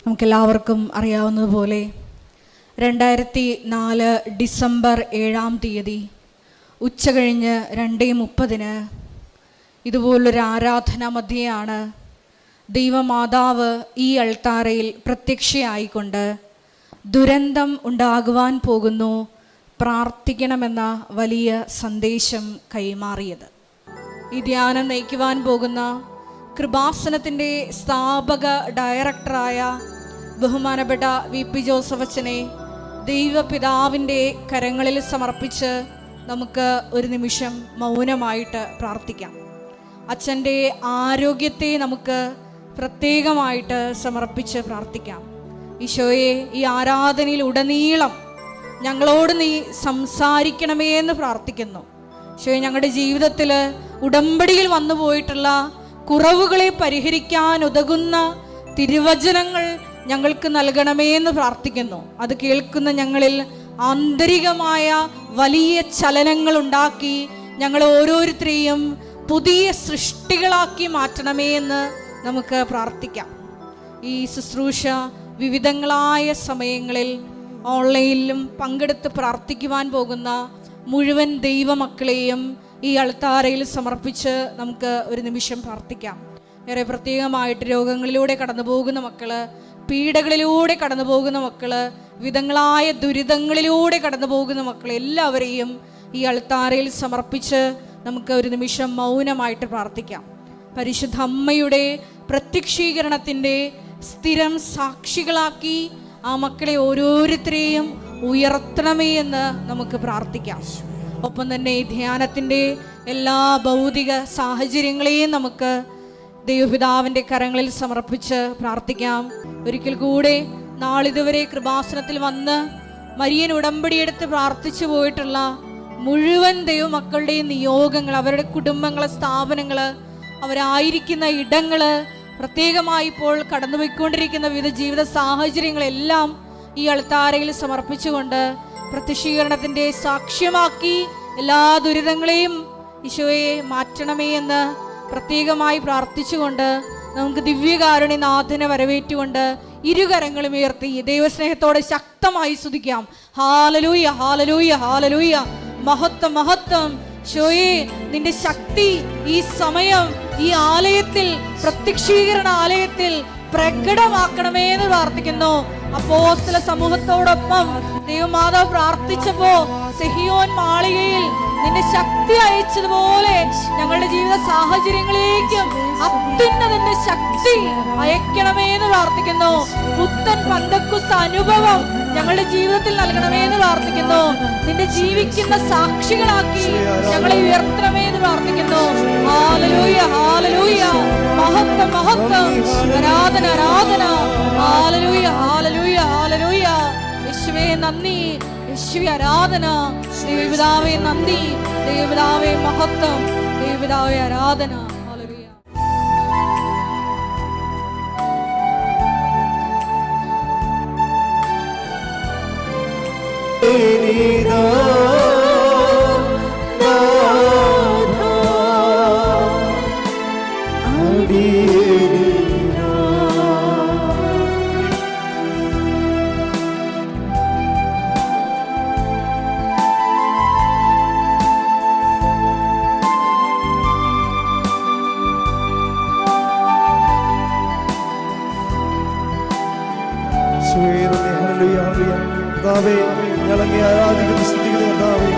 നമുക്കെല്ലാവർക്കും അറിയാവുന്നതുപോലെ 2004 ഡിസംബർ 7-ാം തീയതി ഉച്ചകഴിഞ്ഞ് 2:30 ഇതുപോലൊരു ആരാധനാ മധ്യയാണ് ദൈവമാതാവ് ഈ അൾത്താരയിൽ പ്രത്യക്ഷയായിക്കൊണ്ട് ദുരന്തം ഉണ്ടാകുവാൻ പോകുന്നു, പ്രാർത്ഥിക്കണമെന്ന വലിയ സന്ദേശം കൈമാറിയത്. ഈ ധ്യാനം നയിക്കുവാൻ പോകുന്ന കൃപാസനത്തിൻ്റെ സ്ഥാപക ഡയറക്ടറായ ബഹുമാനപ്പെട്ട VP ജോസഫ് അച്ഛനെ ദൈവപിതാവിൻ്റെ കരങ്ങളിൽ സമർപ്പിച്ച് നമുക്ക് ഒരു നിമിഷം മൗനമായിട്ട് പ്രാർത്ഥിക്കാം. അച്ഛൻ്റെ ആരോഗ്യത്തെ നമുക്ക് പ്രത്യേകമായിട്ട് സമർപ്പിച്ച് പ്രാർത്ഥിക്കാം. ഈശോയെ, ഈ ആരാധനയിൽ ഉടനീളം ഞങ്ങളോട് നീ സംസാരിക്കണമേ എന്ന് പ്രാർത്ഥിക്കുന്നു. ഈശോയെ, ഞങ്ങളുടെ ജീവിതത്തിൽ ഉടമ്പടിയിൽ വന്നു പോയിട്ടുള്ള കുറവുകളെ പരിഹരിക്കാൻ ഉതകുന്ന തിരുവചനങ്ങൾ ഞങ്ങൾക്ക് നൽകണമേ എന്ന് പ്രാർത്ഥിക്കുന്നു. അത് കേൾക്കുന്ന ഞങ്ങളിൽ ആന്തരികമായ വലിയ ചലനങ്ങൾ ഉണ്ടാക്കി ഞങ്ങൾ ഓരോരുത്തരെയും പുതിയ സൃഷ്ടികളാക്കി മാറ്റണമേ എന്ന് നമുക്ക് പ്രാർത്ഥിക്കാം. ഈ ശുശ്രൂഷ വിവിധങ്ങളായ സമയങ്ങളിൽ ഓൺലൈനിലും പങ്കെടുത്ത് പ്രാർത്ഥിക്കുവാൻ പോകുന്ന മുഴുവൻ ദൈവമക്കളെയും ഈ അൾത്താരയിൽ സമർപ്പിച്ച് നമുക്ക് ഒരു നിമിഷം പ്രാർത്ഥിക്കാം. ഏറെ പ്രത്യേകമായിട്ട് രോഗങ്ങളിലൂടെ കടന്നു പോകുന്ന മക്കള്, പീഡകളിലൂടെ കടന്നു പോകുന്ന മക്കള്, വിധങ്ങളായ ദുരിതങ്ങളിലൂടെ കടന്നു പോകുന്ന മക്കൾ എല്ലാവരെയും ഈ അൾത്താരയിൽ സമർപ്പിച്ച് നമുക്ക് ഒരു നിമിഷം മൗനമായിട്ട് പ്രാർത്ഥിക്കാം. പരിശുദ്ധ അമ്മയുടെ പ്രത്യക്ഷീകരണത്തിൻ്റെ സ്ഥിരം സാക്ഷികളാക്കി ആ മക്കളെ ഓരോരുത്തരെയും ഉയർത്തണമേ എന്ന് നമുക്ക് പ്രാർത്ഥിക്കാം. ഒപ്പം തന്നെ ഈ ധ്യാനത്തിൻ്റെ എല്ലാ ഭൗതിക സാഹചര്യങ്ങളെയും നമുക്ക് ദൈവപിതാവിൻ്റെ കരങ്ങളിൽ സമർപ്പിച്ച് പ്രാർത്ഥിക്കാം. ഒരിക്കൽ കൂടെ നാളിതുവരെ കൃപാസനത്തിൽ വന്ന് മരിയൻ ഉടമ്പടിയെടുത്ത് പ്രാർത്ഥിച്ചു പോയിട്ടുള്ള മുഴുവൻ ദൈവമക്കളുടെയും നിയോഗങ്ങൾ, അവരുടെ കുടുംബങ്ങൾ, സ്ഥാപനങ്ങൾ, അവരായിരിക്കുന്ന ഇടങ്ങൾ, പ്രത്യേകമായി ഇപ്പോൾ കടന്നുപോയിക്കൊണ്ടിരിക്കുന്ന വിവിധ ജീവിത സാഹചര്യങ്ങളെല്ലാം ഈ അൾത്താരയിൽ സമർപ്പിച്ചുകൊണ്ട് പ്രത്യക്ഷീകരണത്തിൻ്റെ സാക്ഷ്യമാക്കി എല്ലാ ദുരിതങ്ങളെയും ഈശോയെ മാറ്റണമേ എന്ന് പ്രത്യേകമായി പ്രാർത്ഥിച്ചുകൊണ്ട് നമുക്ക് ദിവ്യകാരുണ്യനാഥനെ വരവേറ്റുകൊണ്ട് ഇരുകരങ്ങളും ഉയർത്തി ദൈവസ്നേഹത്തോടെ ശക്തമായി സ്തുതിക്കാം. Hallelujah, hallelujah, hallelujah. മഹത്വം, മഹത്വം. ഈശോയെ, നിന്റെ ശക്തി ഈ സമയം ഈ ആലയത്തിൽ, പ്രത്യക്ഷീകരണ ആലയത്തിൽ പ്രകടമാക്കണമേ എന്ന് പ്രാർത്ഥിക്കുന്നു. അപ്പോസ്തല സമൂഹത്തോടൊപ്പം ദൈവമാതാവ് പ്രാർത്ഥിച്ചപ്പോ സിഹിയോൻ മാളികയിൽ നിന്റെ ശക്തി അയച്ചതുപോലെ ഞങ്ങളുടെ ജീവിത സാഹചര്യങ്ങളിലേക്കും അത്യുന്നതിന്റെ ശക്തി അയക്കണമേ എന്ന് പ്രാർത്ഥിക്കുന്നു. പുത്തൻ പന്തക്കുസ്ത അനുഭവം ഞങ്ങളുടെ ജീവിതത്തിൽ നൽകണമേ എന്ന് പ്രാർത്ഥിക്കുന്നു. നിന്റെ ജീവിക്കുന്ന സാക്ഷികളാക്കി ഞങ്ങളെ ഉയർത്തണമേ എന്ന് പ്രാർത്ഥിക്കുന്നു. ഹല്ലേലൂയ, ഹല്ലേലൂയ. മഹത്വം, മഹത്വം. ആരാധന, ആരാധന. ഹല്ലേലൂയ, ഹല്ലേലൂയ, ഹല്ലേലൂയ. യേശുവേ നന്ദി, യേശുവേ ആരാധന. ദൈവപിതാവേ നന്ദി, ദൈവപിതാവേ മഹത്വം, ദൈവപിതാവേ ആരാധന. ഞങ്ങളെ ആരാധിക്കുന്ന സ്തുതികളെ കർത്താവേ,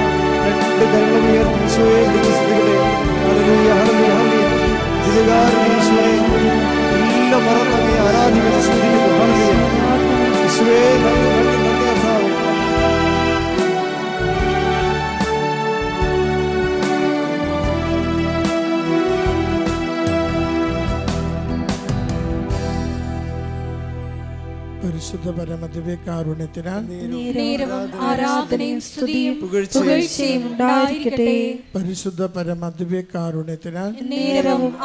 രണ്ട് കരങ്ങളും ഉയർത്തി ഈശോയെ സ്തുതികളെ. ഹല്ലേലൂയ, ഹല്ലേലൂയ, ഹല്ലേലൂയ. ദിവ്യകാരുണ്യ ഈശോയെ എല്ലാം മറന്നങ്ങേ ആരാധിക്കുന്ന സ്തുതിക്കുന്നു. ഹല്ലേലൂയ. ഈശോയെ നന്ദി, നന്ദി, നന്ദി കർത്താവേ. പരിശുദ്ധ പരമദിവ്യകാരുണ്യത്തിനാൽ ആരാധനയും സ്തുതിയും പുകഴ്ചയും ഉണ്ടായിരിക്കട്ടെ. പരിശുദ്ധ പരമദിവ്യകാരുണ്യത്തിനാൽ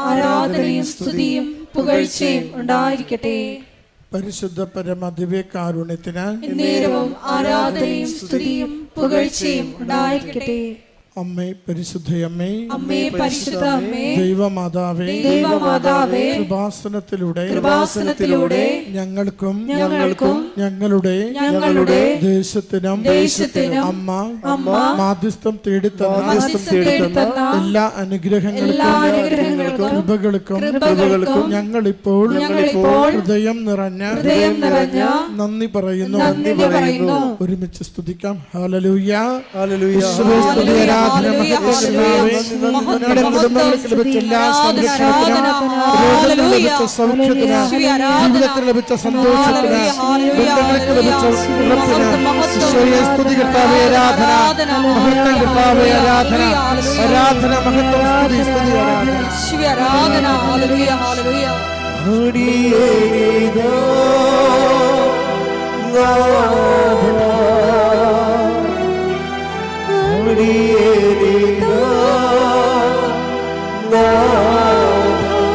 ആരാധനയും സ്തുതിയും പുകഴ്ചയും ഉണ്ടായിരിക്കട്ടെ. പരിശുദ്ധ പരമദിവ്യകാരുണ്യത്തിനാൽ ആരാധനയും സ്തുതിയും പുകഴ്ചയും ഉണ്ടായിരിക്കട്ടെ. അമ്മേ പരിശുദ്ധയമ്മേ, അമ്മേ പരിശുദ്ധ അമ്മേ, ദൈവമാതാവേ, ദൈവമാതാവേ, കൃപാസനത്തിലൂടെ ഞങ്ങൾക്കും ഞങ്ങളുടെ ദേശത്തിനും അമ്മ മാധ്യസ്ഥം തേടിത്തന്ന എല്ലാ അനുഗ്രഹങ്ങൾക്കും കൃപകൾക്കും ഞങ്ങളിപ്പോൾ ഹൃദയം നിറഞ്ഞ നന്ദി പറയുന്നു. ഒരുമിച്ച് സ്തുതിക്കാം. Hallelujah, hallelujah. ആരാധന കുടുംബങ്ങൾക്ക് ലഭിച്ച എല്ലാ സംരക്ഷണത്തിനും, ലഭിച്ച സൗഖ്യത്തിന്, ജീവിതത്തിൽ ലഭിച്ച സന്തോഷത്തിന്, ബന്ധങ്ങൾക്ക് ലഭിച്ച ഉറപ്പിന് ഈശോയെ സ്തുതി. കർത്താവേ ആരാധന, മഹത്വം കർത്താവേ ആരാധന, ആരാധന മഹത്വം സ്തുതി സ്തുതി ആരാധന.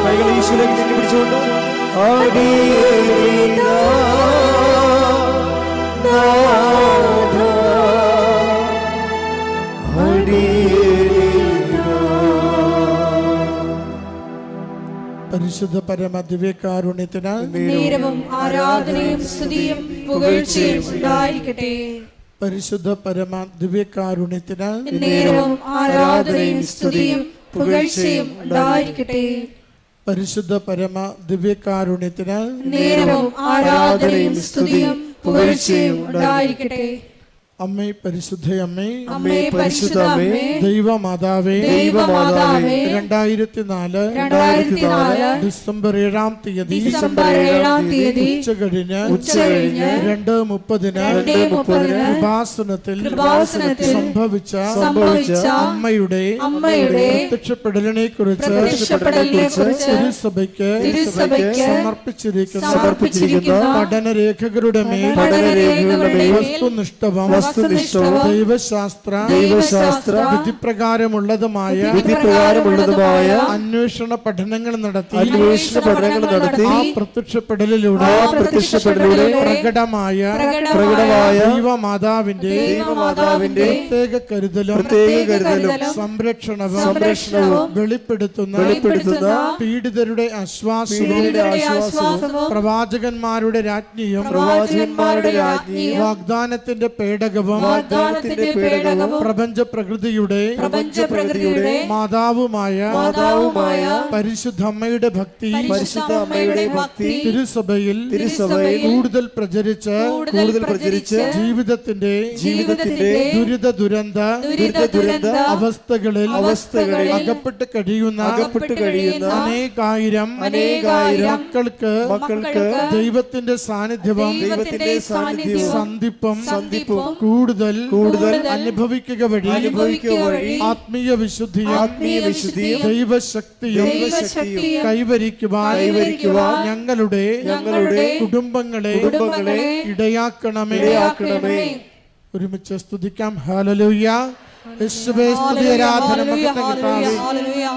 കൈകൾ ഈശോയിലേക്ക് തന്നെ പിടിച്ചുകൊണ്ട് പരിശുദ്ധ പരമ ദിവ്യകാരുണ്യത്തിന് നേരവും ആരാധനയും സ്തുതിയും പുകഴ്ചയും ഉണ്ടായിരിക്കട്ടെ. പരിശുദ്ധ പരമ ദിവ്യകാരുണ്യത്തിന് നേരവും ആരാധനയും സ്തുതിയും പുകഴ്ചയും ഉണ്ടായിരിക്കട്ടെ. പരിശുദ്ധ പരമ ദിവ്യകാരുണ്യത്തിന് നേരവും ആരാധനയും സ്തുതിയും പുകഴ്ചയും ഉണ്ടായിരിക്കട്ടെ. അമ്മേ പരിശുദ്ധയമ്മേ, അമ്മേ പരിശുദ്ധ അമ്മേ, ദൈവമാതാവേ, 2004 ഡിസംബർ 7-ാം തീയതി ഉച്ചകഴിഞ്ഞ് 2:30 കൃപാസനത്തിൽ സംഭവിച്ച അമ്മയുടെ പ്രത്യക്ഷപ്പെടലിനെ കുറിച്ച് തിരുസഭയ്ക്ക് സമർപ്പിച്ചിരിക്കുന്ന പഠനരേഖകളുടെ മേൽ വസ്തുനിഷ്ഠവും ദൈവശാസ്ത്ര വിധിപ്രകാരമുള്ളതുമായ അന്വേഷണ പഠനങ്ങൾ നടത്തി ആ പ്രത്യക്ഷപ്പെടലിലൂടെ പ്രകടമായ ദൈവമാതാവിന്റെ പ്രത്യേക കരുതലും സംരക്ഷണവും വെളിപ്പെടുത്തുന്ന പീഡിതരുടെ ആശ്വാസവും പ്രവാചകന്മാരുടെ രാജ്ഞിയും വാഗ്ദാനത്തിന്റെ പേടകവും പ്രപഞ്ച പ്രകൃതിയുടെ മാതാവുമായ പരിശുദ്ധ അമ്മയുടെ ഭക്തി തിരുസഭയിൽ കൂടുതൽ പ്രചരിച്ച് ജീവിതത്തിന്റെ ദുരിത ദുരന്ത അവസ്ഥകളിൽ അകപ്പെട്ട് കഴിയുന്ന അനേകായിരം മക്കൾക്ക് ദൈവത്തിന്റെ സാന്നിധ്യവും സന്ധിപ്പും കൂടുതൽ അനുഭവിക്കുക വഴി ആത്മീയ വിശുദ്ധിയും ദൈവശക്തിയും കൈവരിക്കുവാൻ ഞങ്ങളുടെ കുടുംബങ്ങളെ ഇടയാക്കണമേ. ഒരുമിച്ച് സ്തുതിക്കാം. ഹല്ലേലൂയ. യേശുവേ സ്തുതി, ആരാധന മഹത്വം കർത്താവേ,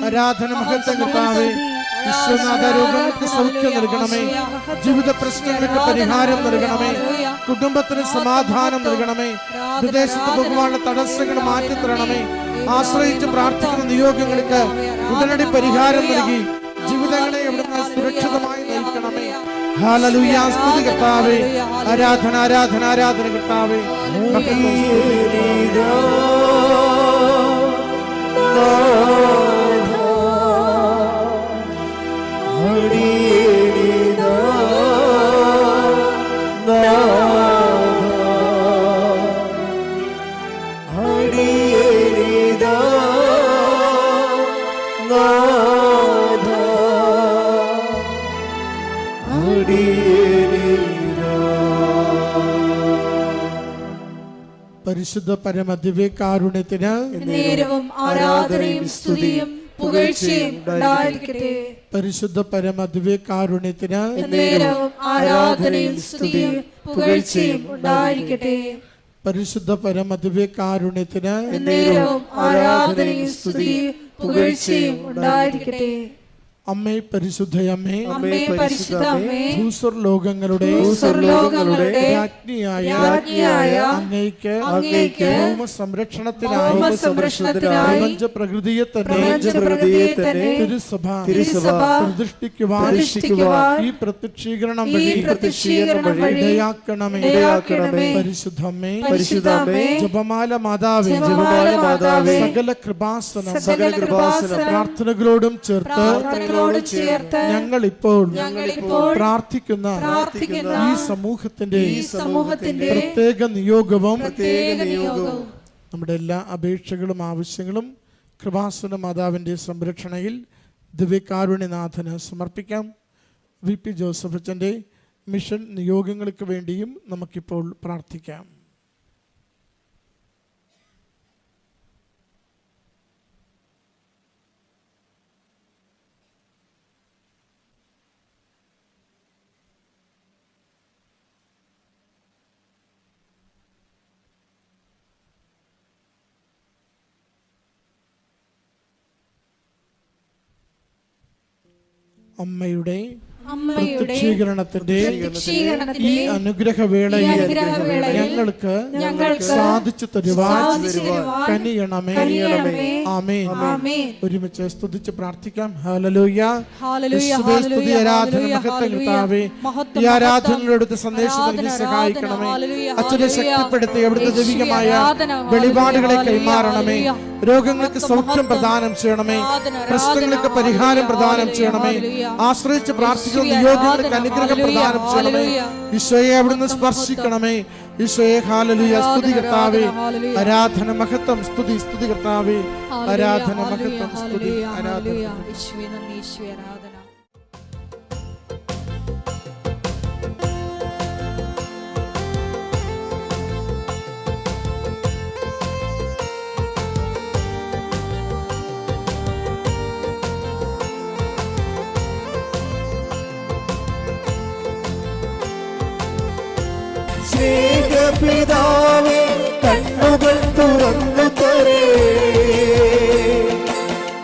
ആരാധന മഹത്വം കർത്താവേ. ഈശോനാഥ, രോഗങ്ങൾക്ക് സൗഖ്യം നൽകണമേ, ജീവിത പ്രശ്നങ്ങൾക്ക് പരിഹാരം നൽകണമേ, കുടുംബത്തിന് സമാധാനം നൽകണമേ, വിദേശത്ത് പോകുവാനുള്ള തടസ്സങ്ങൾ മാറ്റിത്തരണമേ. ആശ്രയിച്ച് പ്രാർത്ഥിക്കുന്ന നിയോഗങ്ങൾക്ക് ഉടനടി പരിഹാരം നൽകി ജീവിതങ്ങളെ എവിടുന്ന് സുരക്ഷിതമായി നയിക്കണമേ. ഹല്ലേലൂയ. സ്തുതി കർത്താവേ, ആരാധന ആരാധന ആരാധന കർത്താവേ. പരിശുദ്ധ പരമ ദിവ്യകാരുണ്യത്തിന് നേരവും ആരാധനയും സ്തുതിയും പുകഴ്ചയും ഉണ്ടായിരിക്കട്ടെ. പരിശുദ്ധ പരമ ദിവ്യകാരുണ്യത്തിന് നേരവും ആരാധനയും സ്തുതിയും പുകഴ്ചയും ഉണ്ടായിരിക്കട്ടെ. പരിശുദ്ധ പരമ ദിവ്യകാരുണ്യത്തിന് നേരവും ആരാധനയും സ്തുതിയും പുകഴ്ചയും ഉണ്ടായിരിക്കട്ടെ. അമ്മേ പരിശുദ്ധയമ്മേ, അമ്മേ പരിശുദ്ധ അമ്മേ, ഭൂസ്വർലോകങ്ങളുടെ ഭൂസ്വർലോകങ്ങളുടെ രാജ്ഞിയായ അങ്ങയ്ക്ക് ഭൗമസംരക്ഷണത്തിനായി പ്രപഞ്ച പ്രകൃതിയെ തന്നെ തിരുസഭ പ്രതിഷ്ഠിക്കുവാൻ ഈ പ്രത്യക്ഷീകരണം വഴി ഇടയാക്കണമേ. പരിശുദ്ധമ്മേ, ജപമാല മാതാവേ, സകല കൃപാസനം പ്രാർത്ഥനകളോടും ചേർത്ത് ഞങ്ങൾ ഇപ്പോൾ പ്രാർത്ഥിക്കുന്ന ഈ സമൂഹത്തിന്റെ പ്രത്യേക നിയോഗവും നമ്മുടെ എല്ലാ അപേക്ഷകളും ആവശ്യങ്ങളും കൃപാസന മാതാവിന്റെ സംരക്ഷണയിൽ ദിവ്യകാരുണ്യനാഥന് സമർപ്പിക്കാം. VP ജോസഫ് അച്ഛൻ്റെ മിഷൻ നിയോഗങ്ങൾക്ക് വേണ്ടിയും നമുക്കിപ്പോൾ പ്രാർത്ഥിക്കാം. അമ്മയുടെ പ്രത്യക്ഷീകരണത്തിന്റെ ഈ അനുഗ്രഹവേളയിൽ ഞങ്ങൾക്ക് സാധിച്ചു തരുവാൻ കനിയണമേ. ആമേൻ. ഒരുമിച്ച് സ്തുതിച്ച് പ്രാർത്ഥിക്കാം. ഹല്ലേലൂയ, സ്തുതി, ആരാധന, മഹത്വം കർത്താവേ. ഈ ആരാധനയുടെ സന്ദേശം നൽകി സഹായിക്കണമേ. അച്ഛനെ ശക്തിപ്പെടുത്തി അവിടുത്തെ ദൈവികമായ വെളിപാടുകളെ കൈമാറണമേ. രോഗങ്ങൾക്ക് സൗഖ്യം പ്രദാനം ചെയ്യണമേ. പ്രശ്നങ്ങൾക്ക് പരിഹാരം പ്രദാനം ചെയ്യണമേ. ആശ്രയിച്ച് പ്രാർത്ഥിക്കുന്ന നിയോഗങ്ങൾക്ക് അനുഗ്രഹം പ്രദാനം ചെയ്യണമേ. ഈശോയെ അവിടുന്ന് സ്പർശിക്കണമേ. ഈശോയെ ഹല്ലേലൂയ, സ്തുതി കർത്താവേ. ആരാധന, മഹത്വം, സ്തുതി, സ്തുതി കർത്താവേ. ആരാധന, മഹത്വം, സ്തുതി, ആരാധന. സ്നേഹപിതാവേ, കണ്ണുകൾ തുറന്നു തരേ.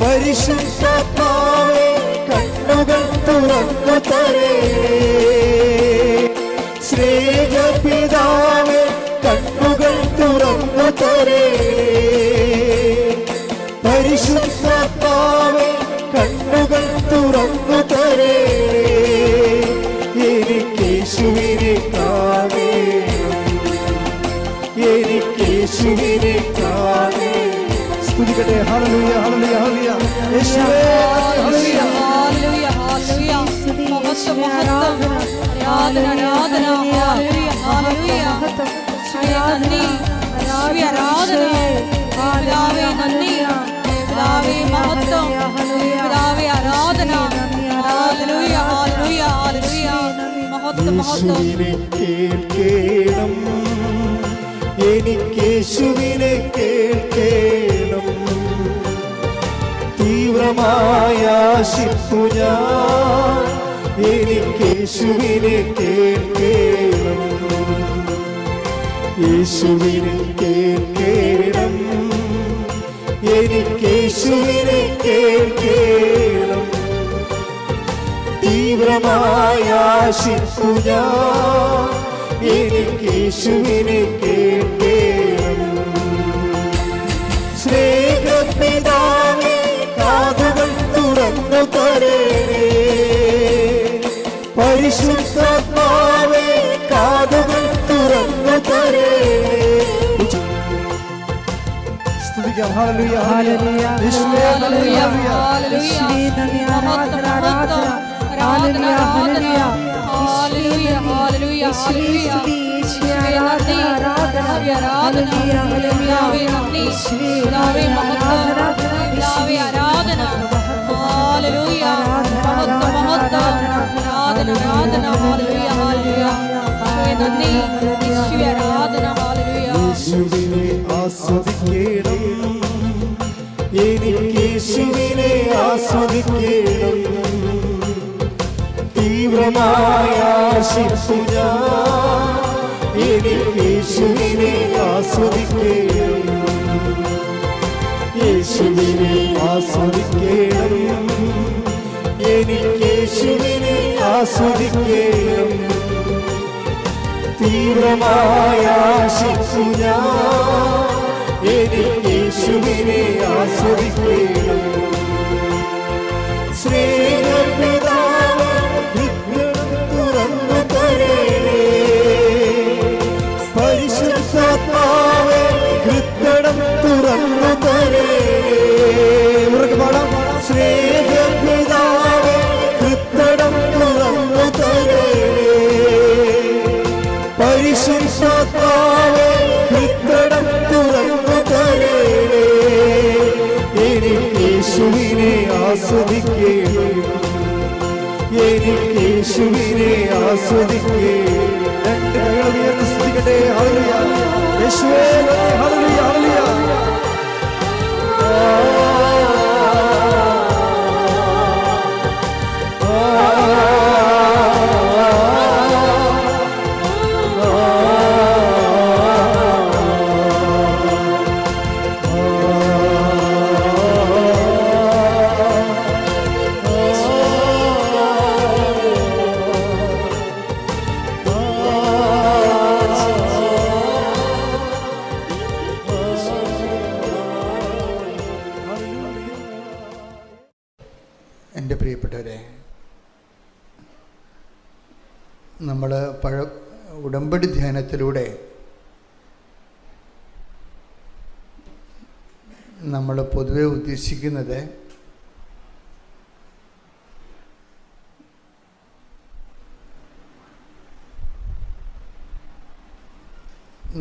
പരിശുദ്ധാത്മാവേ, കണ്ണുകൾ തുറന്നു തരേ. സ്നേഹപിതാവേ, കണ്ണുകൾ തുറന്നു തരേ. പരിശുദ്ധാത്മാവേ, കണ്ണുകൾ തുറന്നു തരേ. എനിക്ക് യേശുവിനെ കാണേണം, എനിക്ക് യേശുവിനെ കാണേണം. സ്തുതിക്കട്ടെ. ഹല്ലേലൂയ, ഹല്ലേലൂയ, ഹല്ലേലൂയ. യേശുവേ, ഹല്ലേലൂയ, ഹല്ലേലൂയ, ഹല്ലേലൂയ. മഹത്വം, മഹത്വം, ആരാധന, ആരാധന, ഹല്ലേലൂയ, ഹല്ലേലൂയ. നന്ദി, ആരാധന, പിതാവേ നന്ദി, പിതാവേ മഹത്വം, പിതാവേ ആരാധന. ഹല്ലേലൂയ, ഹല്ലേലൂയ, ഹല്ലേലൂയ. മഹത്വം, മഹത്വം. കേൾക്കണം, എനിക്ക് യേശുവിനെ കേൾക്കണം. തീവ്രമായ ആശിപ്പു ഞാൻ, എനിക്ക് യേശുവിനെ കേൾക്കണം. യേശുവിനെ കേൾക്കണം, എനിക്ക് യേശുവിനെ കേൾക്കണം. തീവ്രമായ ആശിപ്പു ഞാൻ, എനിക്ക് യേശുവിനെ കേൾക്കണം. സ്നേഹപിതാവേ, കാതുകൾ തുറന്നു തരണേ. പരിശുദ്ധാത്മാവേ, കാതുകൾ തുറന്നു തരണേ. സ്തുതിക്കാം. ഹല്ലേലൂയ, ഹല്ലേലൂയ, യേശുവേ, ഹല്ലേലൂയ, ഹല്ലേലൂയ. ആരാധന, ആരാധന, ഹല്ലേലൂയ, ഹല്ലേലൂയ, ഹല്ലേലൂയ, ഹല്ലേലൂയ, ഹല്ലേലൂയ. ആരാധന, ആരാധന, ഹല്ലേലൂയ, ഹല്ലേലൂയ, പിതാവേ മഹത്വം, പിതാവേ ആരാധന. ഹല്ലേലൂയ, മഹത്വം, മഹത്വം, ആരാധന, ആരാധന, ഹല്ലേലൂയ, ഹല്ലേലൂയ. നന്ദി, യേശുവേ ആരാധന, ഹല്ലേലൂയ. യേശുവിനെ ആസ്വദിക്കണം, എനിക്ക് യേശുവിനെ ആസ്വദിക്കണം. തീവ്രമായ ആശിപ്പു ഞാൻ, എനിക്ക് യേശുവിനെ ആസ്വദിക്കണം. യേശുവിനെ ആസ്വദിക്കണം, എനിക്ക് യേശുവിനെ ആസ്വദിക്കണം. തീവ്രമായ ആശിച്ചു ഞാൻ എനിക്ക് യേശുവിനെ ആസ്വദിക്കണം. സ്നേഹപിതാവേ ഹൃദയം തുറന്നു തരണേ. പരിശുദ്ധാത്മാവേ ഹൃദയം തുറന്നു തരണേ. ഇവർക്ക് പാടാം. സ്നേഹപിതാവേ ഹൃദയം തുറന്നു തരണേ. പരിശുദ്ധാത്മാവേ ഹൃദയം തുറന്നു തരണേ. എനിക്ക് യേശുവിനെ ആസ്വദിക്കണം. എനിക്ക് യേശുവിനെ ആസ്വദിക്കണം. രണ്ട് കൈകൾ ഉയർത്തി സ്തുതിക്കട്ടെ. ഹല്ലേലൂയ. യേശുവേ ഹല്ലേലൂയ ഹല്ലേലൂയ. എൻ്റെ പ്രിയപ്പെട്ടവരെ, നമ്മൾ ഉടമ്പടി ധ്യാനത്തിലൂടെ നമ്മൾ പൊതുവെ ഉദ്ദേശിക്കുന്നത്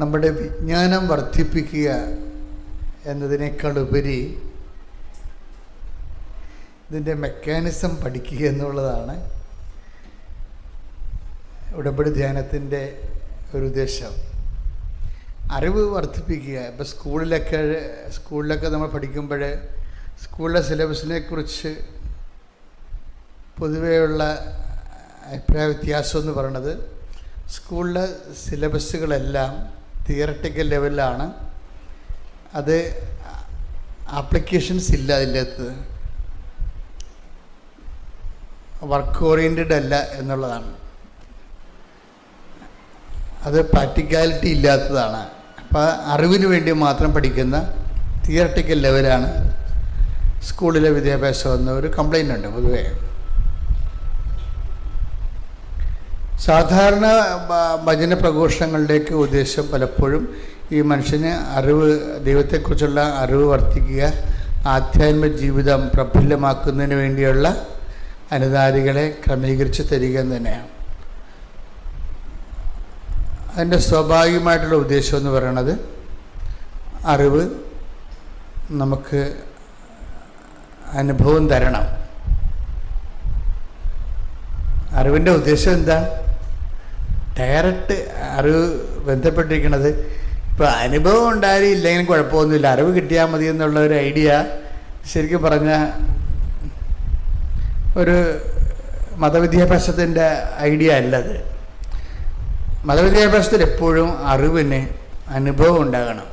നമ്മുടെ വിജ്ഞാനം വർദ്ധിപ്പിക്കുക എന്നതിനേക്കാൾ ഉപരി ഇതിൻ്റെ മെക്കാനിസം പഠിക്കുക എന്നുള്ളതാണ് ഉടമ്പടി ധ്യാനത്തിൻ്റെ ഒരു ഉദ്ദേശം. അറിവ് വർദ്ധിപ്പിക്കുക. ഇപ്പോൾ സ്കൂളിലൊക്കെ നമ്മൾ പഠിക്കുമ്പോൾ സ്കൂളിലെ സിലബസിനെ കുറിച്ച് പൊതുവെയുള്ള അഭിപ്രായ വ്യത്യാസം എന്ന് പറയുന്നത് സ്കൂളിലെ സിലബസുകളെല്ലാം തിയറട്ടിക്കൽ ലെവലിലാണ്. അത് ആപ്ലിക്കേഷൻസ് ഇല്ല, അതിൻ്റെകത്ത് വർക്ക് ഓറിയൻറ്റഡ് അല്ല എന്നുള്ളതാണ്. അത് പ്രാക്ടിക്കാലിറ്റി ഇല്ലാത്തതാണ്. അപ്പോൾ അറിവിന് വേണ്ടി മാത്രം പഠിക്കുന്ന തിയറട്ടിക്കൽ ലെവലാണ് സ്കൂളിലെ വിദ്യാഭ്യാസം എന്ന ഒരു കംപ്ലൈൻ്റ് ഉണ്ട് പൊതുവേ. സാധാരണ ഭജന പ്രഘോഷങ്ങളുടെയൊക്കെ ഉദ്ദേശം പലപ്പോഴും ഈ മനുഷ്യന് അറിവ്, ദൈവത്തെക്കുറിച്ചുള്ള അറിവ് വർദ്ധിക്കുക, ആധ്യാത്മിക ജീവിതം പ്രഫുല്ലമാക്കുന്നതിന് വേണ്ടിയുള്ള അനുധാരികളെ ക്രമീകരിച്ച് തരിക എന്ന് തന്നെയാണ്. അതിൻ്റെ സ്വാഭാവികമായിട്ടുള്ള ഉദ്ദേശം എന്ന് പറയുന്നത് അറിവ് നമുക്ക് അനുഭവം തരണം. അറിവിൻ്റെ ഉദ്ദേശം എന്താ? ഡയറക്റ്റ് അറിവ് ബന്ധപ്പെട്ടിരിക്കുന്നത് ഇപ്പോൾ അനുഭവം ഉണ്ടായാലും ഇല്ലെങ്കിലും കുഴപ്പമൊന്നുമില്ല, അറിവ് കിട്ടിയാൽ മതി എന്നുള്ള ഒരു ഐഡിയ ശരിക്കും പറഞ്ഞാൽ ഒരു മതവിദ്യാഭ്യാസത്തിൻ്റെ ഐഡിയ അല്ലത്. മതവിദ്യാഭ്യാസത്തിൽ എപ്പോഴും അറിവിന് അനുഭവം ഉണ്ടാകണം.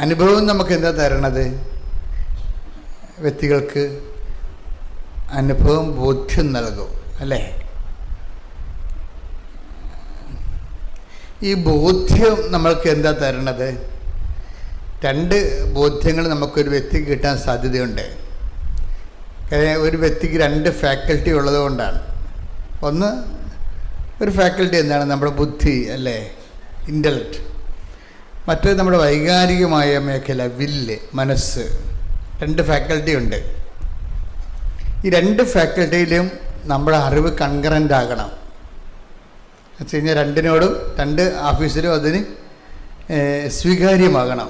അനുഭവം നമുക്ക് എന്താ തരണത്? വ്യക്തികൾക്ക് അനുഭവം ബോധ്യം നൽകും, അല്ലേ? ഈ ബോധ്യം നമ്മൾക്ക് എന്താ തരണത്? രണ്ട് ബോധ്യങ്ങൾ നമുക്കൊരു വ്യക്തിക്ക് കിട്ടാൻ സാധ്യതയുണ്ട്. ഒരു വ്യക്തിക്ക് രണ്ട് ഫാക്കൽറ്റി ഉള്ളത് കൊണ്ടാണ്. ഒന്ന്, ഒരു ഫാക്കൽറ്റി എന്താണ്? നമ്മുടെ ബുദ്ധി, അല്ലേ, ഇൻ്റലക്റ്റ്. മറ്റേത് നമ്മുടെ വൈകാരികമായ മേഖല, വില്ല്, മനസ്സ്. രണ്ട് ഫാക്കൽറ്റി ഉണ്ട്. ഈ രണ്ട് ഫാക്കൽറ്റിയിലും നമ്മുടെ അറിവ് കൺകറൻ്റ് ആകണം. എന്ന് വെച്ച് കഴിഞ്ഞാൽ രണ്ടിനോടും, രണ്ട് ഓഫീസിലും അതിന് സ്വീകാര്യമാകണം.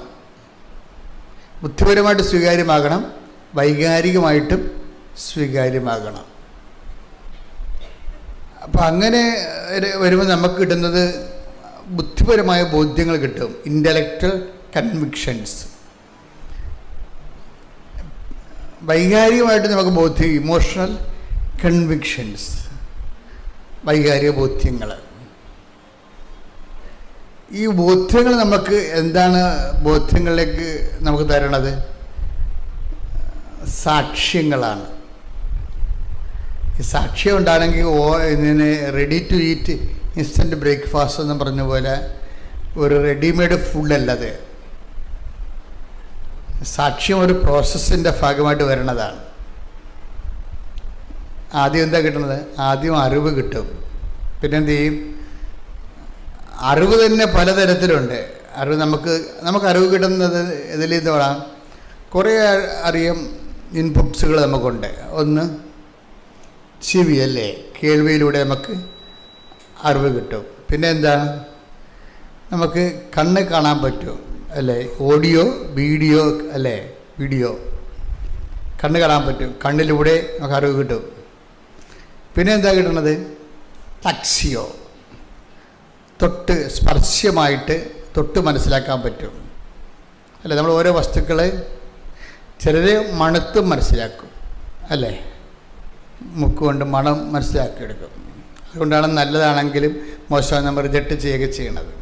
ബുദ്ധിപരമായിട്ട് സ്വീകാര്യമാകണം, വൈകാരികമായിട്ടും സ്വീകാര്യമാകണം. അപ്പം അങ്ങനെ വരുമ്പോൾ നമുക്ക് കിട്ടുന്നത് ബുദ്ധിപരമായ ബോധ്യങ്ങൾ കിട്ടും, ഇൻ്റലക്ച്വൽ കൺവിക്ഷൻസ്. വൈകാരികമായിട്ട് നമുക്ക് ബോധ്യം, ഇമോഷണൽ കൺവിക്ഷൻസ്, വൈകാരിക ബോധ്യങ്ങൾ. ഈ ബോധ്യങ്ങൾ നമുക്ക് എന്താണ് ബോധ്യങ്ങളിലേക്ക് നമുക്ക് തരണത്? സാക്ഷ്യങ്ങളാണ്. ഈ സാക്ഷ്യം ഉണ്ടാണെങ്കിൽ ഇതിന് ready to eat instant breakfast എന്ന് പറഞ്ഞ പോലെ ഒരു റെഡിമെയ്ഡ് ഫുഡല്ലത്. സാക്ഷ്യം ഒരു പ്രോസസ്സിൻ്റെ ഭാഗമായിട്ട് വരുന്നതാണ്. ആദ്യം എന്താ കിട്ടുന്നത്? ആദ്യം അറിവ് കിട്ടും. പിന്നെ എന്ത് ചെയ്യും? അറിവ് തന്നെ പലതരത്തിലുണ്ട്. അറിവ് നമുക്ക് അറിവ് കിട്ടുന്നത് ഇതിൽ നിന്ന് പറയാം. കുറേ അറിയാം ഇൻപുട്സുകൾ നമുക്കുണ്ട്. ഒന്ന് ചെവി അല്ലേ, കേൾവിയിലൂടെ നമുക്ക് അറിവ് കിട്ടും. പിന്നെ എന്താണ്? നമുക്ക് കണ്ണ് കാണാൻ പറ്റും അല്ലേ, ഓഡിയോ വീഡിയോ അല്ലേ, വീഡിയോ കണ്ണ് കാണാൻ പറ്റും, കണ്ണിലൂടെ നമുക്ക് അറിവ് കിട്ടും. പിന്നെ എന്താ കിട്ടുന്നത്? ടക്സിയോ, തൊട്ട് സ്പർശ്യമായിട്ട് തൊട്ട് മനസ്സിലാക്കാൻ പറ്റും അല്ലേ. നമ്മൾ ഓരോ വസ്തുക്കൾ ചിലർ മണത്തും മനസ്സിലാക്കും അല്ലേ, മുക്കുകൊണ്ട് മണം മനസ്സിലാക്കിയെടുക്കും. അതുകൊണ്ടാണ് നല്ലതാണെങ്കിലും മോശം നമ്മൾ റിജക്റ്റ് ചെയ്യുകയൊക്കെ ചെയ്യണത്.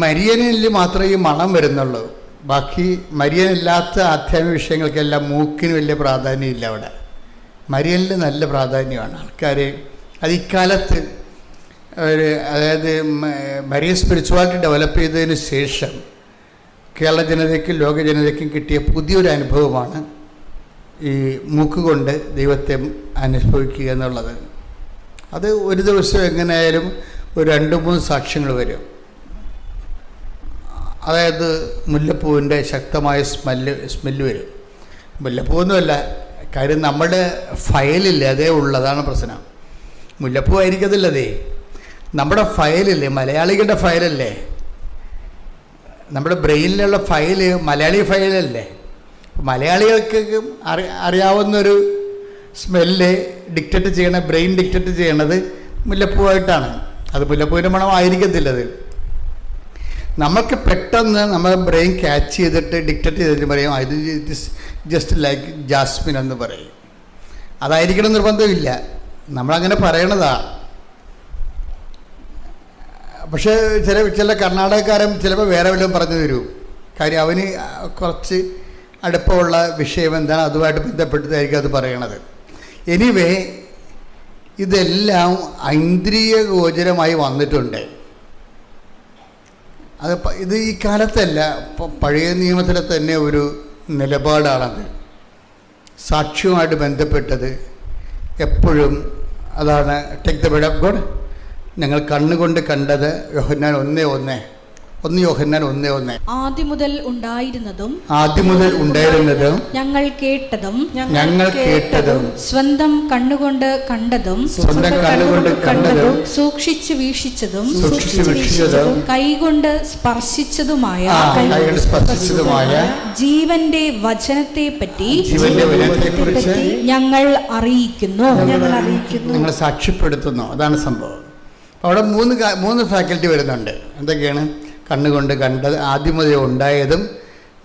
മരിയനിൽ മാത്രമേ ഈ മണം വരുന്നുള്ളൂ. ബാക്കി മരിയനില്ലാത്ത ആധ്യാത്മിക വിഷയങ്ങൾക്കെല്ലാം മൂക്കിന് വലിയ പ്രാധാന്യമില്ല. അവിടെ മരിയനിൽ നല്ല പ്രാധാന്യമാണ്. ആൾക്കാർ അത് ഇക്കാലത്ത് അതായത് മരിയൻ സ്പിരിച്വാലിറ്റി ഡെവലപ്പ് ചെയ്തതിന് ശേഷം കേരള ജനതയ്ക്കും ലോക ജനതയ്ക്കും കിട്ടിയ പുതിയൊരു അനുഭവമാണ് ഈ മൂക്കുകൊണ്ട് ദൈവത്തെ അനുഭവിക്കുക എന്നുള്ളത്. അത് ഒരു ദിവസം എങ്ങനെയായാലും ഒരു 2-3 സാക്ഷ്യങ്ങൾ വരും. അതായത് മുല്ലപ്പൂവിൻ്റെ ശക്തമായ സ്മെല്ല് വരും. മുല്ലപ്പൂവൊന്നുമല്ല, കാര്യം നമ്മുടെ ഫയലില്ലേ അതേ ഉള്ളതാണ് പ്രശ്നം. മുല്ലപ്പൂ ആയിരിക്കത്തില്ലതേ, നമ്മുടെ ഫയലില്ലേ, മലയാളികളുടെ ഫയലല്ലേ, നമ്മുടെ ബ്രെയിനിലുള്ള ഫയല് മലയാളി ഫയലല്ലേ. മലയാളികൾക്ക് അറിയാവുന്നൊരു സ്മെല്ല് ഡിക്റ്റേറ്റ് ചെയ്യണ, ബ്രെയിൻ ഡിക്റ്റേറ്റ് ചെയ്യണത് മുല്ലപ്പൂവായിട്ടാണ്. അത് മുല്ലപ്പൂവിൻ്റെ മണം ആയിരിക്കത്തില്ലത്. നമുക്ക് പെട്ടെന്ന് നമ്മുടെ ബ്രെയിൻ ക്യാച്ച് ചെയ്തിട്ട് ഡിക്റ്റേറ്റ് ചെയ്തിട്ട് പറയും ഇത് ജസ്റ്റ് ലൈക്ക് ജാസ്മിൻ എന്ന് പറയും. അതായിരിക്കണം നിർബന്ധമില്ല, നമ്മളങ്ങനെ പറയണതാണ്. പക്ഷേ ചില കർണാടകക്കാരൻ ചിലപ്പോൾ വേറെ വല്ലതും പറഞ്ഞു തരും. കാര്യം അവന് കുറച്ച് അടുപ്പമുള്ള വിഷയം എന്താണ് അതുമായിട്ട് ബന്ധപ്പെട്ടിട്ടായിരിക്കും അത് പറയണത്. എനിവേ ഇതെല്ലാം ഐന്ദ്രിയ ഗോചരമായി വന്നിട്ടുണ്ട്. ഇത് ഈ കാലത്തല്ല, പഴയ നിയമത്തിലെ തന്നെ ഒരു നിലപാടാണത്. സാക്ഷ്യവുമായിട്ട് ബന്ധപ്പെട്ടത് എപ്പോഴും അതാണ്. Take the word of God. ഞങ്ങൾ കണ്ണുകൊണ്ട് കണ്ടത് യോഹന്നാൻ 1:1. യോഹന്നാൻ 1:1. ആദ്യം മുതൽ ഉണ്ടായിരുന്നതും ഞങ്ങൾ കേട്ടതും സ്വന്തം കണ്ണുകൊണ്ട് കണ്ടതും സൂക്ഷിച്ചു വീക്ഷിച്ചതും കൈകൊണ്ട് സ്പർശിച്ചതുമായ ജീവന്റെ വചനത്തെ പറ്റി ഞങ്ങൾ അറിയിക്കുന്നു. ഞങ്ങൾ സാക്ഷ്യപ്പെടുത്തുന്നു. അതാണ് സംഭവം. അവിടെ മൂന്ന് ഫാക്കൽറ്റി വരുന്നുണ്ട്. എന്തൊക്കെയാണ്? കണ്ണുകൊണ്ട് കണ്ടത്, ആദ്യം മുതലേ ഉണ്ടായതും,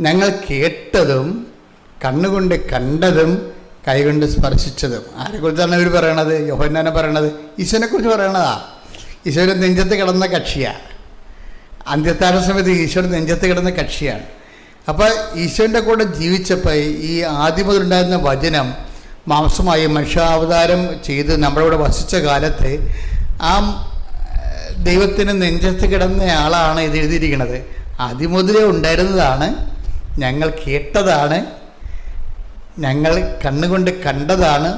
ഞങ്ങൾ കേട്ടതും, കണ്ണുകൊണ്ട് കണ്ടതും, കൈകൊണ്ട് സ്പർശിച്ചതും. ആരെക്കുറിച്ചാണ് ഇവർ പറയണത്? യോഹന്നാനെ പറയണത് ഈശോനെക്കുറിച്ച് പറയണതാ. ഈശോയുടെ നെഞ്ചത്ത് കിടന്ന കക്ഷിയാണ്. അന്ത്യത്താഴ സമയത്ത് ഈശോയുടെ നെഞ്ചത്ത് കിടന്ന കക്ഷിയാണ്. അപ്പോൾ ഈശോൻ്റെ കൂടെ ജീവിച്ചപ്പോൾ ഈ ആദ്യം മുതലുണ്ടായിരുന്ന വചനം മാംസമായി മനുഷ്യാവതാരം ചെയ്ത് നമ്മുടെ കൂടെ വസിച്ച കാലത്ത് ആ ദൈവത്തിന് നെഞ്ചത്ത് കിടന്ന ആളാണ് ഇത് എഴുതിയിരിക്കുന്നത്. ആദ്യം മുതലേ ഉണ്ടായിരുന്നതാണ്, ഞങ്ങൾ കേട്ടതാണ്, ഞങ്ങൾ കണ്ണുകൊണ്ട് കണ്ടതാണ്,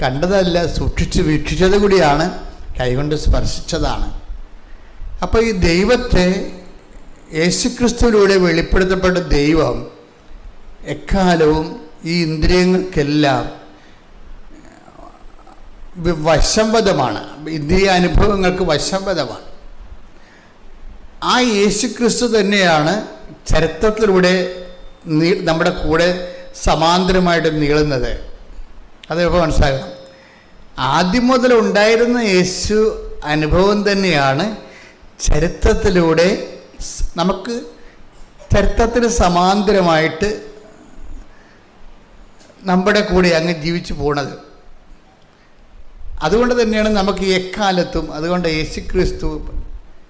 കണ്ടതല്ല സൂക്ഷിച്ച് വീക്ഷിച്ചത് കൂടിയാണ്, കൈകൊണ്ട് സ്പർശിച്ചതാണ്. അപ്പോൾ ഈ ദൈവത്തെ യേശുക്രിസ്തുവിലൂടെ വെളിപ്പെടുത്തപ്പെട്ട ദൈവം എക്കാലവും ഈ ഇന്ദ്രിയങ്ങൾക്കെല്ലാം വശംവദമാണ്. ഇന്ദ്രിയ അനുഭവങ്ങൾക്ക് വശംവദമാണ്. ആ യേശുക്രിസ്തു തന്നെയാണ് ചരിത്രത്തിലൂടെ നമ്മുടെ കൂടെ സമാന്തരമായിട്ട് നീളുന്നത്. അതിപ്പോൾ മനസ്സിലാക്കണം. ആദ്യം മുതൽ ഉണ്ടായിരുന്ന യേശു അനുഭവം തന്നെയാണ് ചരിത്രത്തിലൂടെ നമുക്ക് ചരിത്രത്തിന് സമാന്തരമായിട്ട് നമ്മുടെ കൂടെ അങ്ങ് ജീവിച്ചു പോണത്. അതുകൊണ്ട് തന്നെയാണ് നമുക്ക് എക്കാലത്തും, അതുകൊണ്ട് യേശുക്രിസ്തു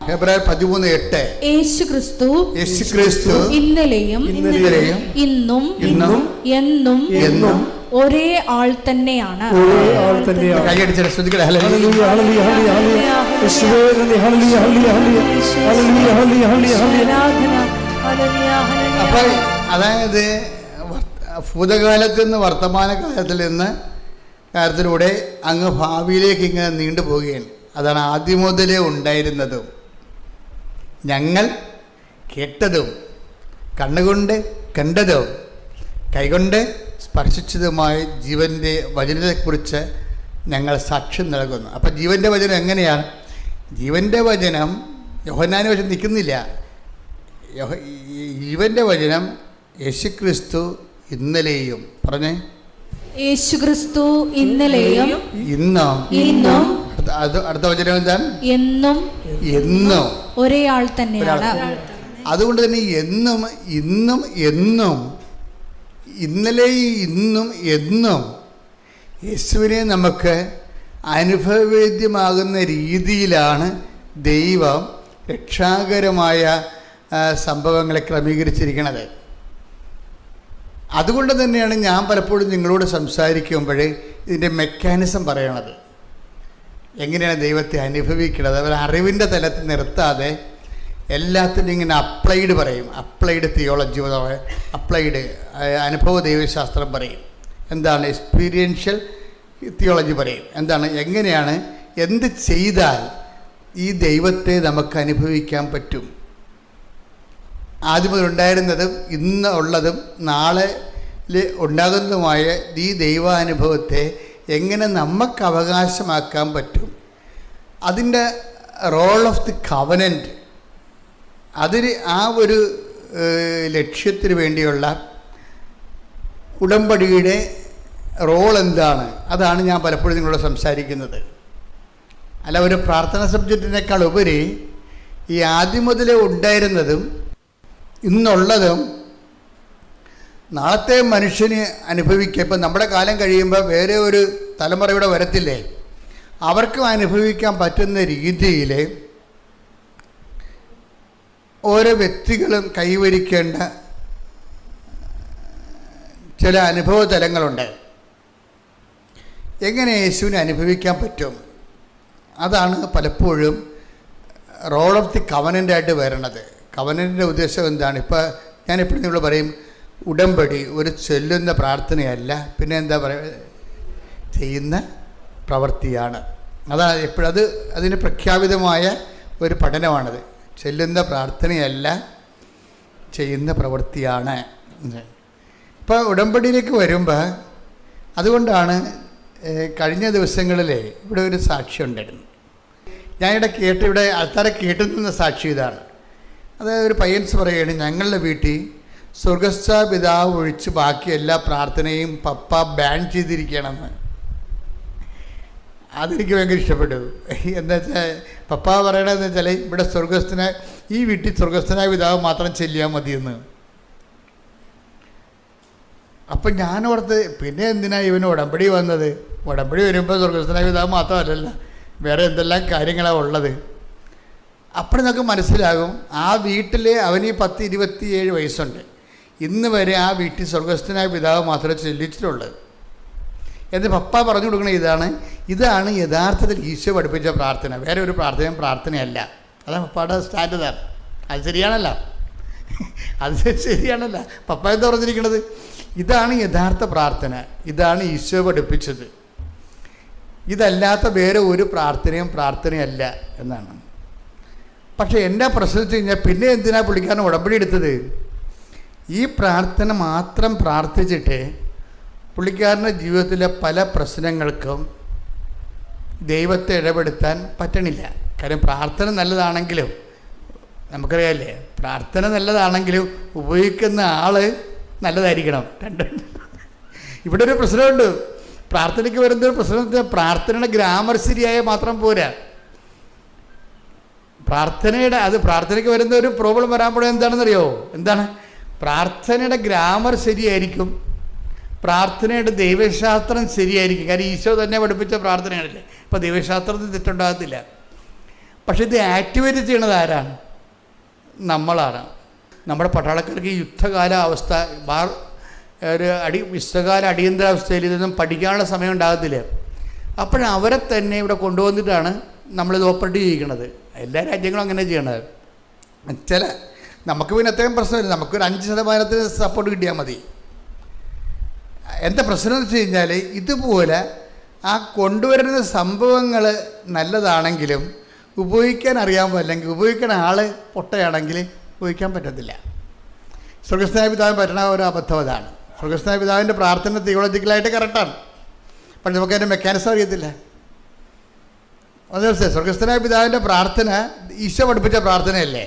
ഹെബ്രായർ 13:8. യേശുക്രിസ്തു യേശുക്രിസ്തു ഇന്നലെയും ഇന്നലെയും ഇന്നും ഇന്നും എന്നും എന്നും ഒരേ ആൾ തന്നെയാണ്. ഒരേ ആൾ തന്നെയാണ്. കൈയടിച്ച് ശ്രദ്ധിക്കട്ടെ. ഹല്ലേലൂയ, ഹല്ലേലൂയ, ഹല്ലേലൂയ. യേശുവേ നന്ദി. ഹല്ലേലൂയ, ഹല്ലേലൂയ, ഹല്ലേലൂയ, ഹല്ലേലൂയ, ഹല്ലേലൂയ, ഹല്ലേലൂയ. അപ്പൊ അതായത് ഭൂതകാലത്ത് നിന്ന് വർത്തമാനകാലത്തിൽ നിന്ന് കാര്യത്തിലൂടെ അങ്ങ് ഭാവിയിലേക്ക് ഇങ്ങനെ നീണ്ടുപോവുകയാണ്. അതാണ് ആദ്യം മുതലേ ഉണ്ടായിരുന്നതും ഞങ്ങൾ കേട്ടതും കണ്ണുകൊണ്ട് കണ്ടതും കൈകൊണ്ട് സ്പർശിച്ചതുമായ ജീവൻ്റെ വചനത്തെക്കുറിച്ച് ഞങ്ങൾ സാക്ഷ്യം നൽകുന്നു. അപ്പം ജീവൻ്റെ വചനം എങ്ങനെയാണ്? ജീവൻ്റെ വചനം യോഹന്നാന് വചനം നിൽക്കുന്നില്ല. ജീവൻ്റെ വചനം യേശുക്രിസ്തു ഇന്നലെയും പറഞ്ഞേ, യേശുക്രിസ്തു ഇന്നലെയും ഇന്നും ഇന്നും അടുത്ത വചനം എന്താണ്? എന്നും എന്നും ഒരേ ആൾ തന്നെയാണ്. അതുകൊണ്ട് തന്നെ എന്നും ഇന്നും എന്നും ഇന്നലെയും ഇന്നും എന്നും യേശുവിനെ നമുക്ക് അനുഭവവേദ്യമാകുന്ന രീതിയിലാണ് ദൈവം രക്ഷാകരമായ സംഭവങ്ങളെ ക്രമീകരിച്ചിരിക്കുന്നത്. അതുകൊണ്ട് തന്നെയാണ് ഞാൻ പലപ്പോഴും നിങ്ങളോട് സംസാരിക്കുമ്പോഴേ ഇതിൻ്റെ മെക്കാനിസം പറയണത്. എങ്ങനെയാണ് ദൈവത്തെ അനുഭവിക്കുന്നത്? അവർ അറിവിൻ്റെ തലത്തിൽ നിർത്താതെ എല്ലാത്തിനും ഇങ്ങനെ അപ്ലൈഡ് പറയും. അപ്ലൈഡ് തിയോളജി, അപ്ലൈഡ് അനുഭവ ദൈവശാസ്ത്രം പറയും. എന്താണ് എക്സ്പീരിയൻഷ്യൽ തിയോളജി പറയും. എന്താണ്, എങ്ങനെയാണ്, എന്ത് ചെയ്താൽ ഈ ദൈവത്തെ നമുക്ക് അനുഭവിക്കാൻ പറ്റും? ആദ്യം ഉണ്ടായിരുന്നതും ഇന്ന് ഉള്ളതും നാളെ ഉണ്ടാകുന്നതുമായ ഈ ദൈവാനുഭവത്തെ എങ്ങനെ നമുക്ക് അവകാശമാക്കാൻ പറ്റും? അതിൻ്റെ റോൾ ഓഫ് ദി കവനൻറ്റ്, അതിന് ആ ഒരു ലക്ഷ്യത്തിന് വേണ്ടിയുള്ള ഉടമ്പടിയുടെ റോൾ എന്താണ്? അതാണ് ഞാൻ പലപ്പോഴും നിങ്ങളോട് സംസാരിക്കുന്നത്. അല്ല, ഒരു പ്രാർത്ഥന സബ്ജക്റ്റിനേക്കാൾ ഉപരി ഈ ആദ്യം മുതലേ ഉണ്ടായിരുന്നതും ഇന്നുള്ളതും നാളത്തെ മനുഷ്യന് അനുഭവിക്കുക. ഇപ്പം നമ്മുടെ കാലം കഴിയുമ്പോൾ വേറെ ഒരു തലമുറയുടെ വരത്തില്ലേ, അവർക്കും അനുഭവിക്കാൻ പറ്റുന്ന രീതിയിൽ ഓരോ വ്യക്തികളും കൈവരിക്കേണ്ട ചില അനുഭവ തലങ്ങളുണ്ട്. എങ്ങനെ യേശുവിനെ അനുഭവിക്കാൻ പറ്റും? അതാണ് പലപ്പോഴും റോൾ ഓഫ് ദി കവനൻ്റായിട്ട് വരണത്. കവനൻ്റെ ഉദ്ദേശം എന്താണ്? ഇപ്പോൾ ഞാൻ എപ്പോഴും നിങ്ങൾ പറയും, ഉടമ്പടി ഒരു ചൊല്ലുന്ന പ്രാർത്ഥനയല്ല, പിന്നെ എന്താ പറയുക, ചെയ്യുന്ന പ്രവൃത്തിയാണ്. അതാണ് എപ്പോഴും അതിന് പ്രഖ്യാപിതമായ ഒരു പഠനമാണത്. ചെല്ലുന്ന പ്രാർത്ഥനയല്ല, ചെയ്യുന്ന പ്രവൃത്തിയാണ്. ഇപ്പോൾ ഉടമ്പടിയിലേക്ക് വരുമ്പോൾ അതുകൊണ്ടാണ് കഴിഞ്ഞ ദിവസങ്ങളിലെ ഇവിടെ ഒരു സാക്ഷി ഉണ്ടായിരുന്നു. ഞാനിവിടെ ഇവിടെ ആൾക്കാരെ കേട്ടുനിന്ന സാക്ഷി ഇതാണ്. അത് ഒരു പയ്യൻസ് പറയുകയാണ്, ഞങ്ങളുടെ വീട്ടിൽ സ്വർഗസ്ഥ പിതാവ് ഒഴിച്ച് ബാക്കി എല്ലാ പ്രാർത്ഥനയും പപ്പ ബാൻ ചെയ്തിരിക്കണമെന്ന്. അതെനിക്ക് ഭയങ്കര ഇഷ്ടപ്പെട്ടു. എന്താ വെച്ചാൽ പപ്പ പറയണതെന്ന് വെച്ചാൽ ഇവിടെ ഈ വീട്ടിൽ സ്വർഗസ്ഥനായ പിതാവ് മാത്രം ചെല്ലിയാൽ മതിയെന്ന്. അപ്പം ഞാനോർത്ത്, പിന്നെ എന്തിനാണ് ഇവന് ഉടമ്പടി വന്നത്? ഉടമ്പടി വരുമ്പോൾ സ്വർഗസ്ഥനായ പിതാവ് മാത്രമല്ലല്ല, വേറെ എന്തെല്ലാം കാര്യങ്ങളാണ് ഉള്ളത്. അപ്പോൾ നമുക്ക് മനസ്സിലാകും, ആ വീട്ടിൽ അവന് 10-27 വയസ്സുണ്ട്. ഇന്ന് വരെ ആ വീട്ടിൽ സ്വർഗസ്ഥനായ പിതാവ് മാത്രമേ ചെല്ലിച്ചിട്ടുള്ളത്. എന്ന് പപ്പ പറഞ്ഞു കൊടുക്കണത് ഇതാണ് യഥാർത്ഥത്തിൽ ഈശോ പഠിപ്പിച്ച പ്രാർത്ഥന. വേറെ ഒരു പ്രാർത്ഥനയല്ല. അതാണ് പപ്പയുടെ സ്റ്റാൻഡേർഡാണ്. അത് ശരിയാണല്ലോ, പപ്പ എന്താ പറഞ്ഞിരിക്കുന്നത്? ഇതാണ് യഥാർത്ഥ പ്രാർത്ഥന, ഇതാണ് ഈശോ പഠിപ്പിച്ചത്, ഇതല്ലാത്ത വേറെ ഒരു പ്രാർത്ഥനയല്ല എന്നാണ്. പക്ഷേ എൻ്റെ പ്രശ്നം വെച്ച് കഴിഞ്ഞാൽ, പിന്നെ എന്തിനാണ് പുള്ളിക്കാരൻ ഉടമ്പടി എടുത്തത്? ഈ പ്രാർത്ഥന മാത്രം പ്രാർത്ഥിച്ചിട്ട് പുള്ളിക്കാരൻ്റെ ജീവിതത്തിലെ പല പ്രശ്നങ്ങൾക്കും ദൈവത്തെ ഇടപെടുത്താൻ പറ്റണില്ല. കാര്യം പ്രാർത്ഥന നല്ലതാണെങ്കിലും, നമുക്കറിയാമല്ലേ, പ്രാർത്ഥന നല്ലതാണെങ്കിലും ഉപയോഗിക്കുന്ന ആൾ നല്ലതായിരിക്കണം. ഇവിടെ ഒരു പ്രശ്നമുണ്ട്. പ്രാർത്ഥനയ്ക്ക് വരുന്നൊരു പ്രശ്നത്തിൽ പ്രാർത്ഥനയുടെ ഗ്രാമർ ശരിയായ മാത്രം പോരാ. പ്രാർത്ഥനയ്ക്ക് വരുന്ന ഒരു പ്രോബ്ലം വരാൻ എന്താണെന്നറിയോ? എന്താണ്? പ്രാർത്ഥനയുടെ ഗ്രാമർ ശരിയായിരിക്കും, പ്രാർത്ഥനയുടെ ദൈവശാസ്ത്രം ശരിയായിരിക്കും. കാര്യം ഈശോ തന്നെ പഠിപ്പിച്ച പ്രാർത്ഥനയാണല്ലേ. ഇപ്പോൾ ദൈവശാസ്ത്രത്തിൽ തെറ്റുണ്ടാകത്തില്ല. പക്ഷെ ഇത് ആക്ടിവേറ്റ് ചെയ്യണത് ആരാണ്? നമ്മളാണ്. നമ്മുടെ പട്ടാളക്കാർക്ക് ഈ യുദ്ധകാല അവസ്ഥ ഒരു യുദ്ധകാല അടിയന്തരാവസ്ഥയിൽ ഇതൊന്നും പഠിക്കാനുള്ള സമയം ഉണ്ടാകത്തില്ല. അപ്പോഴവരെ തന്നെ ഇവിടെ കൊണ്ടുവന്നിട്ടാണ് നമ്മളിത് ഓപ്പറേറ്റ് ചെയ്യിക്കുന്നത്. എല്ലാ രാജ്യങ്ങളും അങ്ങനെ ചെയ്യണത്. നമുക്ക് പിന്നെ അത്രയും പ്രശ്നമില്ല, നമുക്കൊരു 5% സപ്പോർട്ട് കിട്ടിയാൽ മതി. എന്താ പ്രശ്നം എന്ന് വെച്ച് കഴിഞ്ഞാൽ, ഇതുപോലെ ആ കൊണ്ടുവരുന്ന സംഭവങ്ങൾ നല്ലതാണെങ്കിലും ഉപയോഗിക്കാൻ അറിയാമോ, അല്ലെങ്കിൽ ഉപയോഗിക്കുന്ന ആൾ പൊട്ടയാണെങ്കിൽ ഉപയോഗിക്കാൻ പറ്റത്തില്ല. സ്വർഗസ്ഥനായ പിതാവിന് പറ്റുന്ന ഒരു അബദ്ധം അതാണ്. സ്വർഗസ്ഥനായ പിതാവിൻ്റെ പ്രാർത്ഥന തിയോളജിക്കലായിട്ട് കറക്റ്റാണ്, പക്ഷെ നമുക്കതിൻ്റെ മെക്കാനിസം അറിയത്തില്ല. അത് സ്വർഗസ്ഥനായ പിതാവിൻ്റെ പ്രാർത്ഥന ഈശോ പഠിപ്പിച്ച പ്രാർത്ഥനയല്ലേ,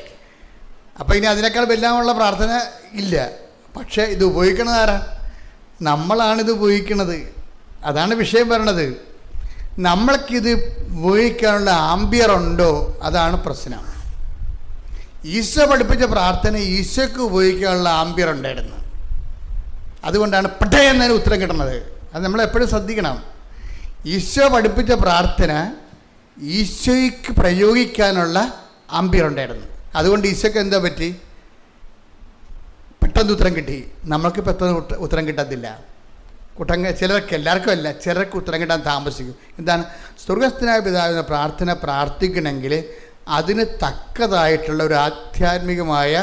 അപ്പോൾ ഇനി അതിനേക്കാൾ വല്ലാമുള്ള പ്രാർത്ഥന ഇല്ല. പക്ഷേ ഇത് ഉപയോഗിക്കണത് ആരാ? നമ്മളാണിത് ഉപയോഗിക്കുന്നത്. അതാണ് വിഷയം പറയണത്. നമ്മൾക്കിത് ഉപയോഗിക്കാനുള്ള ആംബിയർ ഉണ്ടോ, അതാണ് പ്രശ്നം. ഈശോ പഠിപ്പിച്ച പ്രാർത്ഥന ഈശോയ്ക്ക് ഉപയോഗിക്കാനുള്ള ആംബിയർ ഉണ്ടായിരുന്നു. അതുകൊണ്ടാണ് പട്ടേ എന്നതിന് ഉത്തരം കിട്ടുന്നത്. അത് നമ്മളെപ്പോഴും ശ്രദ്ധിക്കണം. ഈശോ പഠിപ്പിച്ച പ്രാർത്ഥന ഈശോയ്ക്ക് പ്രയോഗിക്കാനുള്ള ആംബിയർ ഉണ്ടായിരുന്നു. അതുകൊണ്ട് ഈശോയ്ക്ക് എന്താ പറ്റി? പെട്ടെന്ന് ഉത്തരം കിട്ടി. നമ്മൾക്ക് പെട്ടെന്ന് ഉത്തരം കിട്ടത്തില്ല. ചിലർക്ക്, എല്ലാവർക്കും അല്ല, ചിലർക്ക് ഉത്തരം കിട്ടാൻ താമസിക്കും. എന്താണ്? സ്വർഗസ്ഥനായ പിതാവിനെ പ്രാർത്ഥന പ്രാർത്ഥിക്കണമെങ്കിൽ അതിന് തക്കതായിട്ടുള്ള ഒരു ആധ്യാത്മികമായ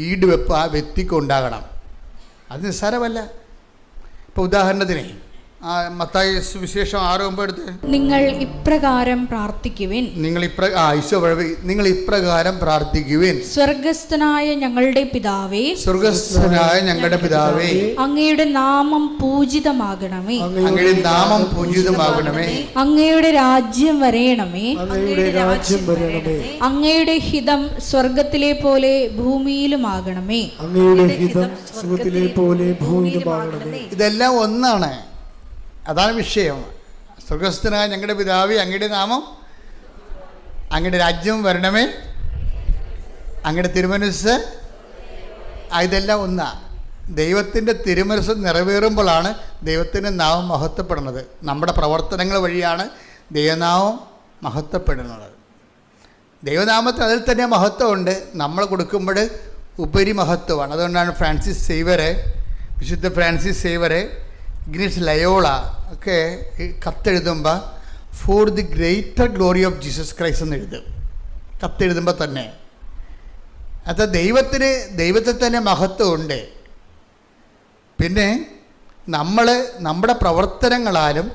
ഈടുവെപ്പ് ആ വ്യക്തിക്ക് ഉണ്ടാകണം. അത് നിസ്സാരമല്ല. ഇപ്പോൾ ഉദാഹരണത്തിന് മത്തായി സുവിശേഷം 6:9 എടുത്ത്, നിങ്ങൾ ഇപ്രകാരം പ്രാർത്ഥിക്കുവിൻ. നിങ്ങൾ ഇപ്രകാരം പ്രാർത്ഥിക്കുവിൻ. സ്വർഗസ്ഥനായ ഞങ്ങളുടെ പിതാവേ, സ്വർഗസ്ഥനായ ഞങ്ങളുടെ പിതാവേ, അങ്ങയുടെ നാമം പൂജിതമാകണമേ. അങ്ങയുടെ നാമം പൂജിതമാകണമേ. അങ്ങയുടെ രാജ്യം വരേണമേ. അങ്ങയുടെ രാജ്യം വരണമേ. അങ്ങയുടെ ഹിതം സ്വർഗത്തിലെ പോലെ ഭൂമിയിലുമാകണമേ. അങ്ങയുടെ ഹിതം സ്വർഗത്തിലെ പോലെ ഭൂമിയിലുമാകണമേ. ഇതെല്ലാം ഒന്നാണ്. അതാണ് വിഷയം. സ്വർഗസ്ഥനായ ഞങ്ങളുടെ പിതാവേ, അങ്ങയുടെ നാമം, അങ്ങയുടെ രാജ്യം വരണമേ, അങ്ങയുടെ തിരുമനസ്സ്, ഇതെല്ലാം ഒന്നാ. ദൈവത്തിൻ്റെ തിരുമനസ്സ് നിറവേറുമ്പോഴാണ് ദൈവത്തിൻ്റെ നാമം മഹത്വപ്പെടുന്നത്. നമ്മുടെ പ്രവർത്തനങ്ങൾ വഴിയാണ് ദൈവനാമം മഹത്വപ്പെടുന്നത്. ദൈവനാമത്തിന് അതിൽ തന്നെ മഹത്വമുണ്ട്. നമ്മൾ കൊടുക്കുമ്പോൾ ഉപരിമഹത്വമാണ്. അതുകൊണ്ടാണ് വിശുദ്ധ ഫ്രാൻസിസ് സേവറെ, ഇഗ്നേഷ്യസ് ലയോള ഒക്കെ കത്തെഴുതുമ്പോൾ for the greater glory of Jesus Christ എന്ന് എഴുതും. കത്തെഴുതുമ്പോൾ തന്നെ അത് ദൈവത്തിൽ തന്നെ മഹത്വമുണ്ട്. പിന്നെ നമ്മുടെ പ്രവർത്തനങ്ങളാലും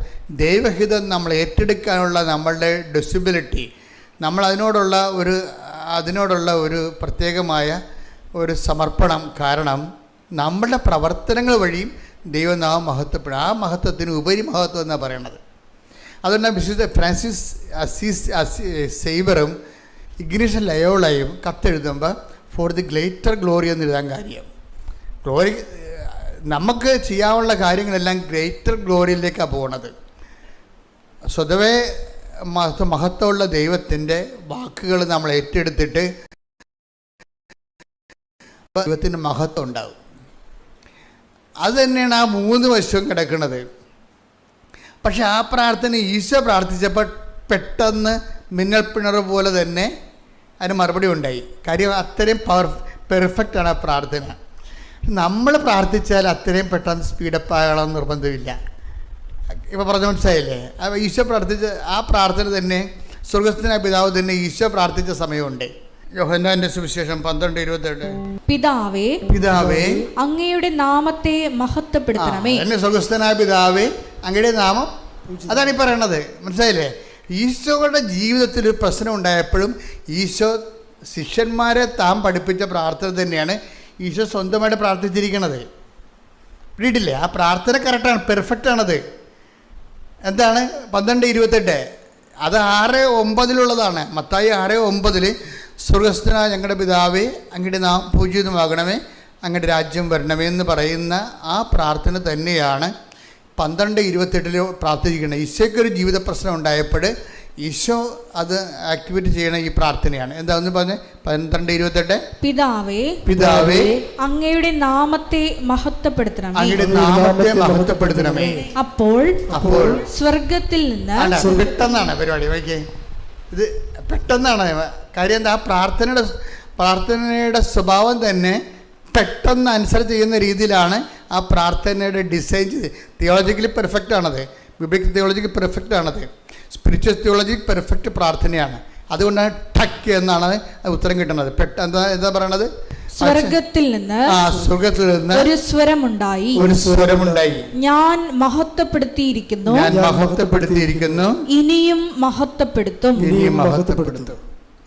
ദൈവഹിതം നമ്മൾ ഏറ്റെടുക്കാനുള്ള നമ്മളുടെ ഡെസിബിലിറ്റി, അതിനോടുള്ള ഒരു പ്രത്യേകമായ ഒരു സമർപ്പണം കാരണം നമ്മളുടെ പ്രവർത്തനങ്ങൾ വഴിയും ദൈവനാമം മഹത്വപ്പെടും. ആ മഹത്വത്തിന് ഉപരി മഹത്വം എന്നാണ് പറയണത്. അതുകൊണ്ടാണ് വിശുദ്ധ ഫ്രാൻസിസ് സേവറും ഇഗ്നേഷ്യസ് ലയോളയും കത്തെഴുതുമ്പോൾ ഫോർ ദി ഗ്രേറ്റർ ഗ്ലോറി എന്ന് എഴുതാൻ കാര്യം. നമുക്ക് ചെയ്യാനുള്ള കാര്യങ്ങളെല്ലാം ഗ്രേറ്റർ ഗ്ലോറിയിലേക്കാണ് പോകുന്നത്. സ്വതവേ മഹത്വമുള്ള ദൈവത്തിൻ്റെ വാക്കുകൾ നമ്മൾ ഏറ്റെടുത്തിട്ട് ദൈവത്തിൻ്റെ മഹത്വം ഉണ്ടാകും. അത് തന്നെയാണ് ആ 3 വശവും കിടക്കുന്നത്. പക്ഷെ ആ പ്രാർത്ഥന ഈശോ പ്രാർത്ഥിച്ചപ്പോൾ പെട്ടെന്ന് മിന്നൽപ്പിണറ് പോലെ തന്നെ അതിന് മറുപടി ഉണ്ടായി. കാര്യം അത്രയും പെർഫെക്റ്റാണ് ആ പ്രാർത്ഥന. നമ്മൾ പ്രാർത്ഥിച്ചാൽ അത്രയും പെട്ടെന്ന് സ്പീഡപ്പ് ആകണമെന്ന് നിർബന്ധമില്ല. ഇപ്പോൾ പറഞ്ഞ മനസ്സിലായില്ലേ? ഈശോ പ്രാർത്ഥിച്ച ആ പ്രാർത്ഥന തന്നെ സ്വർഗസ്ഥനായ പിതാവ് തന്നെ ഈശോ പ്രാർത്ഥിച്ച സമയമുണ്ട്. യോഹന്നാന്റെ സുവിശേഷം 12:28, പിതാവേ അങ്ങയുടെ നാമത്തെ മഹത്വപ്പെടുത്തണമേ. സ്വർഗസ്ഥനായ പിതാവേ അങ്ങയുടെ നാമം, അതാണ് ഈ പറയണത്. മനസ്സിലായില്ലേ? ഈശോയുടെ ജീവിതത്തിൽ ഒരു പ്രശ്നം ഉണ്ടായപ്പോഴും ഈശോ ശിഷ്യന്മാരെ താൻ പഠിപ്പിച്ച പ്രാർത്ഥന തന്നെയാണ് ഈശോ സ്വന്തമായിട്ട് പ്രാർത്ഥിച്ചിരിക്കുന്നത്. പിടിയിട്ടില്ലേ? ആ പ്രാർത്ഥന കറക്റ്റാണ്, പെർഫെക്റ്റാണത്. എന്താണ് 12:28? അത് 6:9 മത്തായി 6:9 സ്വർഗസ്ഥനായ ഞങ്ങളുടെ പിതാവേ അങ്ങയുടെ നാമം പൂജിതമാകണമേ, അങ്ങയുടെ രാജ്യം വരണമേ എന്ന് പറയുന്ന ആ പ്രാർത്ഥന തന്നെയാണ് 12:28 പ്രാർത്ഥിക്കുന്നത്. ഈശോയ്ക്കൊരു ജീവിത പ്രശ്നം ഉണ്ടായപ്പോൾ ഈശോ അത് ആക്ടിവേറ്റ് ചെയ്യണ ഈ പ്രാർത്ഥനയാണ്. എന്താന്ന് പറഞ്ഞ് 12:28, പിതാവേ അങ്ങയുടെ നാമത്തെ മഹത്വപ്പെടുത്തണമേ. അപ്പോൾ സ്വർഗത്തിൽ നിന്ന് പെട്ടെന്നാണ് പരിപാടി. വയ്ക്കേ, ഇത് പെട്ടെന്നാണ് കാര്യം. എന്താ, പ്രാർത്ഥനയുടെ സ്വഭാവം തന്നെ പെട്ടെന്ന് അനുസരിച്ച് ചെയ്യുന്ന രീതിയിലാണ് ആ പ്രാർത്ഥനയുടെ ഡിസൈൻ ചെയ്ത്. തിയോളജിക്കലി പെർഫെക്റ്റ് ആണത്, ബിബ്ലിക്കൽ തിയോളജിക്ക് പെർഫെക്റ്റ് ആണത്, സ്പിരിച്വൽ തിയോളജി പെർഫെക്റ്റ് പ്രാർത്ഥനയാണ്. അതുകൊണ്ടാണ് ടക്ക് എന്നാണ് ഉത്തരം കിട്ടുന്നത്. എന്താ പറയണത്? സ്വർഗത്തിൽ നിന്ന് ഒരു സ്വരമുണ്ടായി, ഞാൻ മഹത്വപ്പെടുത്തിയിരിക്കുന്നു, ഇനിയും മഹത്വപ്പെടുത്തും.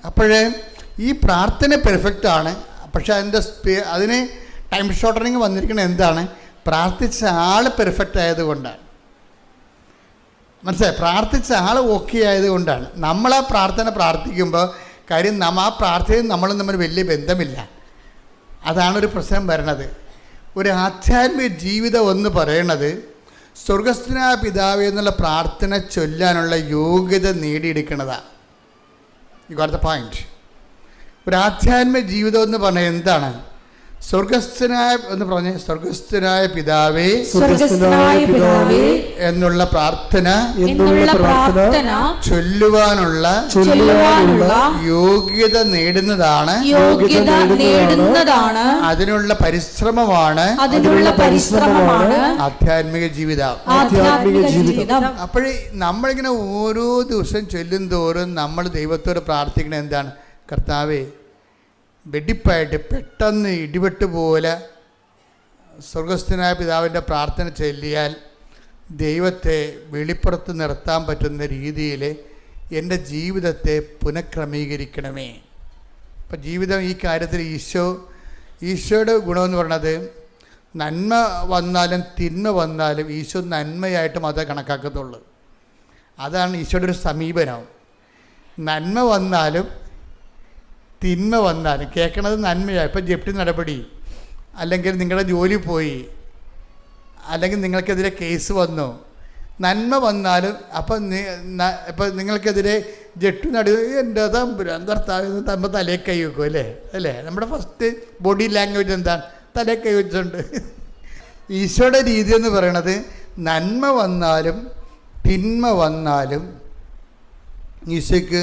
അപ്പോഴേ ഈ പ്രാർത്ഥന പെർഫെക്റ്റ് ആണ്. പക്ഷെ അതിന് ടൈം ഷോർട്ടനിങ് വന്നിരിക്കുന്നത് എന്താണ്? പ്രാർത്ഥിച്ച ആൾ പെർഫെക്റ്റ് ആയതുകൊണ്ടാണ്. മനസ്സിലായി? പ്രാർത്ഥിച്ച ആൾ ഓക്കെ ആയതുകൊണ്ടാണ്. നമ്മളാ പ്രാർത്ഥന പ്രാർത്ഥിക്കുമ്പോൾ കാര്യം ആ പ്രാർത്ഥനയും നമ്മളും തമ്മിൽ വലിയ ബന്ധമില്ല. അതാണൊരു പ്രശ്നം വരണത്. ഒരു ആധ്യാത്മിക ജീവിതം എന്ന് പറയണത് സ്വർഗസ്ഥനായ പിതാവേ എന്നുള്ള പ്രാർത്ഥന ചൊല്ലാനുള്ള യോഗ്യത നേടിയെടുക്കുന്നതാണ്. You got the point. ഒരു ആധ്യാത്മിക ജീവിതം എന്ന് പറഞ്ഞാൽ എന്താണ്? സ്വർഗസ്ഥനായ എന്ന് പറഞ്ഞ സ്വർഗസ്ഥനായ പിതാവേ എന്നുള്ള പ്രാർത്ഥന ചൊല്ലുവാനുള്ള യോഗ്യത നേടുന്നതാണ്, അതിനുള്ള പരിശ്രമമാണ് ആധ്യാത്മിക ജീവിതം. അപ്പോഴേ നമ്മളിങ്ങനെ ഓരോ ദിവസം ചൊല്ലും തോറും നമ്മൾ ദൈവത്തോട് പ്രാർത്ഥിക്കണത് എന്താണ്? കർത്താവേ, വെടിപ്പായിട്ട് പെട്ടെന്ന് ഇടിവെട്ട് പോലെ സ്വർഗസ്ഥനായ പിതാവിൻ്റെ പ്രാർത്ഥന ചൊല്ലിയാൽ ദൈവത്തെ വെളിപ്പുറത്ത് നിർത്താൻ പറ്റുന്ന രീതിയിൽ എൻ്റെ ജീവിതത്തെ പുനഃക്രമീകരിക്കണമേ. അപ്പം ജീവിതം ഈ കാര്യത്തിൽ ഈശോയുടെ ഗുണമെന്ന് പറയണത് നന്മ വന്നാലും തിന്മ വന്നാലും ഈശോ നന്മയായിട്ടും അതേ കണക്കാക്കത്തുള്ളൂ. അതാണ് ഈശോയുടെ ഒരു സമീപനം. നന്മ വന്നാലും തിന്മ വന്നാലും കേൾക്കണത് നന്മയാണ്. ഇപ്പം ജപ്തി നടപടി, അല്ലെങ്കിൽ നിങ്ങളുടെ ജോലി പോയി, അല്ലെങ്കിൽ നിങ്ങൾക്കെതിരെ കേസ് വന്നു, നന്മ വന്നാലും അപ്പം നിങ്ങൾക്കെതിരെ ജപ്തി നടപടി എൻ്റെ തമ്പ തലേ കൈ വെക്കും അല്ലേ? നമ്മുടെ ഫസ്റ്റ് ബോഡി ലാംഗ്വേജ് എന്താണ്? തലേ കൈ വെച്ചിട്ടുണ്ട്. ഈശോയുടെ രീതി എന്ന് പറയണത് നന്മ വന്നാലും തിന്മ വന്നാലും ഈശോയ്ക്ക്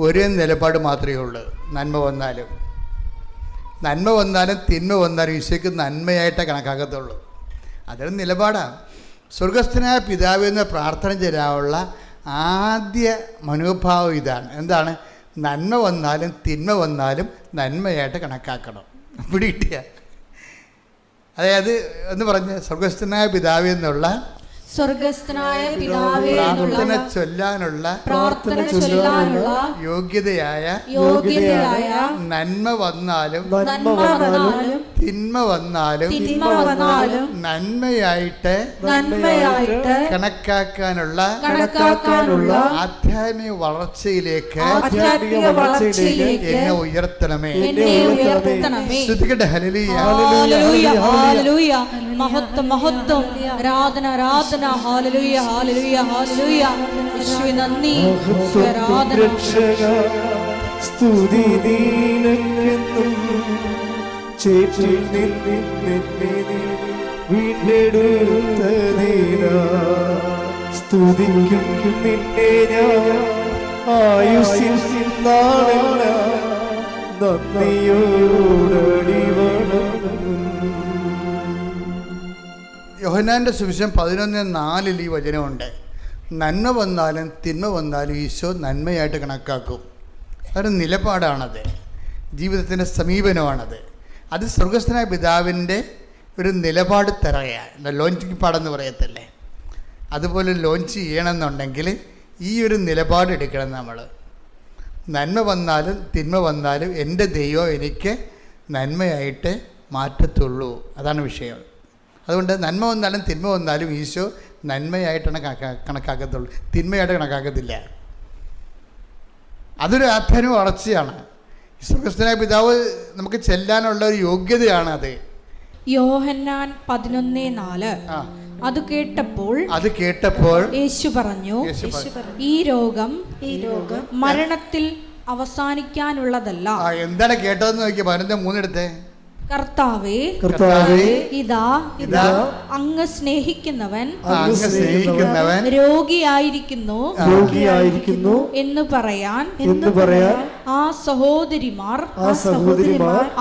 ഒരേ നിലപാട് മാത്രമേ ഉള്ളൂ. നന്മ വന്നാലും തിന്മ വന്നാലും ഈശോയ്ക്ക് നന്മയായിട്ടേ കണക്കാക്കത്തുള്ളൂ. അതൊരു നിലപാടാണ്. സ്വർഗസ്ഥനായ പിതാവ് എന്ന പ്രാർത്ഥന ചെയ്യാനുള്ള ആദ്യ മനോഭാവം ഇതാണ്. എന്താണ്? നന്മ വന്നാലും തിന്മ വന്നാലും നന്മയായിട്ട് കണക്കാക്കണം. ഇവിടെ കിട്ടിയ അതായത് എന്ന് പറഞ്ഞ് സ്വർഗസ്ഥനായ പിതാവ് എന്നുള്ള പ്രാർത്ഥന ചൊല്ലാനുള്ള യോഗ്യതയായ നന്മ വന്നാലും തിന്മ വന്നാലും നന്മയായിട്ട് കണക്കാക്കാനുള്ള ആധ്യാത്മിക വളർച്ചയിലേക്ക് എന്നെ ഉയർത്തണമേ. ശ്രുതികട്ടെ ഹല്ലേലൂയ. മഹത്വം മഹത്വം, ആരാധന ആരാധന. ഹല്ലേലൂയ ഹല്ലേലൂയ ഹല്ലേലൂയ. യേശുവേ നന്ദി, ആരാധന. സ്തുതി നിനക്കെന്നും ചേറ്റിൽ നിന്നെ വീണ്ടെടുത്തതിനാ സ്തുതിക്കും നിന്നെ ഞാൻ ആയുസ്സിൻ നാളെല്ലാം നന്ദിയോടടി വണങ്ങും. യോഹന്നാൻ്റെ സുവിശേഷം 11:4 ഈ വചനമുണ്ട്. നന്മ വന്നാലും തിന്മ വന്നാലും ഈശോ നന്മയായിട്ട് കണക്കാക്കും. അതൊരു നിലപാടാണത്, ജീവിതത്തിൻ്റെ സമീപനമാണത്. അത് സ്വർഗസ്ഥനായ പിതാവിൻ്റെ ഒരു നിലപാട് തരയാണ്. ലോഞ്ചിങ് പാടെന്ന് പറയത്തില്ലേ, അതുപോലെ ലോഞ്ച് ചെയ്യണമെന്നുണ്ടെങ്കിൽ ഈ ഒരു നിലപാട് എടുക്കണം നമ്മൾ. നന്മ വന്നാലും തിന്മ വന്നാലും എൻ്റെ ദൈവം എനിക്ക് നന്മയായിട്ട് മാറ്റത്തുള്ളൂ. അതാണ് വിഷയം. അതുകൊണ്ട് നന്മ വന്നാലും തിന്മ വന്നാലും ഈശോ നന്മയായിട്ടാണ് കണക്കാക്കത്തുള്ളൂ, തിന്മയായിട്ട് കണക്കാക്കത്തില്ല. അതൊരു ആധ്യാത്മിക വളർച്ചയാണ്. സ്വർഗസ്ഥനായ പിതാവ് നമുക്ക് ചെല്ലാനുള്ള ഒരു യോഗ്യതയാണ് അത്. യോഹന്നാൻ 11:4. അത് കേട്ടപ്പോൾ യേശു പറഞ്ഞു, ഈ രോഗം മരണത്തിൽ അവസാനിക്കാനുള്ളതല്ല. എന്താണ് കേട്ടതെന്ന് നോക്കിയ 11:3 എടുത്തേ. കർത്താവേ, ഇതാ അങ്ങ് സ്നേഹിക്കുന്നവൻ രോഗിയായിരിക്കുന്നു എന്ന് പറയാൻ ആ സഹോദരിമാർ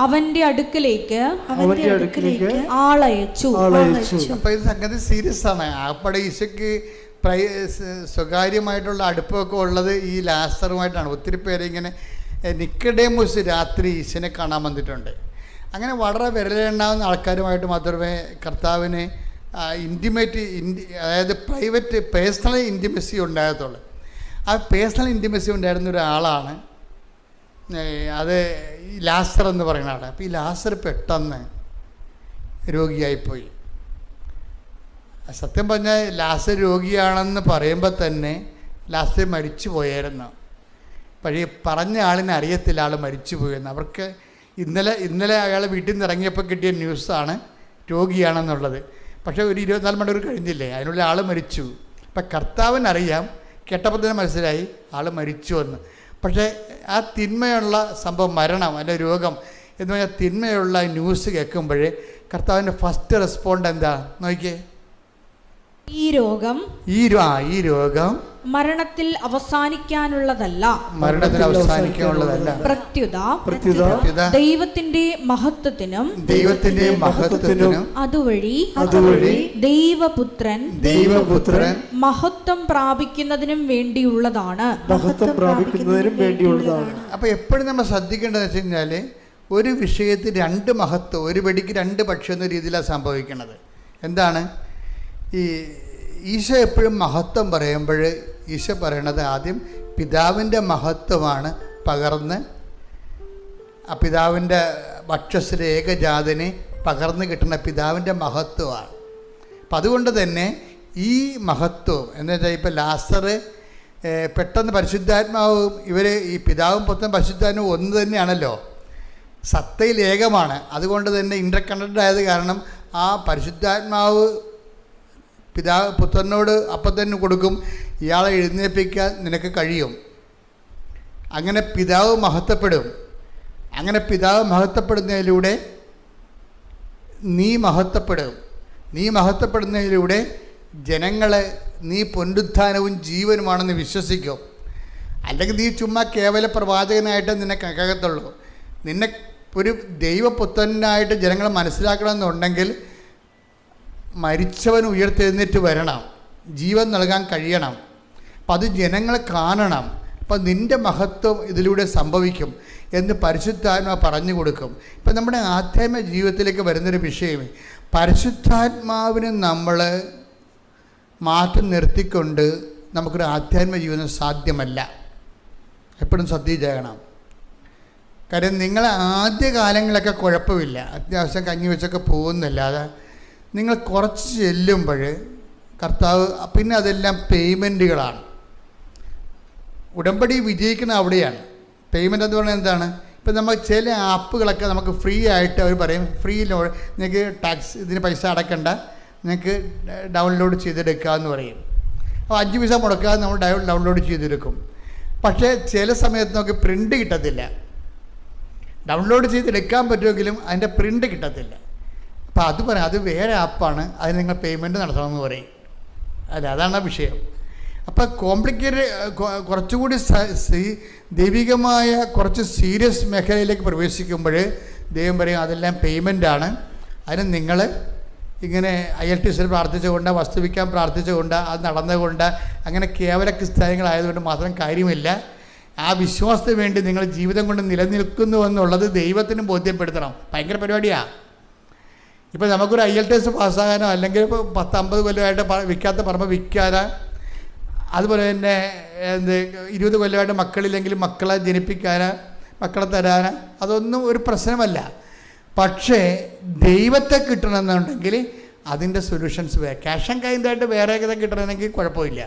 അവന്റെ അടുക്കലേക്ക് ആളയച്ചു. അപ്പൊ ഇത് സംഗതി സീരിയസ് ആണ്. അപ്പടെ ഈശോയ്ക്ക് സ്വകാര്യമായിട്ടുള്ള അടുപ്പമൊക്കെ ഉള്ളത് ഈ ലാസറുമായിട്ടാണ്. ഒത്തിരി പേര് ഇങ്ങനെ നിക്കഡേമോസ് രാത്രി ഈശോനെ കാണാൻ വന്നിട്ടുണ്ട്. അങ്ങനെ വളരെ വിരലുണ്ടാകുന്ന ആൾക്കാരുമായിട്ട് മാത്രമേ കർത്താവിന് അതായത് പേഴ്സണൽ ഇൻറ്റിമസി ഉണ്ടാകത്തുള്ളൂ. ആ പേഴ്സണൽ ഇൻറ്റിമസി ഉണ്ടായിരുന്ന ഒരാളാണ് അത് ഈ ലാസർ എന്ന് പറയുന്ന ആളാണ്. അപ്പോൾ ഈ ലാസർ പെട്ടെന്ന് രോഗിയായിപ്പോയി. സത്യം പറഞ്ഞാൽ ലാസർ രോഗിയാണെന്ന് പറയുമ്പോൾ തന്നെ ലാസർ മരിച്ചു പോയായിരുന്നു. പക്ഷേ പറഞ്ഞ ആളിനെ അറിയത്തില്ല ആൾ മരിച്ചു പോയെന്ന്. അവർക്ക് ഇന്നലെ അയാൾ വീട്ടിൽ നിന്ന് ഇറങ്ങിയപ്പോൾ കിട്ടിയ ന്യൂസാണ് രോഗിയാണെന്നുള്ളത്. പക്ഷേ ഒരു 24 മണിക്കൂർ കഴിഞ്ഞില്ലേ, അതിനുള്ള ആൾ മരിച്ചു. അപ്പം കർത്താവിനറിയാം, കേട്ടപ്പോൾ തന്നെ മനസ്സിലായി ആൾ മരിച്ചു എന്ന്. പക്ഷേ ആ തിന്മയുള്ള സംഭവം, മരണം അല്ലെ രോഗം എന്ന് പറഞ്ഞാൽ തിന്മയുള്ള ന്യൂസ് കേൾക്കുമ്പോഴേ കർത്താവിൻ്റെ ഫസ്റ്റ് റെസ്പോണ്ട് എന്താ നോക്കിയേ? ഈ രോഗം മരണത്തിൽ അവസാനിക്കാനുള്ളതല്ല, പ്രത്യുത ദൈവത്തിന്റെ മഹത്വത്തിനും അതുവഴി ദൈവപുത്രൻ മഹത്വം പ്രാപിക്കുന്നതിനും വേണ്ടിയുള്ളതാണ്. അപ്പൊ എപ്പോഴും നമ്മൾ ശ്രദ്ധിക്കേണ്ടതെന്ന് വെച്ച് കഴിഞ്ഞാല് ഒരു വിഷയത്തിൽ 2 മഹത്വം, ഒരു വെടിക്ക് 2 പക്ഷം എന്ന രീതിയിലാണ് സംഭവിക്കുന്നത്. എന്താണ് ഈ ഈശോ എപ്പോഴും മഹത്വം പറയുമ്പോൾ ഈശോ പറയണത് ആദ്യം പിതാവിൻ്റെ മഹത്വമാണ് പകർന്ന് ആ പിതാവിൻ്റെ വക്ഷസ്സിലെ ഏകജാതനെ പകർന്ന് കിട്ടുന്ന പിതാവിൻ്റെ മഹത്വമാണ്. അപ്പം അതുകൊണ്ട് തന്നെ ഈ മഹത്വം എന്ന് വെച്ചാൽ ഇപ്പോൾ ലാസർ പെട്ടെന്ന് പരിശുദ്ധാത്മാവും ഇവർ ഈ പിതാവും പുത്രനും പരിശുദ്ധാത്മാവും ഒന്ന് തന്നെയാണല്ലോ, സത്തയിൽ ഏകമാണ്. അതുകൊണ്ട് തന്നെ ഇൻ്റർ കണക്റ്റഡ് ആയത് കാരണം ആ പരിശുദ്ധാത്മാവ് പുത്രനോട് അപ്പം തന്നെ കൊടുക്കും, ഇയാളെ എഴുന്നേൽപ്പിക്കാൻ നിനക്ക് കഴിയും. അങ്ങനെ പിതാവ് മഹത്വപ്പെടും. അങ്ങനെ പിതാവ് മഹത്വപ്പെടുന്നതിലൂടെ നീ മഹത്വപ്പെടുന്നതിലൂടെ ജനങ്ങളെ നീ പുനരുത്ഥാനവും ജീവനുമാണെന്ന് വിശ്വസിക്കും. അല്ലെങ്കിൽ നീ ചുമ്മാ കേവല പ്രവാചകനായിട്ട് നിന്നെ കണക്കാകത്തുള്ളൂ. നിന്നെ ഒരു ദൈവപുത്രനായിട്ട് ജനങ്ങളെ മനസ്സിലാക്കണമെന്നുണ്ടെങ്കിൽ മരിച്ചവൻ ഉയർത്തെഴുന്നേറ്റ് വരണം, ജീവൻ നൽകാൻ കഴിയണം. അപ്പം അത് ജനങ്ങൾ കാണണം. അപ്പം നിൻ്റെ മഹത്വം ഇതിലൂടെ സംഭവിക്കും എന്ന് പരിശുദ്ധാത്മാ പറഞ്ഞു കൊടുക്കും. ഇപ്പം നമ്മുടെ ആധ്യാത്മിക ജീവിതത്തിലേക്ക് വരുന്നൊരു വിഷയം, പരിശുദ്ധാത്മാവിന് നമ്മൾ മാറ്റം നിർത്തിക്കൊണ്ട് നമുക്കൊരു ആധ്യാത്മിക ജീവിതം സാധ്യമല്ല. എപ്പോഴും ശ്രദ്ധിച്ചേക്കണം. കാര്യം നിങ്ങൾ ആദ്യ കാലങ്ങളൊക്കെ കുഴപ്പമില്ല, അത്യാവശ്യം കഞ്ഞി വെച്ചൊക്കെ പോകുന്നില്ലാതെ നിങ്ങൾ കുറച്ച് ചെല്ലുമ്പോൾ കർത്താവ് പിന്നെ അതെല്ലാം പേയ്മെൻറ്റുകളാണ്. ഉടമ്പടി വിജയിക്കുന്ന അവിടെയാണ്. പേയ്മെൻ്റ് എന്ന് പറഞ്ഞാൽ എന്താണ്? ഇപ്പം നമ്മൾ ചില ആപ്പുകളൊക്കെ നമുക്ക് ഫ്രീ ആയിട്ട് അവർ പറയും, ഫ്രീ നിങ്ങൾക്ക് ടാക്സ് ഇതിന് പൈസ അടയ്ക്കണ്ട, നിങ്ങൾക്ക് ഡൗൺലോഡ് ചെയ്തെടുക്കാമെന്ന് പറയും. അപ്പോൾ 5 പൈസ മുടക്കാതെ നമ്മൾ ഡൗൺലോഡ് ചെയ്തെടുക്കും. പക്ഷേ ചില സമയത്ത് നമുക്ക് പ്രിൻ്റ് കിട്ടത്തില്ല. ഡൗൺലോഡ് ചെയ്തെടുക്കാൻ പറ്റുമെങ്കിലും അതിൻ്റെ പ്രിൻ്റ് കിട്ടത്തില്ല. അപ്പോൾ അത് പറയാം, അത് വേറെ ആപ്പാണ്, അതിന് നിങ്ങൾ പേയ്മെൻറ്റ് നടത്തണമെന്ന് പറയും. അല്ല, അതാണ് വിഷയം. അപ്പോൾ കുറച്ചുകൂടി ദൈവികമായ കുറച്ച് സീരിയസ് മേഖലയിലേക്ക് പ്രവേശിക്കുമ്പോൾ ദൈവം പറയും അതെല്ലാം പേയ്മെൻറ്റാണ്, അതിന് നിങ്ങൾ ഇങ്ങനെ ILTS പ്രാർത്ഥിച്ചുകൊണ്ട്, വസ്തുവിക്കാൻ പ്രാർത്ഥിച്ചുകൊണ്ട്, അത് നടന്നുകൊണ്ട്, അങ്ങനെ കേവല ക്രിസ്ത്യാനികളായതുകൊണ്ട് മാത്രം കാര്യമില്ല. ആ വിശ്വാസത്തിന് വേണ്ടി നിങ്ങൾ ജീവിതം കൊണ്ട് നിലനിൽക്കുന്നു എന്നുള്ളത് ദൈവത്തിന് ബോധ്യപ്പെടുത്തണം. ഭയങ്കര പരിപാടിയാണ്. ഇപ്പോൾ നമുക്കൊരു ILTS പാസ്സാകാനോ അല്ലെങ്കിൽ ഇപ്പോൾ 10-50 കൊല്ലമായിട്ട് വിൽക്കാത്ത പറമ്പ് വിൽക്കാനോ, അതുപോലെ തന്നെ 20 കൊല്ലമായിട്ട് മക്കളില്ലെങ്കിൽ മക്കളെ ജനിപ്പിക്കാനോ മക്കളെ തരാനോ അതൊന്നും ഒരു പ്രശ്നമല്ല. പക്ഷേ ദൈവത്തെ കിട്ടണമെന്നുണ്ടെങ്കിൽ അതിൻ്റെ സൊല്യൂഷൻസ് വേറെ. ക്യാഷ് ആൻഡ് കൈൻഡായിട്ട് വേറെ കിട്ടണമെങ്കിൽ കുഴപ്പമില്ല.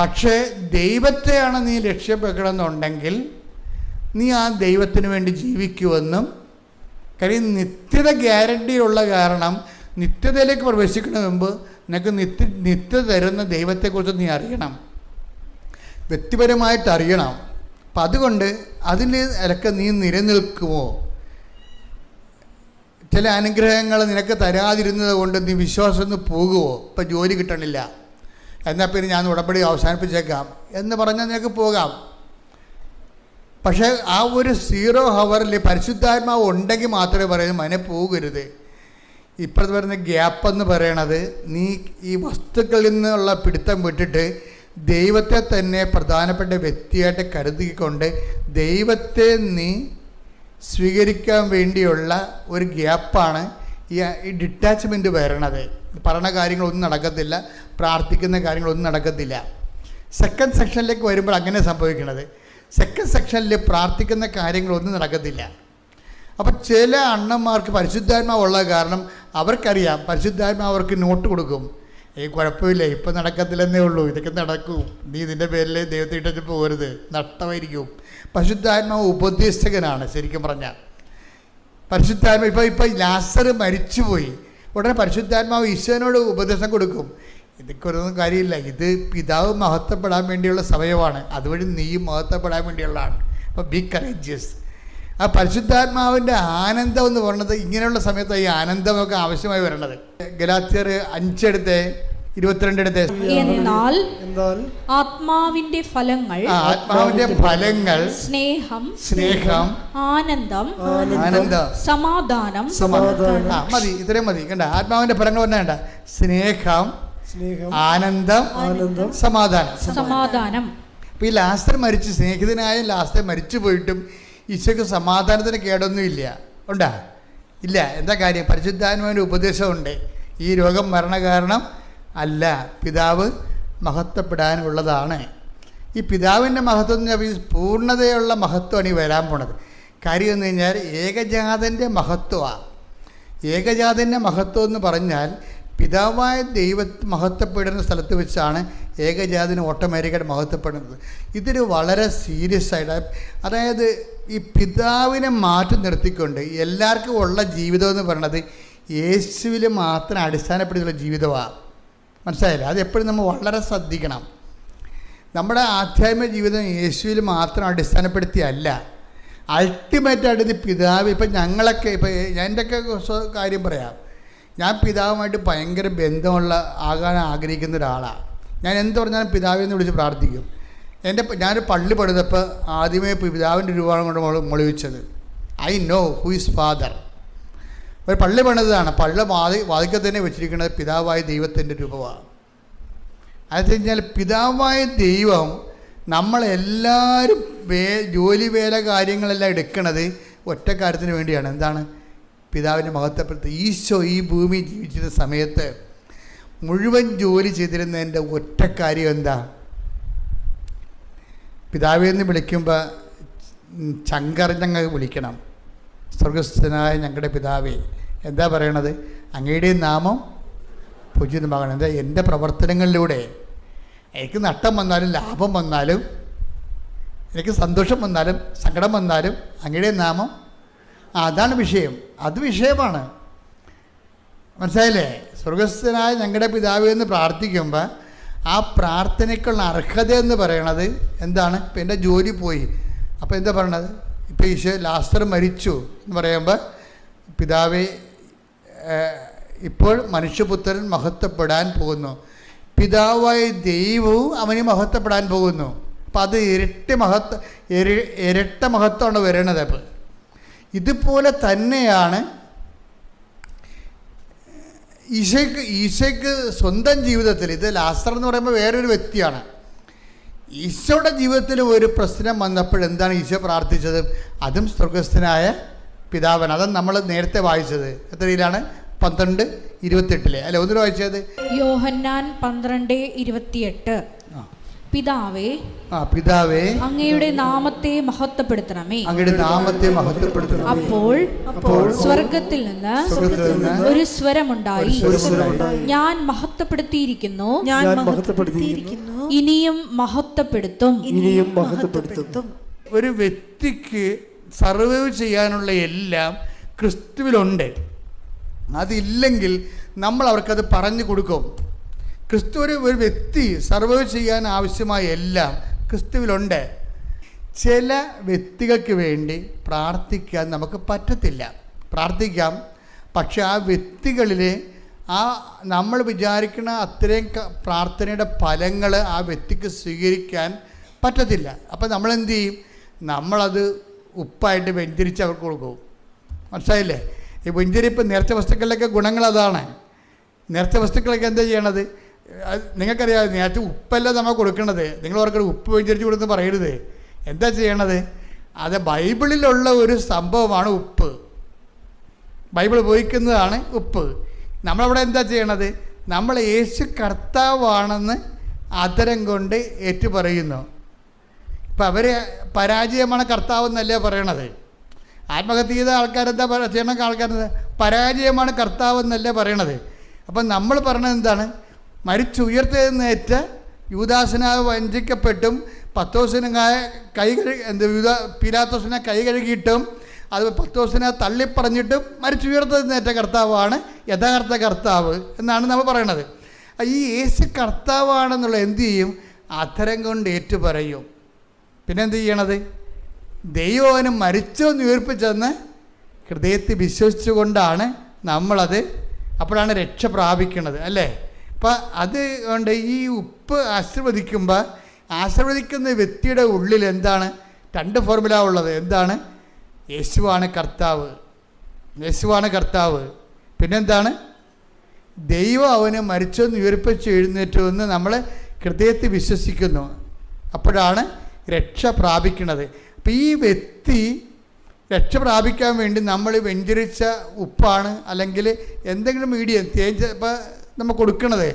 പക്ഷേ ദൈവത്തെയാണ് നീ ലക്ഷ്യം വെക്കണമെന്നുണ്ടെങ്കിൽ നീ ആ ദൈവത്തിന് വേണ്ടി ജീവിക്കുമെന്നും, കാര്യം നിത്യത ഗ്യാരണ്ടിയുള്ള കാരണം നിത്യതയിലേക്ക് പ്രവേശിക്കുന്നതിന് മുമ്പ് നിനക്ക് നിത്യത തരുന്ന ദൈവത്തെക്കുറിച്ച് നീ അറിയണം, വ്യക്തിപരമായിട്ട് അറിയണം. അപ്പം അതുകൊണ്ട് അതിൻ്റെ ഇടയ്ക്ക് നീ നിലനിൽക്കുമോ? ചില അനുഗ്രഹങ്ങൾ നിനക്ക് തരാതിരുന്നത് കൊണ്ട് നീ വിശ്വാസം ഒന്ന് പോകുമോ? ഇപ്പം ജോലി കിട്ടണില്ല, എന്നാൽ പിന്നെ ഞാൻ ഉടമ്പടി അവസാനിപ്പിച്ചേക്കാം എന്ന് പറഞ്ഞാൽ നിനക്ക് പോകാം. പക്ഷേ ആ ഒരു 0 ഹവറിൽ പരിശുദ്ധാത്മാവ് ഉണ്ടെങ്കിൽ മാത്രമേ പറയുന്നത് മനെ പോകരുത്. ഇപ്പോഴത്തെ വരുന്ന ഗ്യാപ്പ് എന്ന് പറയണത് നീ ഈ വസ്തുക്കളിൽ നിന്നുള്ള പിടുത്തം വിട്ടിട്ട് ദൈവത്തെ തന്നെ പ്രധാനപ്പെട്ട വ്യക്തിയായിട്ട് കരുതിക്കൊണ്ട് ദൈവത്തെ നീ സ്വീകരിക്കാൻ വേണ്ടിയുള്ള ഒരു ഗ്യാപ്പാണ് ഈ ഡിറ്റാച്ച്മെൻറ്റ് വരണത്. പറഞ്ഞ കാര്യങ്ങളൊന്നും നടക്കത്തില്ല, പ്രാർത്ഥിക്കുന്ന കാര്യങ്ങളൊന്നും നടക്കത്തില്ല. സെക്കൻഡ് സെക്ഷനിലേക്ക് വരുമ്പോൾ അങ്ങനെ സംഭവിക്കുന്നത്. സെക്കൻഡ് സെക്ഷനിൽ പ്രാർത്ഥിക്കുന്ന കാര്യങ്ങളൊന്നും നടക്കത്തില്ല. അപ്പം ചില അണ്ണന്മാർക്ക് പരിശുദ്ധാത്മാവുള്ള കാരണം അവർക്കറിയാം, പരിശുദ്ധാത്മാവ് അവർക്ക് നോട്ട് കൊടുക്കും. കുഴപ്പമില്ല, ഇപ്പം നടക്കത്തില്ലെന്നേ ഉള്ളൂ, ഇതൊക്കെ നടക്കും, നീ ഇതിൻ്റെ പേരിൽ ദൈവത്തെ ഇട്ടിട്ട് പോകരുത്, നഷ്ടമായിരിക്കും. പരിശുദ്ധാത്മാവ് ഉപദേശകനാണ് ശരിക്കും പറഞ്ഞാൽ. പരിശുദ്ധാത്മാവ് ഇപ്പം ലാസർ മരിച്ചുപോയി, ഉടനെ പരിശുദ്ധാത്മാവ് ഈശോനോട് ഉപദേശം കൊടുക്കും. ഇതൊക്കെ ഒന്നും കാര്യമില്ല, ഇത് പിതാവ് മഹത്വപ്പെടാൻ വേണ്ടിയുള്ള സമയമാണ്, അതുവഴി നീയും മഹത്വപ്പെടാൻ വേണ്ടിയുള്ളതാണ്. അപ്പോൾ ബി കറേജിയസ്. ആ പരിശുദ്ധാത്മാവിൻ്റെ ആനന്ദം എന്ന് പറയുന്നത് ഇങ്ങനെയുള്ള സമയത്ത് ഈ ആനന്ദമൊക്കെ ആവശ്യമായി വരണത്. ഗലാത്യർ 5:22 എന്നാൽ ആത്മാവിന്റെ ഫലങ്ങൾ സ്നേഹം ആനന്ദം സമാധാനം. മതി, ഇത്രയും മതി. കണ്ട, ആത്മാവിന്റെ ഫലങ്ങൾ പറഞ്ഞ കണ്ട, സ്നേഹം ആനന്ദം സമാധാനം. അപ്പൊ ഈ ലാസ്റ്റർ മരിച്ചു, സ്നേഹിതനായ ലാസ്റ്റർ മരിച്ചു പോയിട്ടും ഈശോയ്ക്ക് സമാധാനത്തിന് കേടൊന്നുമില്ല. ഉണ്ടാ? ഇല്ല. എന്താ കാര്യം? പരിശുദ്ധാത്മാവിൻ്റെ ഉപദേശമുണ്ട്. ഈ രോഗം മരണകാരണം അല്ല, പിതാവ് മഹത്വപ്പെടാനുള്ളതാണ്. ഈ പിതാവിൻ്റെ മഹത്വം എന്ന് പറഞ്ഞാൽ പൂർണ്ണതയുള്ള മഹത്വമാണ് ഈ വരാൻ പോണത്. കാര്യം എന്ന് കഴിഞ്ഞാൽ ഏകജാതൻ്റെ മഹത്വമാണ്. ഏകജാതൻ്റെ മഹത്വം എന്ന് പറഞ്ഞാൽ പിതാവായ മഹത്വപ്പെടുന്ന സ്ഥലത്ത് വെച്ചാണ് ഏകജാതിന് ഓട്ടോമാറ്റിക്കായിട്ട് മഹത്വപ്പെടുന്നത്. ഇതൊരു വളരെ സീരിയസ് ആയിട്ട്, അതായത് ഈ പിതാവിനെ മാറ്റി നിർത്തിക്കൊണ്ട് എല്ലാവർക്കും ഉള്ള ജീവിതം എന്ന് പറയുന്നത് യേശുവിൽ മാത്രം അടിസ്ഥാനപ്പെടുത്തിയുള്ള ജീവിതമാണ്. മനസ്സിലായില്ല? അത് എപ്പോഴും നമ്മൾ വളരെ ശ്രദ്ധിക്കണം. നമ്മുടെ ആധ്യാത്മിക ജീവിതം യേശുവിൽ മാത്രം അടിസ്ഥാനപ്പെടുത്തിയല്ല, അൾട്ടിമേറ്റായിട്ട് ഇത് പിതാവ്. ഇപ്പം ഞങ്ങളൊക്കെ, ഇപ്പം എൻ്റെയൊക്കെ കാര്യം പറയാം, ഞാൻ പിതാവുമായിട്ട് ഭയങ്കര ആകാൻ ആഗ്രഹിക്കുന്ന ഒരാളാണ്. ഞാൻ എന്ത് പറഞ്ഞാലും പിതാവിനെ വിളിച്ച് പ്രാർത്ഥിക്കും. ഞാനൊരു പള്ളി പണിതപ്പോൾ ആദ്യമേ പിതാവിൻ്റെ രൂപമാണ് കൊണ്ട് മൊളിവിച്ചത്. I know who is father. ഒരു പള്ളി പണിതാണ്, പള്ളി വാതിക്കൽ തന്നെ വെച്ചിരിക്കുന്നത് പിതാവായ ദൈവത്തിൻ്റെ രൂപമാണ്. അത് കഴിഞ്ഞാൽ പിതാവായ ദൈവം നമ്മളെല്ലാവരും ജോലി വേല കാര്യങ്ങളെല്ലാം എടുക്കണത് ഒറ്റ കാര്യത്തിന് വേണ്ടിയാണ്. എന്താണ്? പിതാവിനെ മഹത്വപ്പെടുത്തി. ഈശോ ഈ ഭൂമി ജീവിച്ചിരുന്ന സമയത്ത് മുഴുവൻ ജോലി ചെയ്തിരുന്നതിൻ്റെ ഒറ്റ കാര്യം എന്താ? പിതാവെ എന്ന് വിളിക്കുമ്പോൾ ചങ്കറിഞ്ഞങ്ങ് വിളിക്കണം. സ്വർഗസ്ഥനായ ഞങ്ങളുടെ പിതാവേ, എന്താ പറയണത്? അങ്ങയുടെ നാമം പൂജിതമാകണം. എന്താ? എൻ്റെ പ്രവർത്തനങ്ങളിലൂടെ എനിക്ക് നഷ്ടം വന്നാലും ലാഭം വന്നാലും എനിക്ക് സന്തോഷം വന്നാലും സങ്കടം വന്നാലും അങ്ങയുടെ നാമം, അതാണ് വിഷയം. അത് വിഷയമാണ്. മനസ്സിലായില്ലേ? സ്വർഗസ്ഥനായ ഞങ്ങളുടെ പിതാവേ എന്ന് പ്രാർത്ഥിക്കുമ്പോൾ ആ പ്രാർത്ഥനയ്ക്കുള്ള അർഹത എന്ന് പറയണത് എന്താണ്? ഇപ്പം എൻ്റെ ജോലി പോയി, അപ്പോൾ എന്താ പറയണത്? ഇപ്പോൾ ഈശോ ലാസർ മരിച്ചു എന്ന് പറയുമ്പോൾ പിതാവേ, ഇപ്പോൾ മനുഷ്യപുത്രൻ മഹത്വപ്പെടാൻ പോകുന്നു, പിതാവായ ദൈവവും അവന് മഹത്വപ്പെടാൻ പോകുന്നു. അപ്പം അത് ഇരട്ട മഹത്വമാണ് വരണത്. അപ്പം ഇതുപോലെ തന്നെയാണ് ഈശോയ്ക്ക് സ്വന്തം ജീവിതത്തിൽ, ഇത് ലാസർ എന്ന് പറയുമ്പോൾ വേറൊരു വ്യക്തിയാണ്. ഈശോയുടെ ജീവിതത്തിൽ ഒരു പ്രശ്നം വന്നപ്പോഴെന്താണ് ഈശോ പ്രാർത്ഥിച്ചത്? അതും സ്വർഗസ്ഥനായ പിതാവൻ. അതും നമ്മൾ നേരത്തെ വായിച്ചത് എത്രയിലാണ്? 12:28 അല്ലെ? ഒന്നിൽ വായിച്ചത് യോഹന്നാൻ 12:28. പിതാവേ, അങ്ങയുടെ നാമത്തെ മഹത്വപ്പെടുത്തണമേ. അപ്പോൾ സ്വർഗത്തിൽ നിന്ന് ഒരു സ്വരമുണ്ടായി, ഞാൻ മഹത്വപ്പെടുത്തിയിരിക്കുന്നു, ഇനിയും മഹത്വപ്പെടുത്തും. ഒരു വ്യക്തിക്ക് സർവൈവ് ചെയ്യാനുള്ള എല്ലാം ക്രിസ്തുവിലുണ്ട്. അതില്ലെങ്കിൽ നമ്മൾ അവർക്കത് പറഞ്ഞു കൊടുക്കും. ക്രിസ്തു ഒരു വ്യക്തി സർവൈവ് ചെയ്യാൻ ആവശ്യമായ എല്ലാം ക്രിസ്തുവിലുണ്ട്. ചില വ്യക്തികൾക്ക് വേണ്ടി പ്രാർത്ഥിക്കാൻ നമുക്ക് പറ്റത്തില്ല. പ്രാർത്ഥിക്കാം, പക്ഷെ ആ വ്യക്തികളിൽ ആ നമ്മൾ വിചാരിക്കുന്ന അത്രയും പ്രാർത്ഥനയുടെ ഫലങ്ങൾ ആ വ്യക്തിക്ക് സ്വീകരിക്കാൻ പറ്റത്തില്ല. അപ്പം നമ്മളെന്ത് ചെയ്യും? നമ്മളത് ഉപ്പായിട്ട് വെഞ്ചരിച്ച് അവർക്ക് കൊടുക്കും. മനസ്സിലായില്ലേ? ഈ വെഞ്ചരിപ്പ് നേർച്ച വസ്തുക്കളിലൊക്കെ ഗുണങ്ങൾ അതാണ്. നേർച്ച വസ്തുക്കളൊക്കെ എന്താ ചെയ്യണത്? നിങ്ങൾക്കറിയാം, നേരത്തെ ഉപ്പല്ല നമ്മൾ കൊടുക്കണത്. നിങ്ങൾ ഓർക്കണം ഉപ്പ് വെഞ്ചരിച്ച് കൊടുത്ത് പറയരുത്. എന്താ ചെയ്യണത്? അത് ബൈബിളിലുള്ള ഒരു സംഭവമാണ് ഉപ്പ്. ബൈബിൾ ഉപയോഗിക്കുന്നതാണ് ഉപ്പ്. നമ്മളവിടെ എന്താ ചെയ്യണത്? നമ്മൾ യേശു കർത്താവാണെന്ന് അതരം കൊണ്ട് ഏറ്റുപറയുന്നു. ഇപ്പം അവർ പരാജയമാണ് കർത്താവെന്നല്ലേ പറയണത്. ആത്മഹത്യ ചെയ്ത ആൾക്കാരെന്താ ചെയ്യണ ആൾക്കാരെന്താ? പരാജയമാണ് കർത്താവെന്നല്ലേ പറയണത്. അപ്പം നമ്മൾ പറയണത് എന്താണ്? മരിച്ചുയർത്തെഴുന്നേറ്റ യൂദാസിനാൽ വഞ്ചിക്കപ്പെട്ടും പത്തോസിനെ പീലാത്തോസിനെ കൈ കഴുകിയിട്ടും അത് പത്തോസിനെ തള്ളിപ്പറഞ്ഞിട്ടും മരിച്ചുയർത്തെഴുന്നേറ്റ കർത്താവാണ് യഥാർത്ഥ കർത്താവ് എന്നാണ് നമ്മൾ പറയണത്. ഈ യേശു കർത്താവാണെന്നുള്ള എന്തു ചെയ്യും? അധരം കൊണ്ട് ഏറ്റുപറയും. പിന്നെ എന്ത് ചെയ്യണത്? ദൈവം അവന് മരിച്ചോന്ന് ഉയർപ്പിച്ചെന്ന് ഹൃദയത്തിൽ വിശ്വസിച്ചുകൊണ്ടാണ് നമ്മളത്, അപ്പോഴാണ് രക്ഷ പ്രാപിക്കുന്നത്, അല്ലേ? അപ്പം അത് കൊണ്ട് ഈ ഉപ്പ് ആശീർവദിക്കുന്ന വ്യക്തിയുടെ ഉള്ളിൽ എന്താണ്? 2 ഫോർമുല ഉള്ളത്. എന്താണ്? യേശുവാണ് കർത്താവ്, യേശുവാണ് കർത്താവ്. പിന്നെന്താണ്? ദൈവം അവന് മരിച്ചെന്ന് ഉയർപ്പിച്ച് എഴുന്നേറ്റു എന്ന് നമ്മൾ ഹൃദയത്തിൽ വിശ്വസിക്കുന്നു. അപ്പോഴാണ് രക്ഷ പ്രാപിക്കുന്നത്. അപ്പം ഈ വ്യക്തി രക്ഷ പ്രാപിക്കാൻ വേണ്ടി നമ്മൾ വെഞ്ചരിച്ച ഉപ്പാണ് അല്ലെങ്കിൽ എന്തെങ്കിലും മീഡിയം തേഞ്ച ഇപ്പം നമ്മൾ കൊടുക്കണത്.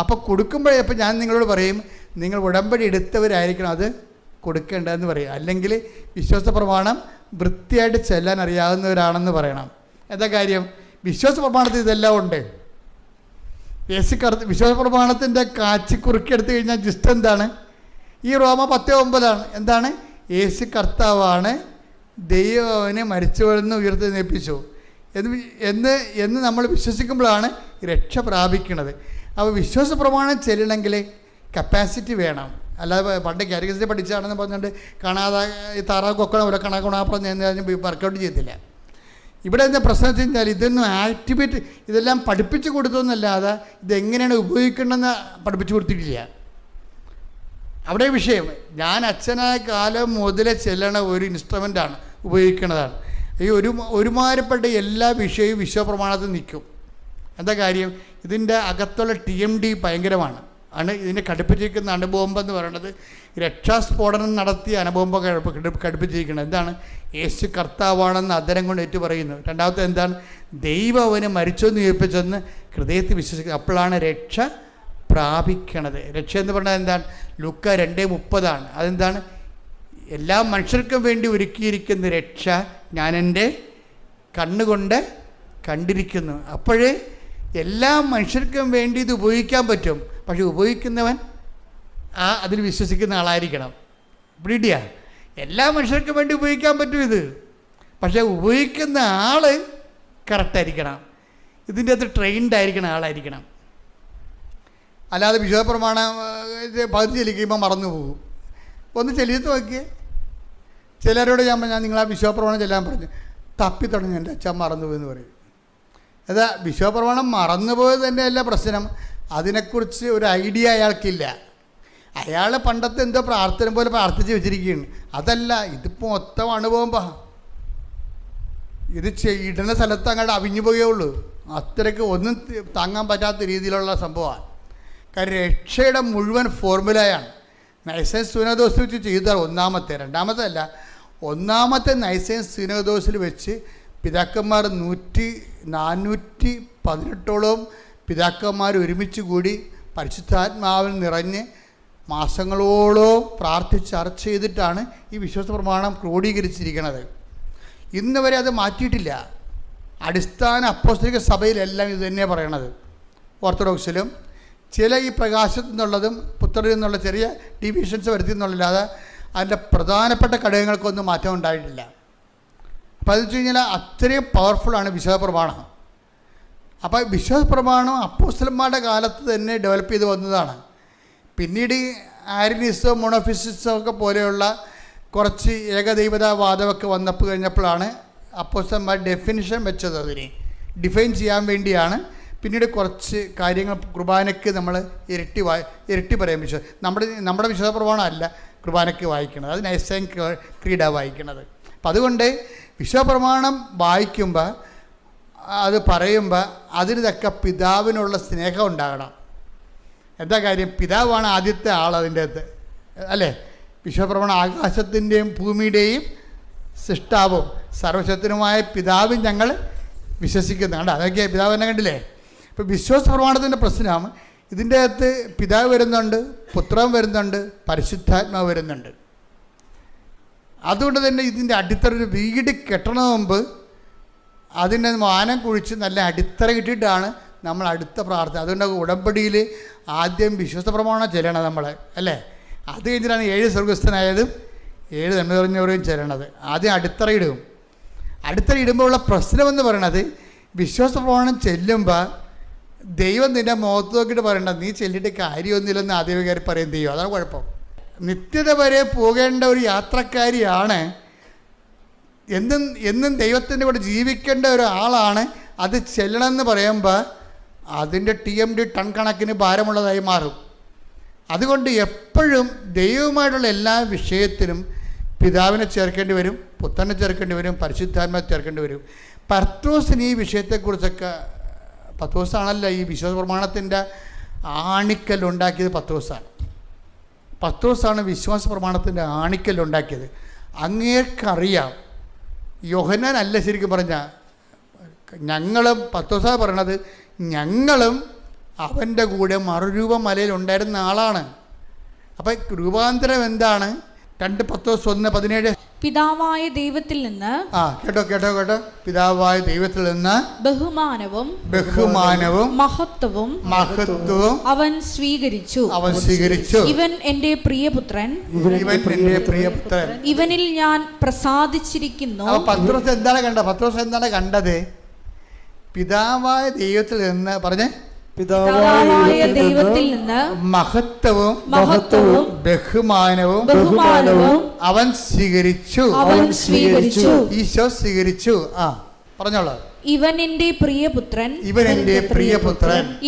അപ്പോൾ കൊടുക്കുമ്പോഴേ ഇപ്പം ഞാൻ നിങ്ങളോട് പറയും, നിങ്ങൾ ഉടമ്പടി എടുത്തവരായിരിക്കണം അത് കൊടുക്കേണ്ടതെന്ന് പറയും. അല്ലെങ്കിൽ വിശ്വാസ പ്രമാണം വൃത്തിയായിട്ട് ചെല്ലാൻ അറിയാവുന്നവരാണെന്ന് പറയണം. എന്താ കാര്യം? വിശ്വാസ പ്രമാണത്തിൽ ഇതെല്ലാം ഉണ്ട്. വിശ്വാസ പ്രമാണത്തിൻ്റെ കാച്ചി കുറുക്കിയെടുത്ത് കഴിഞ്ഞാൽ ജസ്റ്റ് എന്താണ്? ഈ റോമ 10:9 എന്താണ്? യേശു കർത്താവാണ്, ദൈവനെ മരിച്ചവരെന്ന് ഉയർത്തെഴുന്നേൽപ്പിച്ചു എന്ന് നമ്മൾ വിശ്വസിക്കുമ്പോഴാണ് രക്ഷ പ്രാപിക്കുന്നത്. അപ്പോൾ വിശ്വാസ പ്രമാണം ചെല്ലണമെങ്കിൽ കപ്പാസിറ്റി വേണം. അല്ലാതെ പണ്ട് കാരിക്കസിൽ പഠിച്ചാണെന്ന് പറഞ്ഞുകൊണ്ട് കാണാതെ ഈ താറാവ് കൊക്കണ പോലെ കണക്കണ പറഞ്ഞ് വർക്കൗട്ട് ചെയ്യത്തില്ല. ഇവിടെ എന്താ പ്രശ്നം വെച്ച് കഴിഞ്ഞാൽ ഇതൊന്നും ആക്ടിവേറ്റ് ഇതെല്ലാം പഠിപ്പിച്ചു കൊടുത്തൊന്നല്ലാതെ ഇതെങ്ങനെയാണ് ഉപയോഗിക്കേണ്ടതെന്ന് പഠിപ്പിച്ചു കൊടുത്തിട്ടില്ല. അവിടെ വിഷയം ഞാൻ അച്ഛനായ കാലം മുതലേ ചെല്ലണ ഒരു ഇൻസ്ട്രുമെൻ്റാണ്, ഉപയോഗിക്കുന്നതാണ്. ഈ ഒരുമാതിരിപ്പെട്ട എല്ലാ വിഷയവും വിശ്വപ്രമാണത്തിൽ നിൽക്കും. എന്താ കാര്യം? ഇതിൻ്റെ അകത്തുള്ള TMD ഭയങ്കരമാണ്. ഇതിനെ ഘടിപ്പിച്ചിരിക്കുന്ന അണുബോംബെന്ന് പറയുന്നത് രക്ഷാസ്ഫോടനം നടത്തിയ അണുബോംബ് ഘടിപ്പിച്ചിരിക്കുന്നത്. എന്താണ്? യേശു കർത്താവാണെന്ന് അതരം കൊണ്ട് ഏറ്റു പറയുന്നു. രണ്ടാമത്തെ എന്താണ്? ദൈവം അവന് മരിച്ചെന്ന് ഉയർപ്പിച്ചെന്ന് ഹൃദയത്തിൽ വിശ്വസിക്കുന്നത്. അപ്പോഴാണ് രക്ഷ പ്രാപിക്കണത്. രക്ഷ എന്ന് പറഞ്ഞാൽ എന്താണ്? ലൂക്ക 2:30 അതെന്താണ്? എല്ലാ മനുഷ്യർക്കും വേണ്ടി ഒരുക്കിയിരിക്കുന്ന രക്ഷ ഞാൻ എൻ്റെ കണ്ണുകൊണ്ട് കണ്ടിരിക്കുന്നു. അപ്പോഴേ എല്ലാ മനുഷ്യർക്കും വേണ്ടി ഇത് ഉപയോഗിക്കാൻ പറ്റും. പക്ഷെ ഉപയോഗിക്കുന്നവൻ അതിൽ വിശ്വസിക്കുന്ന ആളായിരിക്കണം. പിടിയ എല്ലാ മനുഷ്യർക്കും വേണ്ടി ഉപയോഗിക്കാൻ പറ്റും ഇത്, പക്ഷേ ഉപയോഗിക്കുന്ന ആൾ കറക്റ്റായിരിക്കണം. ഇതിൻ്റെ അകത്ത് ട്രെയിൻഡ് ആയിരിക്കണം ആളായിരിക്കണം. അല്ലാതെ വിശ്വാസപ്രമാണം പകുതി ചെല്ലിക്കുമ്പോൾ മറന്നു പോകും. ഒന്ന് ചെല്ലിയത്ത് നോക്കിയേ. ചിലരോട് ഞാൻ നിങ്ങൾ ആ വിശ്വാസപ്രമാണം ചെല്ലാൻ പറഞ്ഞു, തപ്പിത്തുടങ്ങി എൻ്റെ അച്ഛൻ മറന്നുപോയെന്ന് പറയും. അതാ വിശ്വാസപ്രമാണം മറന്നുപോയത് തന്നെയല്ല പ്രശ്നം, അതിനെക്കുറിച്ച് ഒരു ഐഡിയ അയാൾക്കില്ല. അയാൾ പണ്ടത്തെ എന്തോ പ്രാർത്ഥന പോലെ പ്രാർത്ഥിച്ച് വെച്ചിരിക്കുകയാണ്. അതല്ല, ഇതിപ്പോൾ മൊത്തം അണുപോകുമ്പോൾ ഇത് ഇടുന്ന സ്ഥലത്ത് അങ്ങോട്ട് അവിഞ്ഞു പോയുള്ളൂ. അത്രയ്ക്ക് ഒന്നും താങ്ങാൻ പറ്റാത്ത രീതിയിലുള്ള സംഭവമാണ്. കാര്യം രക്ഷയുടെ മുഴുവൻ ഫോർമുലയാണ്. നൈസൈൻ സുനദോസ് വെച്ച് ചെയ്താൽ ഒന്നാമത്തെ, രണ്ടാമത്തെ അല്ല, ഒന്നാമത്തെ നൈസൈൻ സുനദോസിൽ വെച്ച് പിതാക്കന്മാർ 418 പിതാക്കന്മാർ ഒരുമിച്ച് കൂടി പരിശുദ്ധാത്മാവിൽ നിറഞ്ഞ് മാസങ്ങളോളം പ്രാർത്ഥിച്ച് ചർച്ച ചെയ്തിട്ടാണ് ഈ വിശ്വാസ പ്രമാണം ക്രോഡീകരിച്ചിരിക്കുന്നത്. ഇന്ന് വരെ അത് മാറ്റിയിട്ടില്ല. അടിസ്ഥാന അപ്പോസ്തലിക സഭയിലെല്ലാം ഇത് തന്നെയാണ് പറയണത്. ഓർത്തഡോക്സിലും ചില ഈ പ്രകാശത്തു നിന്നുള്ളതും പുത്രരിൽ നിന്നുള്ള ചെറിയ ഡിവിഷൻസ് വരുത്തി എന്നുള്ളല്ലാതെ അതിൻ്റെ പ്രധാനപ്പെട്ട ഘടകങ്ങൾക്കൊന്നും മാറ്റം ഉണ്ടായിട്ടില്ല. അപ്പോൾ അത് വെച്ച് കഴിഞ്ഞാൽ അത്രയും പവർഫുള്ളാണ് വിശ്വാസ പ്രമാണം. അപ്പോൾ വിശ്വാസ പ്രമാണം അപ്പോസ്തലന്മാരുടെ കാലത്ത് തന്നെ ഡെവലപ്പ് ചെയ്ത് വന്നതാണ്. പിന്നീട് ആര്യനിസോ മോണോഫിസിസോ ഒക്കെ പോലെയുള്ള കുറച്ച് ഏകദൈവതാവാദമൊക്കെ കഴിഞ്ഞപ്പോഴാണ് അപ്പോസ്തലന്മാർ ഡെഫിനിഷൻ വെച്ചത്. അതിന് ഡിഫൈൻ ചെയ്യാൻ വേണ്ടിയാണ് പിന്നീട് കുറച്ച് കാര്യങ്ങൾ കുർബാനയ്ക്ക് നമ്മൾ ഇരട്ടി പറയാൻ നമ്മുടെ വിശ്വാസ പ്രമാണം അല്ല കുർബാനയ്ക്ക് വായിക്കുന്നത്, അത് നൈസൈൻ ക്രീഡ വായിക്കുന്നത്. അപ്പം അതുകൊണ്ട് വിശ്വാസ പ്രമാണം വായിക്കുമ്പോൾ അത് പറയുമ്പോൾ അതിന് തക്ക പിതാവിനുള്ള സ്നേഹം ഉണ്ടാകണം. എന്താ കാര്യം? പിതാവാണ് ആദ്യത്തെ ആൾ അതിൻ്റെ അകത്ത്, അല്ലേ? വിശ്വപ്രമാണം ആകാശത്തിൻ്റെയും ഭൂമിയുടെയും സൃഷ്ടാവും സർവശക്തനുമായ പിതാവും ഞങ്ങൾ വിശ്വസിക്കുന്നുണ്ട്. അതൊക്കെ പിതാവ് തന്നെ കണ്ടില്ലേ? ഇപ്പോൾ വിശ്വാസ പ്രമാണത്തിൻ്റെ പ്രശ്നം ഇതിൻ്റെ അകത്ത് പിതാവ് വരുന്നുണ്ട്, പുത്രൻ വരുന്നുണ്ട്, പരിശുദ്ധാത്മാവ് വരുന്നുണ്ട്. അതുകൊണ്ട് തന്നെ ഇതിൻ്റെ അടിത്തറ ഒരു വീട് കെട്ടണ മുമ്പ് അതിൻ്റെ വാനം കുഴിച്ച് നല്ല അടിത്തറ കിട്ടിയിട്ടാണ് നമ്മൾ അടുത്ത പ്രാർത്ഥന. അതുകൊണ്ട് ഉടമ്പടിയിൽ ആദ്യം വിശ്വാസ പ്രമാണം ചെല്ലണം നമ്മൾ, അല്ലേ? അത് കഴിഞ്ഞിട്ടാണ് 7 സ്വർഗസ്ഥനായതും 7 നന്മ നിറഞ്ഞവരെയും ചെല്ലണത്. ആദ്യം അടിത്തറ ഇടും. അടിത്തറ ഇടുമ്പോൾ ഉള്ള പ്രശ്നമെന്ന് പറയണത് വിശ്വാസ പ്രമാണം ചെല്ലുമ്പോൾ ദൈവം നിൻ്റെ മുഖത്ത് നോക്കിയിട്ട് പറയണ്ട, നീ ചെല്ലിയിട്ട് കാര്യമൊന്നുമില്ലെന്ന് ആദ്യകാരി പറയും ദൈവം. അതാണ് കുഴപ്പം. നിത്യത വരെ പോകേണ്ട ഒരു യാത്രക്കാരിയാണ്, എന്നും ദൈവത്തിൻ്റെ കൂടെ ജീവിക്കേണ്ട ഒരാളാണ്. അത് ചെല്ലണമെന്ന് പറയുമ്പോൾ അതിൻ്റെ TMD ടൺ കണക്കിന് ഭാരമുള്ളതായി മാറും. അതുകൊണ്ട് എപ്പോഴും ദൈവവുമായിട്ടുള്ള എല്ലാ വിഷയത്തിലും പിതാവിനെ ചേർക്കേണ്ടി വരും, പുത്രനെ ചേർക്കേണ്ടി വരും, പരിശുദ്ധാത്മാവിനെ ചേർക്കേണ്ടി വരും. പത്രോസിന് ഈ വിഷയത്തെക്കുറിച്ചൊക്കെ, പത്രോസാണല്ലോ ഈ വിശ്വാസ പ്രമാണത്തിൻ്റെ ആണിക്കല്ലുണ്ടാക്കിയത്. പത്രോസാണ് വിശ്വാസ പ്രമാണത്തിൻ്റെ ആണിക്കല്ലുണ്ടാക്കിയത്. അങ്ങേർക്കറിയാം, യോഹന്നാൻ അല്ല ശരിക്കും പറഞ്ഞാൽ, ഞങ്ങളും പത്രോസാ പറയണത്, ഞങ്ങളും അവൻ്റെ കൂടെ മറുരൂപം മലയിൽ ഉണ്ടായിരുന്ന ആളാണ്. അപ്പം രൂപാന്തരം എന്താണ്? 2 പത്രോസ് 1:17 പിതാവായ ദൈവത്തിൽ നിന്ന് കേട്ടോ പിതാവായ ദൈവത്തിൽ നിന്ന് ബഹുമാനവും മഹത്വവും അവൻ സ്വീകരിച്ചു. ഇവൻ എൻ്റെ പ്രിയപുത്രൻ, ഇവനിൽ ഞാൻ പ്രസാദിച്ചിരിക്കുന്നു. പത്രോസ് എന്താണ് കണ്ടത്? പിതാവായ ദൈവത്തിൽ നിന്ന് പറഞ്ഞേ, പിതാവായ ദൈവത്തിൽ നിന്ന് മഹത്വവും ബഹുമാനവും അവൻ സ്വീകരിച്ചു. ഈശോ സ്വീകരിച്ചു. പറഞ്ഞോളൂ. ഇവൻ എൻ്റെ പ്രിയപുത്രൻ,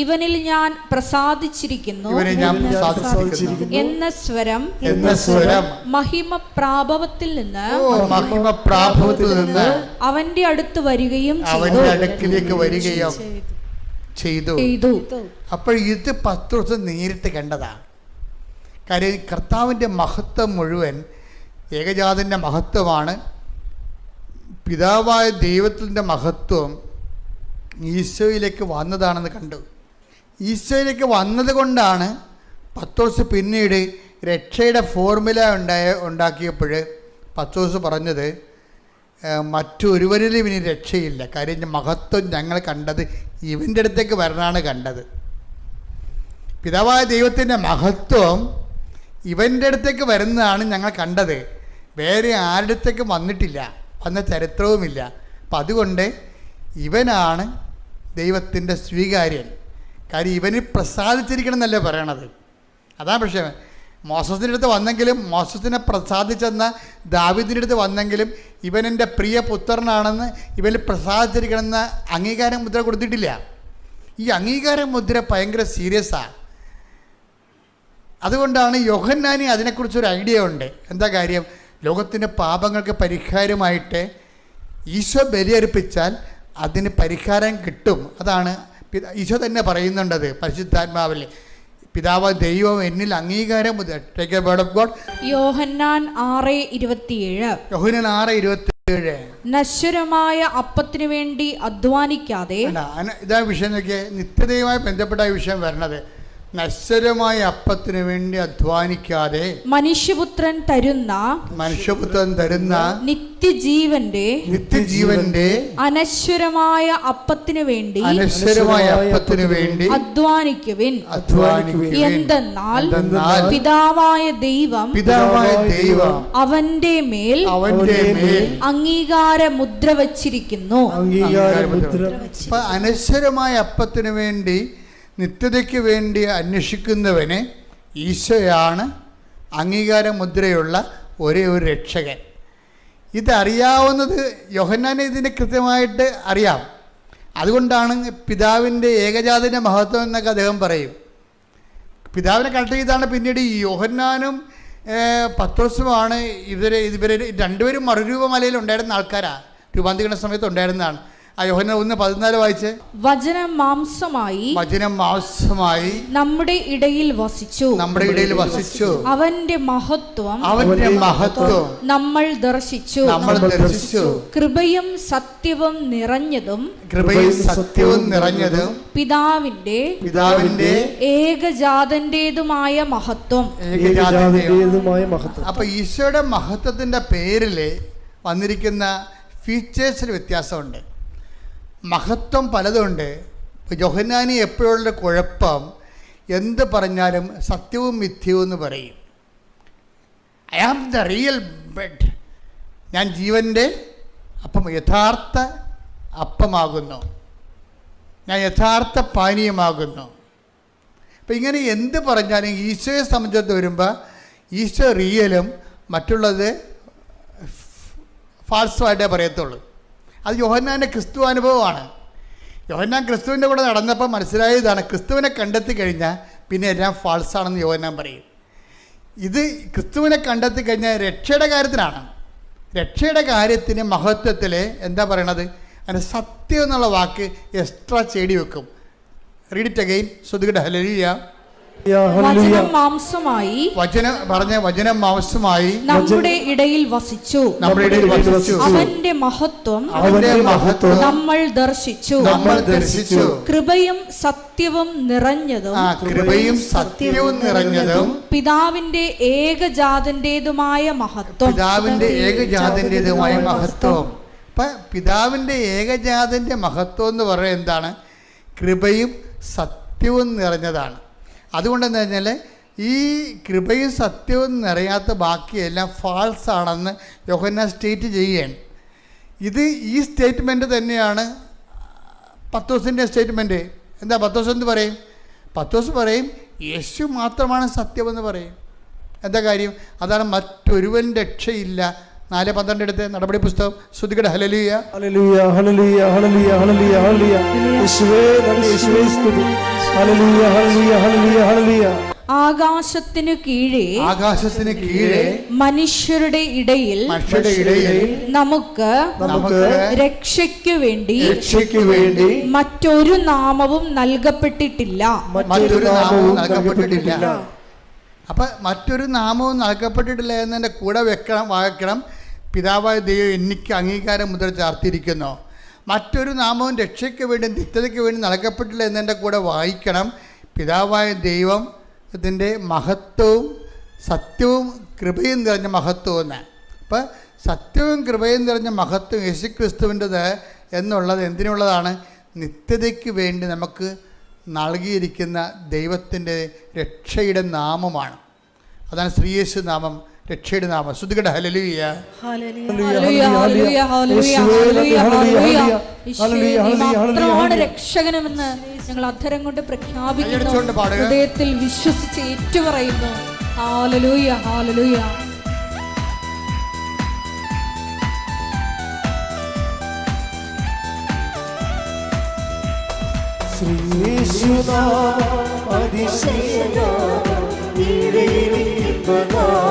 ഇവനിൽ ഞാൻ പ്രസാദിച്ചിരിക്കുന്നു എന്ന സ്വരം മഹിമ പ്രാഭവത്തിൽ നിന്ന് അവന്റെ അടുത്ത് വരികയും ചെയ്തു. അപ്പോൾ ഇത് പത്രോസ് നേരിട്ട് കണ്ടതാണ്. കാര്യം കർത്താവിൻ്റെ മഹത്വം മുഴുവൻ ഏകജാതൻ്റെ മഹത്വമാണ്. പിതാവായ ദൈവത്തിൻ്റെ മഹത്വം ഈശോയിലേക്ക് വന്നതാണെന്ന് കണ്ടു. ഈശോയിലേക്ക് വന്നത് കൊണ്ടാണ് പത്രോസ് പിന്നീട് രക്ഷയുടെ ഫോർമുല ഉണ്ടാക്കിയപ്പോൾ പത്രോസ് പറഞ്ഞത്, മറ്റൊരുവരിലും ഇനി രക്ഷയില്ല. കാര്യം മഹത്വം ഞങ്ങൾ കണ്ടത് ഇവൻ്റെ അടുത്തേക്ക് വരണമാണ് കണ്ടത്. പിതാവായ ദൈവത്തിൻ്റെ മഹത്വം ഇവൻ്റെ അടുത്തേക്ക് വരുന്നതാണ് ഞങ്ങൾ കണ്ടത്. വേറെ ആരുടെ അടുത്തേക്ക് വന്നിട്ടില്ല, വന്ന ചരിത്രവുമില്ല. അപ്പം അതുകൊണ്ട് ഇവനാണ് ദൈവത്തിൻ്റെ സ്വീകാര്യൻ. കാര്യം ഇവന് പ്രസാദിച്ചിരിക്കണം എന്നല്ലേ പറയണത്. അതാണ് പക്ഷേ മോസസിൻ്റെ അടുത്ത് വന്നെങ്കിലും, മോസസിനെ പ്രസാദിച്ചെന്ന ദാവീദിൻ്റെ അടുത്ത് വന്നെങ്കിലും ഇവൻ എൻ്റെ പ്രിയ പുത്രനാണെന്ന് ഇവന് പ്രസാദിച്ചിരിക്കണമെന്ന അംഗീകാര മുദ്ര കൊടുത്തിട്ടില്ല. ഈ അംഗീകാര മുദ്ര ഭയങ്കര സീരിയസാണ്. അതുകൊണ്ടാണ് യോഹന്നാനി അതിനെക്കുറിച്ചൊരു ഐഡിയ ഉണ്ട്. എന്താ കാര്യം? ലോകത്തിൻ്റെ പാപങ്ങൾക്ക് പരിഹാരമായിട്ട് ഈശോ ബലിയർപ്പിച്ചാൽ അതിന് പരിഹാരം കിട്ടും. അതാണ് ഈശോ തന്നെ പറയുന്നുണ്ടത് പരിശുദ്ധാത്മാവിൽ. പിതാവ് ദൈവം എന്നിൽ അംഗീകാരം. യോഹന്നാൻ 6:27 നശ്വരമായ അപ്പത്തിനു വേണ്ടി അധ്വാനിക്കാതെ. ഇതാ വിഷയം നോക്കിയേ, നിത്യതയുമായി ബന്ധപ്പെട്ട വിഷയം വരണത്. നശ്വരമായ അപ്പത്തിനു വേണ്ടി അധ്വാനിക്കാതെ മനുഷ്യപുത്രൻ തരുന്ന നിത്യജീവന്റെ അനശ്വരമായ അപ്പത്തിനു വേണ്ടി അധ്വാനിക്കുവിൻ. എന്തെന്നാൽ പിതാവായ ദൈവം അവന്റെ മേൽ അംഗീകാര മുദ്ര വച്ചിരിക്കുന്നു. അനശ്വരമായ അപ്പത്തിനു വേണ്ടി, നിത്യതയ്ക്ക് വേണ്ടി അന്വേഷിക്കുന്നവന് ഈശോയാണ് അംഗീകാര മുദ്രയുള്ള ഒരേ ഒരു രക്ഷകൻ. ഇതറിയാവുന്നത് യോഹന്നാനെ ഇതിന് കൃത്യമായിട്ട് അറിയാം. അതുകൊണ്ടാണ് പിതാവിൻ്റെ ഏകജാതൻ്റെ മഹത്വം എന്നൊക്കെ അദ്ദേഹം പറയും. പിതാവിനെ കണക്ട് ചെയ്താണ് പിന്നീട് ഈ യോഹന്നാനും പത്രോസുമാണ് ഇവരെ രണ്ടുപേരും മറുരൂപമലയിൽ ഉണ്ടായിരുന്ന ആൾക്കാരാണ്, രൂപാന്തരീകരണ സമയത്ത് ഉണ്ടായിരുന്നതാണ്. ആ യോഹന്നാൻ 1:14 വായിച്ച്, വചനം മാംസമായി നമ്മുടെ ഇടയിൽ വസിച്ചു, അവന്റെ മഹത്വം നമ്മൾ ദർശിച്ചു, കൃപയും സത്യവും നിറഞ്ഞതും പിതാവിന്റെ ഏകജാതന്റേതുമായ മഹത്വം. അപ്പൊ ഈശോയുടെ മഹത്വത്തിന്റെ പേരില് വന്നിരിക്കുന്ന ഫീച്ചേഴ്സിൽ വ്യത്യാസമുണ്ട്. മഹത്വം പലതുണ്ട്. യോഹന്നാനി എപ്പോഴുള്ള കുഴപ്പം, എന്ത് പറഞ്ഞാലും സത്യവും മിഥ്യവും എന്ന് പറയും. I am the real bread, ഞാൻ ജീവൻ്റെ അപ്പം, യഥാർത്ഥ അപ്പമാകുന്നു, ഞാൻ യഥാർത്ഥ പാനീയമാകുന്നു. അപ്പം ഇങ്ങനെ എന്ത് പറഞ്ഞാലും ഈശോയെ സംബന്ധിച്ച് വരുമ്പോൾ ഈശോ റിയലും മറ്റുള്ളത് ഫാൾസുമായിട്ടേ പറയത്തുള്ളൂ. അത് യോഹന്നാൻ്റെ ക്രിസ്തു അനുഭവമാണ്. യോഹന്നാൻ ക്രിസ്തുവിൻ്റെ കൂടെ നടന്നപ്പോൾ മനസ്സിലായതാണ്, ക്രിസ്തുവിനെ കണ്ടെത്തി കഴിഞ്ഞാൽ പിന്നെ എല്ലാം ഫാൾസാണെന്ന് യോഹന്നാൻ പറയും. ഇത് ക്രിസ്തുവിനെ കണ്ടെത്തി കഴിഞ്ഞാൽ രക്ഷയുടെ കാര്യത്തിനാണ്. രക്ഷയുടെ കാര്യത്തിന് മഹത്വത്തിൽ എന്താ പറയണത്, അതിന് സത്യം എന്നുള്ള വാക്ക് എക്സ്ട്രാ ചേടി വെക്കും. Read it again. ശ്രുതികട ഹല്ലേലൂയ. വചനം മാംസമായി നമ്മുടെ ഇടയിൽ വസിച്ചു, അവന്റെ മഹത്വം നമ്മൾ ദർശിച്ചു, കൃപയും സത്യവും നിറഞ്ഞതും പിതാവിന്റെ ഏകജാതന്റേതുമായ മഹത്വം. പിതാവിന്റെ ഏകജാതന്റെ മഹത്വം എന്ന് പറയുന്നത് എന്താണ്? കൃപയും സത്യവും നിറഞ്ഞതാണ്. അതുകൊണ്ട് എന്താ പറഞ്ഞാൽ ഈ കൃപയും സത്യവും നിറയാത്ത ബാക്കിയെല്ലാം ഫാൾസ് ആണെന്ന് യോഹന്നാൻ സ്റ്റേറ്റ് ചെയ്യുകയാണ്. ഇത് ഈ സ്റ്റേറ്റ്മെൻറ്റ് തന്നെയാണ് പത്രോസിൻ്റെ സ്റ്റേറ്റ്മെൻറ്റ്. എന്താ പത്രോസ് എന്ത് പറയും? പത്രോസ് പറയും യേശു മാത്രമാണ് സത്യമെന്ന് പറയും. എന്താ കാര്യം? അതാണ് മറ്റൊരുവൻ രക്ഷയില്ല. 4:12 എടുത്ത് നടപടി പുസ്തകം. ശ്രുതികട ഹല്ലേലൂയ. ഹല്ലേലൂയ ഹല്ലേലൂയ ഹല്ലേലൂയ ഹല്ലേലൂയ ഹല്ലേലൂയ. യേശുവേ നന്ദി, യേശുവേ സ്തുതി. ഹല്ലേലൂയ ഹല്ലേലൂയ ഹല്ലേലൂയ ഹല്ലേലൂയ. ആകാശത്തിനു കീഴെ മനുഷ്യരുടെ ഇടയിൽ നമുക്ക് രക്ഷയ്ക്കു വേണ്ടി മറ്റൊരു നാമവും നൽകപ്പെട്ടിട്ടില്ല. അപ്പൊ മറ്റൊരു നാമവും നൽകപ്പെട്ടിട്ടില്ല എന്നതിൻ്റെ കൂടെ വായിക്കണം, പിതാവായ ദൈവം എനിക്ക് അംഗീകാരം മുദ്ര ചാർത്തിയിരിക്കുന്നു. മറ്റൊരു നാമവും രക്ഷയ്ക്ക് വേണ്ടി നിത്യതയ്ക്ക് വേണ്ടി നൽകപ്പെട്ടില്ല എന്നതിൻ്റെ കൂടെ വായിക്കണം, പിതാവായ ദൈവം ഇതിൻ്റെ മഹത്വവും സത്യവും കൃപയും നിറഞ്ഞ മഹത്വം എന്ന്. അപ്പം സത്യവും കൃപയും നിറഞ്ഞ മഹത്വം യേശുക്രിസ്തുവിൻ്റെത് എന്നുള്ളത് എന്തിനുള്ളതാണ്? നിത്യതയ്ക്ക് വേണ്ടി നമുക്ക് നൽകിയിരിക്കുന്ന ദൈവത്തിൻ്റെ രക്ഷയുടെ നാമമാണ്. അതാണ് ശ്രീയേശു നാമം, രക്ഷയുടെ നാമം. ശ്രുതികട ഹല്ലേലൂയ. രക്ഷകനെന്ന് ഞങ്ങൾ അധരം കൊണ്ട് പ്രഖ്യാപിക്കുന്നു, ഹൃദയത്തിൽ വിശ്വസിച്ച് ഏറ്റുപറയുന്നു. ഹല്ലേലൂയ ഹല്ലേലൂയ. ശ്രീയേശുനാമം അതിശയനാമം ഈടേനിൽപ്പതാം.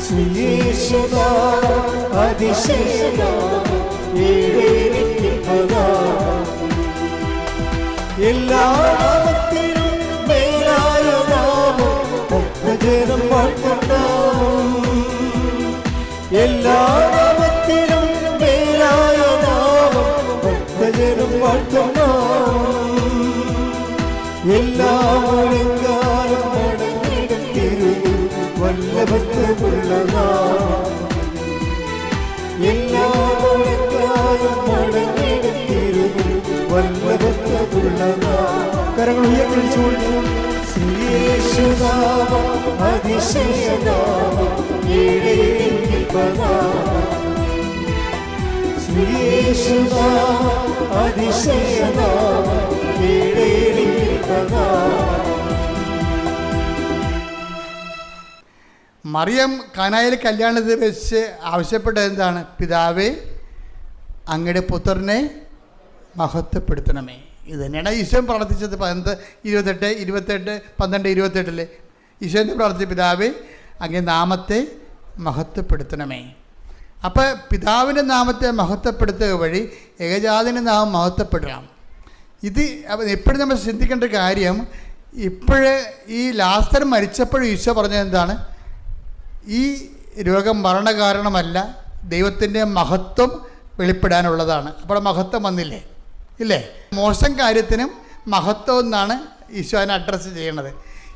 ശ്രീയേശുനാമം അതിശയനാമം ഈടേനിൽപ്പതാം. എല്ലാ നാമത്തിലും മേലായ നാമം ഭക്തജനം വാഴ്ത്തനാമം. എല്ലാ നാമത്തിലും മേലായ നാമം ഭക്തജനം വാഴ്ത്തനാമം. എല്ലാ മുഴങ്കാലും മടങ്ങിടും വല്ലഭത്വമുള്ള നാമം. എല്ലാ മുഴങ്കാലും മടങ്ങിടും വല്ലഭത്വമുള്ള നാമം. കരങ്ങൾ ഉയർത്തിച്ചുകൊണ്ട് ശ്രീയേശുനാമം അതിശയനാമം ഈടേനിൽപ്പതാം. ശ്രീയേശുനാമം അതിശയനാമം ഈടേനിൽപ്പതാം. മറിയം കാനായിൽ കല്യാണത്തിൽ വെച്ച് ആവശ്യപ്പെട്ടത് എന്താണ്? പിതാവേ, അങ്ങയുടെ പുത്രനെ മഹത്വപ്പെടുത്തണമേ. ഇത് തന്നെയാണ് ഈശോ പ്രാർത്ഥിച്ചത്. 12 ഈശോൻ്റെ പ്രാർത്ഥിച്ച പിതാവേ അങ്ങേ നാമത്തെ മഹത്വപ്പെടുത്തണമേ. അപ്പോൾ പിതാവിൻ്റെ നാമത്തെ മഹത്വപ്പെടുത്തുക വഴി ഏകജാതൻ്റെ നാമം മഹത്വപ്പെടണം. ഇത് എപ്പോഴും നമ്മൾ ചിന്തിക്കേണ്ട കാര്യം, ഇപ്പോഴേ ഈ ലാസർ മരിച്ചപ്പോഴും ഈശോ പറഞ്ഞത് എന്താണ്? ഈ രോഗം മരണകാരണമല്ല, ദൈവത്തിൻ്റെ മഹത്വം വെളിപ്പെടാനുള്ളതാണ്. അപ്പോൾ മഹത്വം വന്നില്ലേ? ഇല്ലേ? മോശം കാര്യത്തിനും മഹത്വം എന്നാണ് ഈശോ അതിനെ അഡ്രസ്സ് ചെയ്യണത്.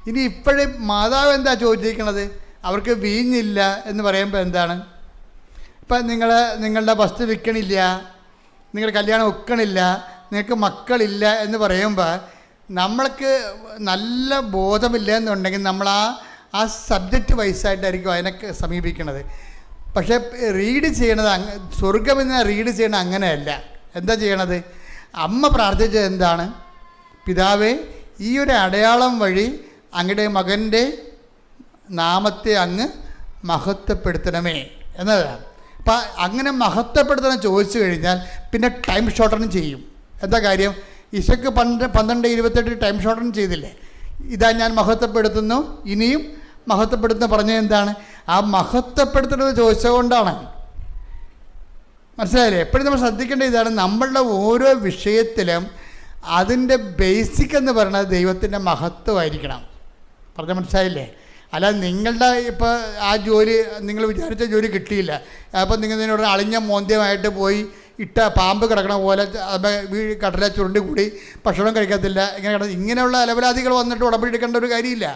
ഇനി ഇപ്പോഴേ മാതാവ് എന്താ ചോദിച്ചിരിക്കണത്? അവർക്ക് വീഞ്ഞില്ല എന്ന് പറയുമ്പോൾ എന്താണ്? ഇപ്പം നിങ്ങളുടെ വസ്തു വിൽക്കണില്ല, നിങ്ങളുടെ കല്യാണം ഒക്കണില്ല, നിങ്ങൾക്ക് മക്കളില്ല എന്ന് പറയുമ്പോൾ നമ്മൾക്ക് നല്ല ബോധമില്ല എന്നുണ്ടെങ്കിൽ നമ്മൾ ആ സബ്ജക്റ്റ് വൈസായിട്ടായിരിക്കും അതിനൊക്കെ സമീപിക്കണത്. പക്ഷേ റീഡ് ചെയ്യണത് സ്വർഗമെന്ന് റീഡ് ചെയ്യണത് അങ്ങനെയല്ല. എന്താ ചെയ്യണത്? അമ്മ പ്രാർത്ഥിച്ചത് എന്താണ്? പിതാവേ, ഈ ഒരു അടയാളം വഴി അങ്ങയുടെ മകൻ്റെ നാമത്തെ അങ്ങ് മഹത്വപ്പെടുത്തണമേ എന്നതാണ്. അപ്പം അങ്ങനെ മഹത്വപ്പെടുത്തണം ചോദിച്ചു കഴിഞ്ഞാൽ പിന്നെ ടൈം ഷോർട്ടൺ ചെയ്യും. എന്താ കാര്യം? ഈശോയ്ക്ക് 12:28 ടൈം ഷോർട്ടൺ ചെയ്തില്ലേ? ഇതാ ഞാൻ മഹത്വപ്പെടുത്തുന്നു, ഇനിയും മഹത്വപ്പെടുത്തുന്ന പറഞ്ഞത് എന്താണ്? ആ മഹത്വപ്പെടുത്തുന്നത് ചോദിച്ചതുകൊണ്ടാണ്. മനസ്സിലായില്ലേ? എപ്പോഴും നമ്മൾ ശ്രദ്ധിക്കേണ്ട ഇതാണ്, നമ്മളുടെ ഓരോ വിഷയത്തിലും അതിൻ്റെ ബേസിക് എന്ന് പറയുന്നത് ദൈവത്തിൻ്റെ മഹത്വമായിരിക്കണം. പറഞ്ഞാൽ മനസ്സിലായില്ലേ? അല്ല നിങ്ങളുടെ ഇപ്പോൾ ആ ജോലി നിങ്ങൾ വിചാരിച്ച ജോലി കിട്ടിയില്ല, അപ്പോൾ നിങ്ങൾ ഇതിനോട് അളിഞ്ഞ മോന്ത്യമായിട്ട് പോയി ഇട്ട പാമ്പ് കിടക്കണ പോലെ കടല ചുരുണ്ടി കൂടി ഭക്ഷണം കഴിക്കത്തില്ല, ഇങ്ങനെയുള്ള അലവലാദികൾ വന്നിട്ട് ഉടമ്പടി എടുക്കേണ്ട ഒരു കാര്യമില്ല.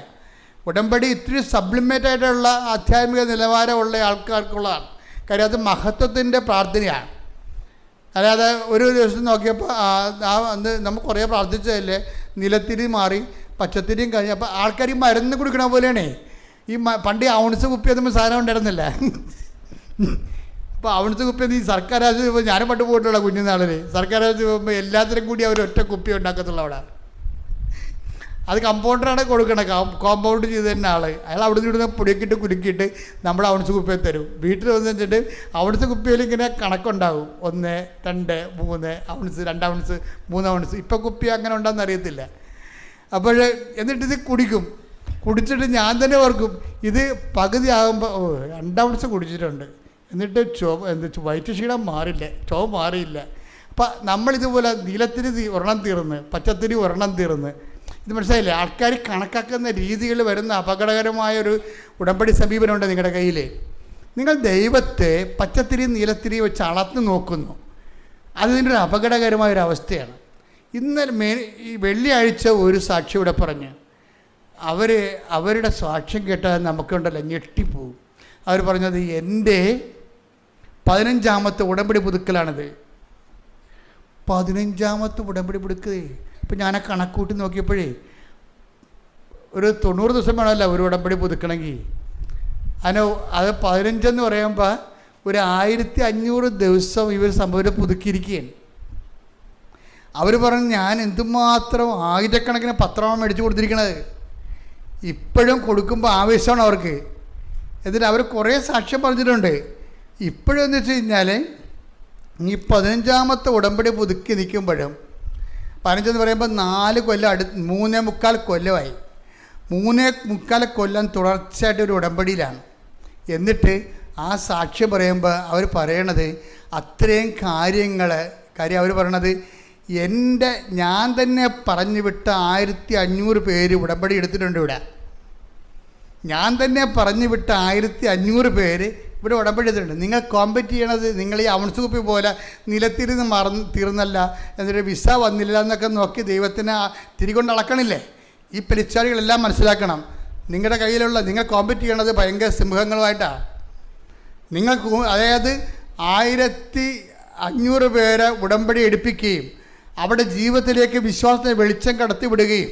ഉടമ്പടി ഇത്തിരി സബ്ലിമേറ്റ് ആയിട്ടുള്ള ആധ്യാത്മിക നിലവാരമുള്ള ആൾക്കാർക്കുള്ളതാണ്. കാര്യം അത് മഹത്വത്തിൻ്റെ പ്രാർത്ഥനയാണ്. അല്ലാതെ ഒരു ദിവസം നോക്കിയപ്പോൾ അന്ന് നമ്മൾ കുറേ പ്രാർത്ഥിച്ചതല്ലേ, നിലത്തിരി മാറി പച്ചത്തിരിയും കഴിഞ്ഞ്. അപ്പോൾ ആൾക്കാർ ഈ മരുന്ന് കുടിക്കണ പോലെയാണേ. ഈ പണ്ട് ഔൺസ് കുപ്പിയൊന്നും സാധനം ഉണ്ടായിരുന്നില്ല. അപ്പോൾ ഔൺസ് കുപ്പി ഈ സർക്കാർ ആശുപത്രി ഞാനും പണ്ട് പോയിട്ടുള്ള കുഞ്ഞുനാളിൽ സർക്കാർ ആശുപത്രി പോകുമ്പോൾ എല്ലാത്തിനും കൂടി അവർ ഒറ്റ കുപ്പി ഉണ്ടാക്കത്തുള്ളൂ അവിടെ. അത് കമ്പൗണ്ടറാണ് കൊടുക്കണത്, കോമ്പൗണ്ട് ചെയ്ത് തന്നെ ആൾ. അയാൾ അവിടെ നിന്ന് ഇവിടുന്ന് പൊടിയൊക്കിയിട്ട് കുലുക്കിയിട്ട് നമ്മൾ ഔൺസ് കുപ്പിയിൽ തരും. വീട്ടിൽ വന്ന് വെച്ചിട്ട് ഔൺസ് കുപ്പിയിൽ ഇങ്ങനെ കണക്കുണ്ടാകും. 1, 2, 3 ഔൺസ്, 2 ഔൺസ്, 3 ഔൺസ്. ഇപ്പം കുപ്പി അങ്ങനെ ഉണ്ടോയെന്ന് അറിയത്തില്ല. അപ്പോൾ എന്നിട്ടിത് കുടിച്ചിട്ട് ഞാൻ തന്നെ ഓർക്കും, ഇത് പകുതി ആകുമ്പോൾ 2 ഔൺസ് കുടിച്ചിട്ടുണ്ട്, എന്നിട്ട് വയറ്റ് ക്ഷീണം മാറില്ല, ചുവ മാറിയില്ല. അപ്പം നമ്മളിതുപോലെ നീലത്തിരി ഒരെണ്ണം തീർന്ന്, പച്ചത്തിരി ഒരെണ്ണം തീർന്ന്. ഇത് മനസ്സിലായില്ലേ? ആൾക്കാർ കണക്കാക്കുന്ന രീതികളിൽ വരുന്ന അപകടകരമായൊരു ഉടമ്പടി സമീപനമുണ്ട് നിങ്ങളുടെ കയ്യിൽ. നിങ്ങൾ ദൈവത്തെ പച്ചത്തിരി നീലത്തിരി വെച്ച് അളന്ന് നോക്കുന്നു. അതിൻ്റെ ഒരു അപകടകരമായൊരവസ്ഥയാണ്. ഇന്നലെ ഈ വെള്ളിയാഴ്ച ഒരു സാക്ഷി ഇവിടെ പറഞ്ഞ് അവരുടെ സാക്ഷ്യം കേട്ടാൽ നമുക്കുണ്ടല്ലോ ഞെട്ടിപ്പോവും. അവർ പറഞ്ഞത് എൻ്റെ 15ാമത്തെ ഉടമ്പടി പുതുക്കലാണിത്. 15ാമത്തെ ഉടമ്പടി പുതുക്കേ. ഇപ്പം ഞാൻ ആ കണക്കൂട്ടി നോക്കിയപ്പോഴേ ഒരു 90 ദിവസം വേണമല്ലോ ഒരു ഉടമ്പടി പുതുക്കണമെങ്കിൽ. അത് 15 എന്ന് പറയുമ്പോൾ ഒരു 1500 ദിവസം ഇവർ സംഭവം പുതുക്കിയിരിക്കുകയാണ്. അവർ പറഞ്ഞു ഞാൻ എന്തുമാത്രം ആയിരക്കണക്കിന് പത്രമാണ് മേടിച്ച് കൊടുത്തിരിക്കണത്. ഇപ്പോഴും കൊടുക്കുമ്പോൾ ആവേശമാണ് അവർക്ക്. എന്നിട്ട് അവർ കുറേ സാക്ഷ്യം പറഞ്ഞിട്ടുണ്ട്. ഇപ്പോഴെന്ന് വെച്ച് കഴിഞ്ഞാൽ ഈ 15ാമത്തെ ഉടമ്പടി പുതുക്കി നിൽക്കുമ്പോഴും 15 എന്ന് പറയുമ്പോൾ 4 കൊല്ലം 3.25 കൊല്ലമായി. 3.25 കൊല്ലം തുടർച്ചയായിട്ട് ഒരു ഉടമ്പടിയിലാണ്. എന്നിട്ട് ആ സാക്ഷ്യം പറയുമ്പോൾ അവർ പറയണത് അത്രയും കാര്യം അവർ പറയണത് ഞാൻ തന്നെ പറഞ്ഞു വിട്ട 1500 പേര് ഉടമ്പടി എടുത്തിട്ടുണ്ട് ഇവിടെ. ഞാൻ തന്നെ പറഞ്ഞു വിട്ട 1500 പേര് ഇവിടെ ഉടമ്പടി എടുത്തിട്ടുണ്ട്. നിങ്ങൾ കോമ്പറ്റ് ചെയ്യണത് നിങ്ങൾ ഈ ഔൺസ് കുപ്പി പോലെ നിലത്തിരുന്ന് തീർന്നല്ല, എന്നിട്ട് വിസ വന്നില്ല എന്നൊക്കെ നോക്കി ദൈവത്തിന് തിരികൊണ്ട് അളക്കണില്ലേ? ഈ പെരിച്ചാളികളെല്ലാം മനസ്സിലാക്കണം. നിങ്ങളുടെ കയ്യിലുള്ള നിങ്ങൾ കോമ്പറ്റ് ചെയ്യണത് ഭയങ്കര സിംഹങ്ങളുമായിട്ടാണ്. അതായത് 1500 പേരെ ഉടമ്പടി എടുപ്പിക്കുകയും അവിടെ ജീവിതത്തിലേക്ക് വിശ്വാസത്തെ വെളിച്ചം കടത്തിവിടുകയും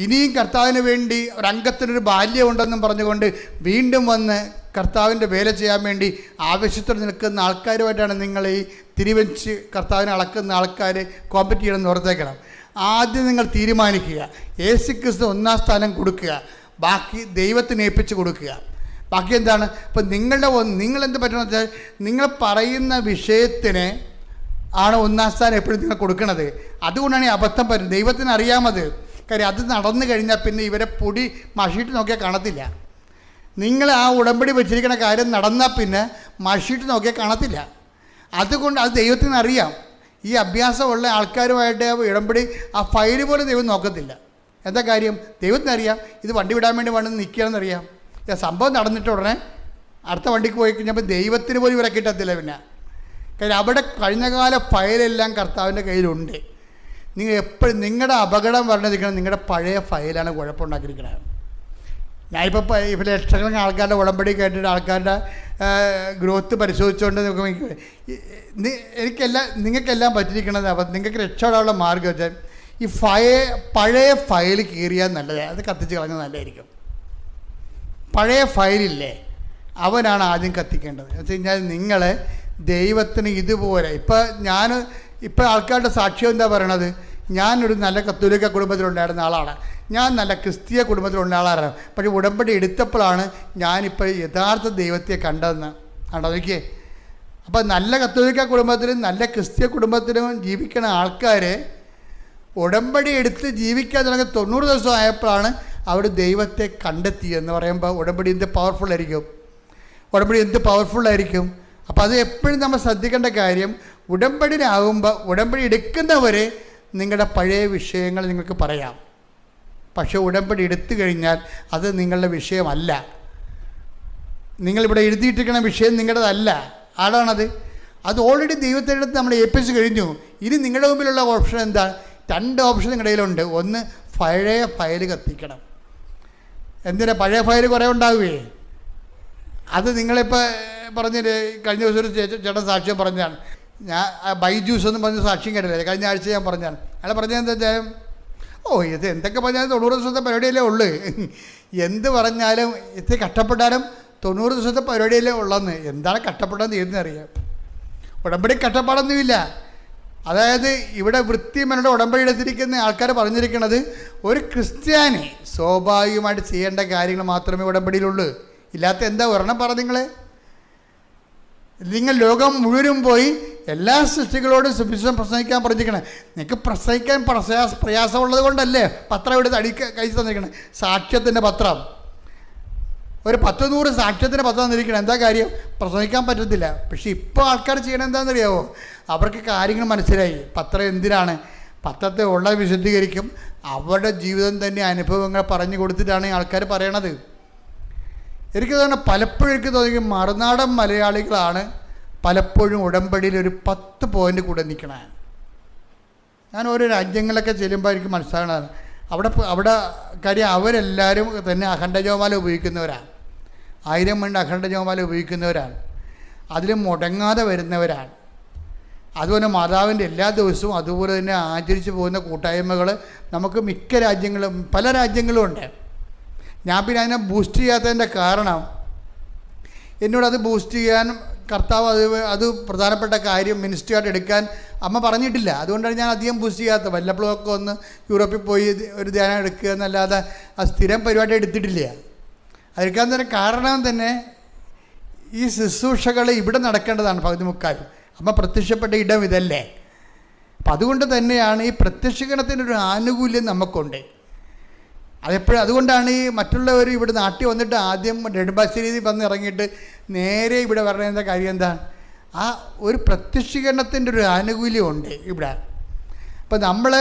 ഇനിയും കർത്താവിന് വേണ്ടി ഒരംഗത്തിനൊരു ബാല്യമുണ്ടെന്നും പറഞ്ഞുകൊണ്ട് വീണ്ടും വന്ന് കർത്താവിൻ്റെ വേല ചെയ്യാൻ വേണ്ടി ആവശ്യത്തോടെ നിൽക്കുന്ന ആൾക്കാരുമായിട്ടാണ് നിങ്ങൾ ഈ തിരിവെച്ച് കർത്താവിനെ അളക്കുന്ന ആൾക്കാർ കോമ്പറ്റ് ചെയ്യണമെന്ന് ഓർത്തേക്കണം. ആദ്യം നിങ്ങൾ തീരുമാനിക്കുക, യേശുക്രിസ്തു 1ാം സ്ഥാനം കൊടുക്കുക, ബാക്കി ദൈവത്തിന് ഏൽപ്പിച്ച് കൊടുക്കുക. ബാക്കി എന്താണ്? ഇപ്പം നിങ്ങളെന്ത് പറ്റണമെന്ന് വെച്ചാൽ നിങ്ങൾ പറയുന്ന വിഷയത്തിന് ആണ് ഒന്നാം സ്ഥാനം എപ്പോഴും നിങ്ങൾ കൊടുക്കുന്നത്. അതുകൊണ്ടാണ് ഈ അബദ്ധം വരുന്നത്. ദൈവത്തിന് അറിയാമത്. കാര്യം അത് നടന്നു കഴിഞ്ഞാൽ പിന്നെ ഇവരെ പൊടി മഷിയിട്ട് നോക്കിയാൽ കാണത്തില്ല. നിങ്ങൾ ആ ഉടമ്പടി വെച്ചിരിക്കുന്ന കാര്യം നടന്നാൽ പിന്നെ മഷിയിട്ട് നോക്കിയാൽ കാണത്തില്ല. അതുകൊണ്ട് അത് ദൈവത്തിന് അറിയാം. ഈ അഭ്യാസമുള്ള ആൾക്കാരുമായിട്ട് ഉടമ്പടി ആ ഫയൽ പോലെ ദൈവം നോക്കത്തില്ല. എന്താ കാര്യം? ദൈവത്തിനറിയാം ഇത് വണ്ടി വിടാൻ വേണ്ടി വന്ന് നിൽക്കുകയാണെന്നറിയാം. സംഭവം നടന്നിട്ട് ഉടനെ അടുത്ത വണ്ടിക്ക് പോയി കഴിഞ്ഞപ്പോൾ ദൈവത്തിന് പോലും ഇവരെ കിട്ടത്തില്ല. പിന്നെ കാര്യം അവിടെ കഴിഞ്ഞകാല ഫയലെല്ലാം കർത്താവിൻ്റെ കയ്യിലുണ്ട്. നിങ്ങൾ എപ്പോഴും നിങ്ങളുടെ അപകടം പറഞ്ഞിരിക്കണം നിങ്ങളുടെ പഴയ ഫയലാണ് കുഴപ്പമുണ്ടാക്കിയിരിക്കുന്നത്. ഞാനിപ്പോൾ ലക്ഷക്കണക്കിന് ആൾക്കാരുടെ ഉടമ്പടി കേട്ടിട്ട് ആൾക്കാരുടെ ഗ്രോത്ത് പരിശോധിച്ചുകൊണ്ട് നിങ്ങൾക്കെല്ലാം പറ്റിയിരിക്കണത്. അപ്പം നിങ്ങൾക്ക് രക്ഷപ്പെടാനുള്ള മാർഗ്ഗം വെച്ചാൽ ഈ പഴയ ഫയൽ കീറിയാൽ നല്ലത്. അത് കത്തിച്ച് കളഞ്ഞാൽ നല്ലതായിരിക്കും. പഴയ ഫയലില്ലേ അവനാണ് ആദ്യം കത്തിക്കേണ്ടത്. എന്ന് വെച്ച് കഴിഞ്ഞാൽ നിങ്ങൾ ദൈവത്തിന് ഇതുപോലെ ഇപ്പോൾ ആൾക്കാരുടെ സാക്ഷ്യം എന്താ പറയണത്? ഞാനൊരു നല്ല കത്തോലിക്ക കുടുംബത്തിലുണ്ടായിരുന്ന ആളാണ്, ഞാൻ നല്ല ക്രിസ്തീയ കുടുംബത്തിലുള്ള ആളാണ്, പക്ഷേ ഉടമ്പടി എടുത്തപ്പോഴാണ് ഞാനിപ്പോൾ യഥാർത്ഥ ദൈവത്തെ കണ്ടതെന്ന്. കണ്ടോ നോക്കിയേ. അപ്പോൾ നല്ല കത്തോലിക്ക കുടുംബത്തിലും നല്ല ക്രിസ്തീയ കുടുംബത്തിലും ജീവിക്കുന്ന ആൾക്കാർ ഉടമ്പടി എടുത്ത് ജീവിക്കാൻ തുടങ്ങി 90 ദിവസം ആയപ്പോഴാണ് അവർ ദൈവത്തെ കണ്ടെത്തിയെന്ന് പറയുമ്പോൾ ഉടമ്പടി എന്ത് പവർഫുള്ളായിരിക്കും. അപ്പോൾ അത് എപ്പോഴും നമ്മൾ ശ്രദ്ധിക്കേണ്ട കാര്യം, ഉടമ്പടിയിലാകുമ്പോൾ ഉടമ്പടി എടുക്കുന്നവരെ നിങ്ങളുടെ പഴയ വിഷയങ്ങൾ നിങ്ങൾക്ക് പറയാം. പക്ഷേ ഉടമ്പടി എടുത്തു കഴിഞ്ഞാൽ അത് നിങ്ങളുടെ വിഷയമല്ല. നിങ്ങളിവിടെ എഴുതിയിട്ടിരിക്കുന്ന വിഷയം നിങ്ങളുടേതല്ല. ആടാണത്. അത് ഓൾറെഡി ദൈവത്തിൻ്റെ അടുത്ത് നമ്മൾ ഏൽപ്പിച്ച് കഴിഞ്ഞു. ഇനി നിങ്ങളുടെ മുമ്പിലുള്ള ഓപ്ഷൻ എന്താ? 2 ഓപ്ഷൻ നിങ്ങളുടെ കയ്യിലുണ്ട്. ഒന്ന്, പഴയ ഫയൽ കത്തിക്കണം. എന്തിനാ? പഴയ ഫയൽ കുറേ ഉണ്ടാവുകയെ. അത് നിങ്ങളിപ്പോൾ പറഞ്ഞില്ലേ, കഴിഞ്ഞ ദിവസം ഒരു ചേട്ടൻ സാക്ഷ്യം പറഞ്ഞാണ്. ഞാൻ ബൈജൂസ് എന്ന് പറഞ്ഞ സാക്ഷ്യം കേട്ടില്ലേ, കഴിഞ്ഞ ആഴ്ച ഞാൻ പറഞ്ഞാണ്. അയാൾ പറഞ്ഞത് എന്താ വെച്ചാൽ, ഇത് എന്തൊക്കെ പറഞ്ഞാലും 90 ദിവസത്തെ പരിപാടിയല്ലേ ഉള്ളു. എന്ത് പറഞ്ഞാലും ഇത് കഷ്ടപ്പെട്ടാലും 90 ദിവസത്തെ പരിപാടിയല്ലേ ഉള്ളെന്ന്. എന്താണ് കഷ്ടപ്പെട്ടതെന്ന് ഏതെന്നറിയാം. ഉടമ്പടി കഷ്ടപ്പാടൊന്നുമില്ല. അതായത് ഇവിടെ വൃത്തിമനുടെ ഉടമ്പടി എടുത്തിരിക്കുന്ന ആൾക്കാർ പറഞ്ഞിരിക്കുന്നത്, ഒരു ക്രിസ്ത്യാനി സ്വാഭാവികമായിട്ട് ചെയ്യേണ്ട കാര്യങ്ങൾ മാത്രമേ ഉടമ്പടിയിലുള്ളൂ. ഇല്ലാത്ത എന്താ ഒരെണ്ണം പറ. നിങ്ങൾ ലോകം മുഴുവനും പോയി എല്ലാ സൃഷ്ടികളോടും സുവിശേഷം പ്രസംഗിക്കാൻ പറഞ്ഞിരിക്കണം. നിങ്ങൾക്ക് പ്രസംഗിക്കാൻ പ്രയാസമുള്ളത് കൊണ്ടല്ലേ പത്രം എടുത്ത് കഴിച്ച് തന്നിരിക്കണം. സാക്ഷ്യത്തിൻ്റെ പത്രം, ഒരു 10-100 സാക്ഷ്യത്തിൻ്റെ പത്രം തന്നിരിക്കണം. എന്താ കാര്യം? പ്രസംഗിക്കാൻ പറ്റത്തില്ല. പക്ഷേ ഇപ്പോൾ ആൾക്കാർ ചെയ്യണം എന്താണെന്നറിയാമോ? അവർക്ക് കാര്യങ്ങൾ മനസ്സിലായി. പത്രം എന്തിനാണ്? പത്രത്തെ ഉള്ള വിശദീകരിക്കും. അവരുടെ ജീവിതം തന്നെ അനുഭവങ്ങൾ പറഞ്ഞു കൊടുത്തിട്ടാണ് ആൾക്കാർ പറയണത്. എനിക്ക് തോന്നുന്നു പലപ്പോഴും എനിക്ക് തോന്നി മറുനാടൻ മലയാളികളാണ് പലപ്പോഴും ഉടമ്പടിയിൽ ഒരു 10 പോയിൻ്റ് കൂടെ നിൽക്കണേ. ഞാൻ ഓരോ രാജ്യങ്ങളിലൊക്കെ ചെല്ലുമ്പോൾ എനിക്ക് മനസ്സിലാകണതാണ്. അവിടെ കാര്യം അവരെല്ലാവരും തന്നെ അഖണ്ഡജപമാല ഉപയോഗിക്കുന്നവരാണ്. 1000 മണി അഖണ്ഡജപമാല ഉപയോഗിക്കുന്നവരാണ്. അതിൽ മുടങ്ങാതെ വരുന്നവരാണ്. അതുപോലെ മാതാവിൻ്റെ എല്ലാ ദിവസവും അതുപോലെ തന്നെ ആചരിച്ചു പോകുന്ന കൂട്ടായ്മകൾ നമുക്ക് മിക്ക രാജ്യങ്ങളും പല രാജ്യങ്ങളും ഉണ്ട്. ഞാൻ പിന്നെ അതിനെ ബൂസ്റ്റ് ചെയ്യാത്തതിൻ്റെ കാരണം, എന്നോടത് ബൂസ്റ്റ് ചെയ്യാൻ കർത്താവ് അത് പ്രധാനപ്പെട്ട കാര്യം മിനിസ്ട്രിയായിട്ട് എടുക്കാൻ അമ്മ പറഞ്ഞിട്ടില്ല. അതുകൊണ്ടാണ് ഞാൻ അധികം ബൂസ്റ്റ് ചെയ്യാത്തത്. വല്ലപ്പോഴൊക്കെ ഒന്ന് യൂറോപ്പിൽ പോയി ഒരു ധ്യാനം എടുക്കുക എന്നല്ലാതെ ആ സ്ഥിരം പരിപാടി എടുത്തിട്ടില്ല. അതെടുക്കാൻ തന്നെ കാരണം തന്നെ ഈ ശുശ്രൂഷകൾ ഇവിടെ നടക്കേണ്ടതാണ് പകുതി മുക്കാലും. അമ്മ പ്രത്യക്ഷപ്പെട്ട ഇടം ഇതല്ലേ. അപ്പം അതുകൊണ്ട് തന്നെയാണ് ഈ പ്രത്യക്ഷീകരണത്തിനൊരു ആനുകൂല്യം നമുക്കുണ്ട്. അതുകൊണ്ടാണ് ഈ മറ്റുള്ളവർ ഇവിടെ നാട്ടിൽ വന്നിട്ട് ആദ്യം നെടുമ്പാശ്ശേരി വന്ന് ഇറങ്ങിയിട്ട് നേരെ ഇവിടെ വരേണ്ട കാര്യം എന്താണ്? ആ ഒരു പ്രത്യക്ഷീകരണത്തിൻ്റെ ഒരു ആനുകൂല്യമുണ്ട് ഇവിടെ. അപ്പം നമ്മൾ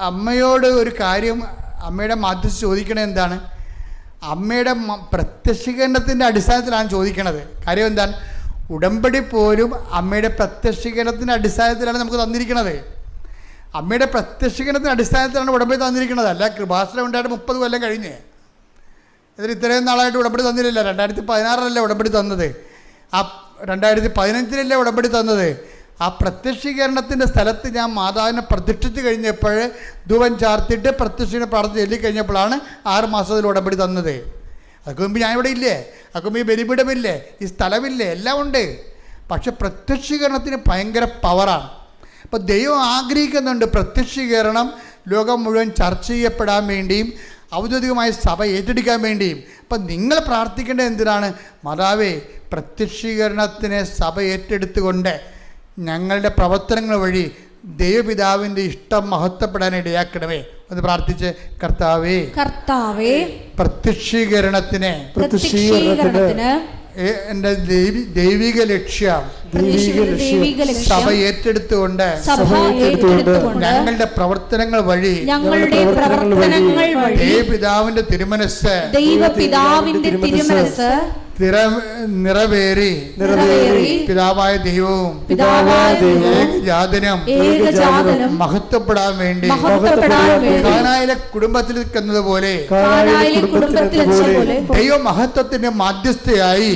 അമ്മയോട് ഒരു കാര്യം അമ്മയുടെ മാധ്യസ്ഥ ചോദിക്കണത് എന്താണ്? അമ്മയുടെ പ്രത്യക്ഷീകരണത്തിൻ്റെ അടിസ്ഥാനത്തിലാണ് ചോദിക്കണത്. കാര്യം എന്താണ്? ഉടമ്പടി പോലും അമ്മയുടെ പ്രത്യക്ഷീകരണത്തിൻ്റെ അടിസ്ഥാനത്തിലാണ് നമുക്ക് തന്നിരിക്കുന്നത്. അമ്മയുടെ പ്രത്യക്ഷീകരണത്തിൻ്റെ അടിസ്ഥാനത്തിലാണ് ഉടമ്പടി തന്നിരിക്കുന്നത്. അല്ല കൃപാസനം ഉണ്ടായിട്ട് 30 കൊല്ലം കഴിഞ്ഞ്. ഇതിൽ ഇത്രയും നാളായിട്ട് ഉടമ്പടി തന്നിട്ടില്ല. 2016 ഉടമ്പടി തന്നത്. ആ 2015 ഉടമ്പടി തന്നത്. ആ പ്രത്യക്ഷീകരണത്തിൻ്റെ സ്ഥലത്ത് ഞാൻ മാതാവിനെ പ്രതിഷ്ഠിച്ച് കഴിഞ്ഞപ്പോൾ ധൂപം ചാർത്തിയിട്ട് പ്രത്യക്ഷീകരണ പ്രാർത്ഥന ചൊല്ലിക്കഴിഞ്ഞപ്പോഴാണ് 6 മാസത്തിൽ ഉടമ്പടി തന്നത്. അതൊക്കെ മുമ്പ് ഞാനിവിടെ ഇല്ലേ? അതൊക്കെ മുമ്പ് ഈ ബലിപീഠമില്ലേ? ഈ സ്ഥലമില്ലേ? എല്ലാം ഉണ്ട്. പക്ഷെ പ്രത്യക്ഷീകരണത്തിന് ഭയങ്കര പവറാണ്. അപ്പോൾ ദൈവം ആഗ്രഹിക്കുന്നുണ്ട് പ്രത്യക്ഷീകരണം ലോകം മുഴുവൻ ചർച്ച ചെയ്യപ്പെടാൻ വേണ്ടിയും ഔദ്യോഗികമായ സഭ ഏറ്റെടുക്കാൻ വേണ്ടിയും. അപ്പം നിങ്ങൾ പ്രാർത്ഥിക്കേണ്ടത് എന്തിനാണ്? മാതാവേ, പ്രത്യക്ഷീകരണത്തിനെ സഭ ഏറ്റെടുത്തുകൊണ്ട് ഞങ്ങളുടെ പ്രവർത്തനങ്ങൾ വഴി ദൈവപിതാവിൻ്റെ ഇഷ്ടം മഹത്വപ്പെടാൻ ഇടയാക്കണമേ എന്ന് പ്രാർത്ഥിച്ച്, കർത്താവേ പ്രത്യക്ഷീകരണത്തിന് എൻ്റെ ദൈവിക ലക്ഷ്യം സഭ ഏറ്റെടുത്തുകൊണ്ട് ഞങ്ങളുടെ പ്രവർത്തനങ്ങൾ വഴി ദൈവപിതാവിന്റെ തിരുമനസ് നിറവേറി പിതാവായ ദൈവവും ഏകജാതനും മഹത്വപ്പെടാൻ വേണ്ടി കാനായിലെ കുടുംബത്തിൽ നിൽക്കുന്നതുപോലെ ദൈവ മഹത്വത്തിന്റെ മധ്യസ്ഥയായി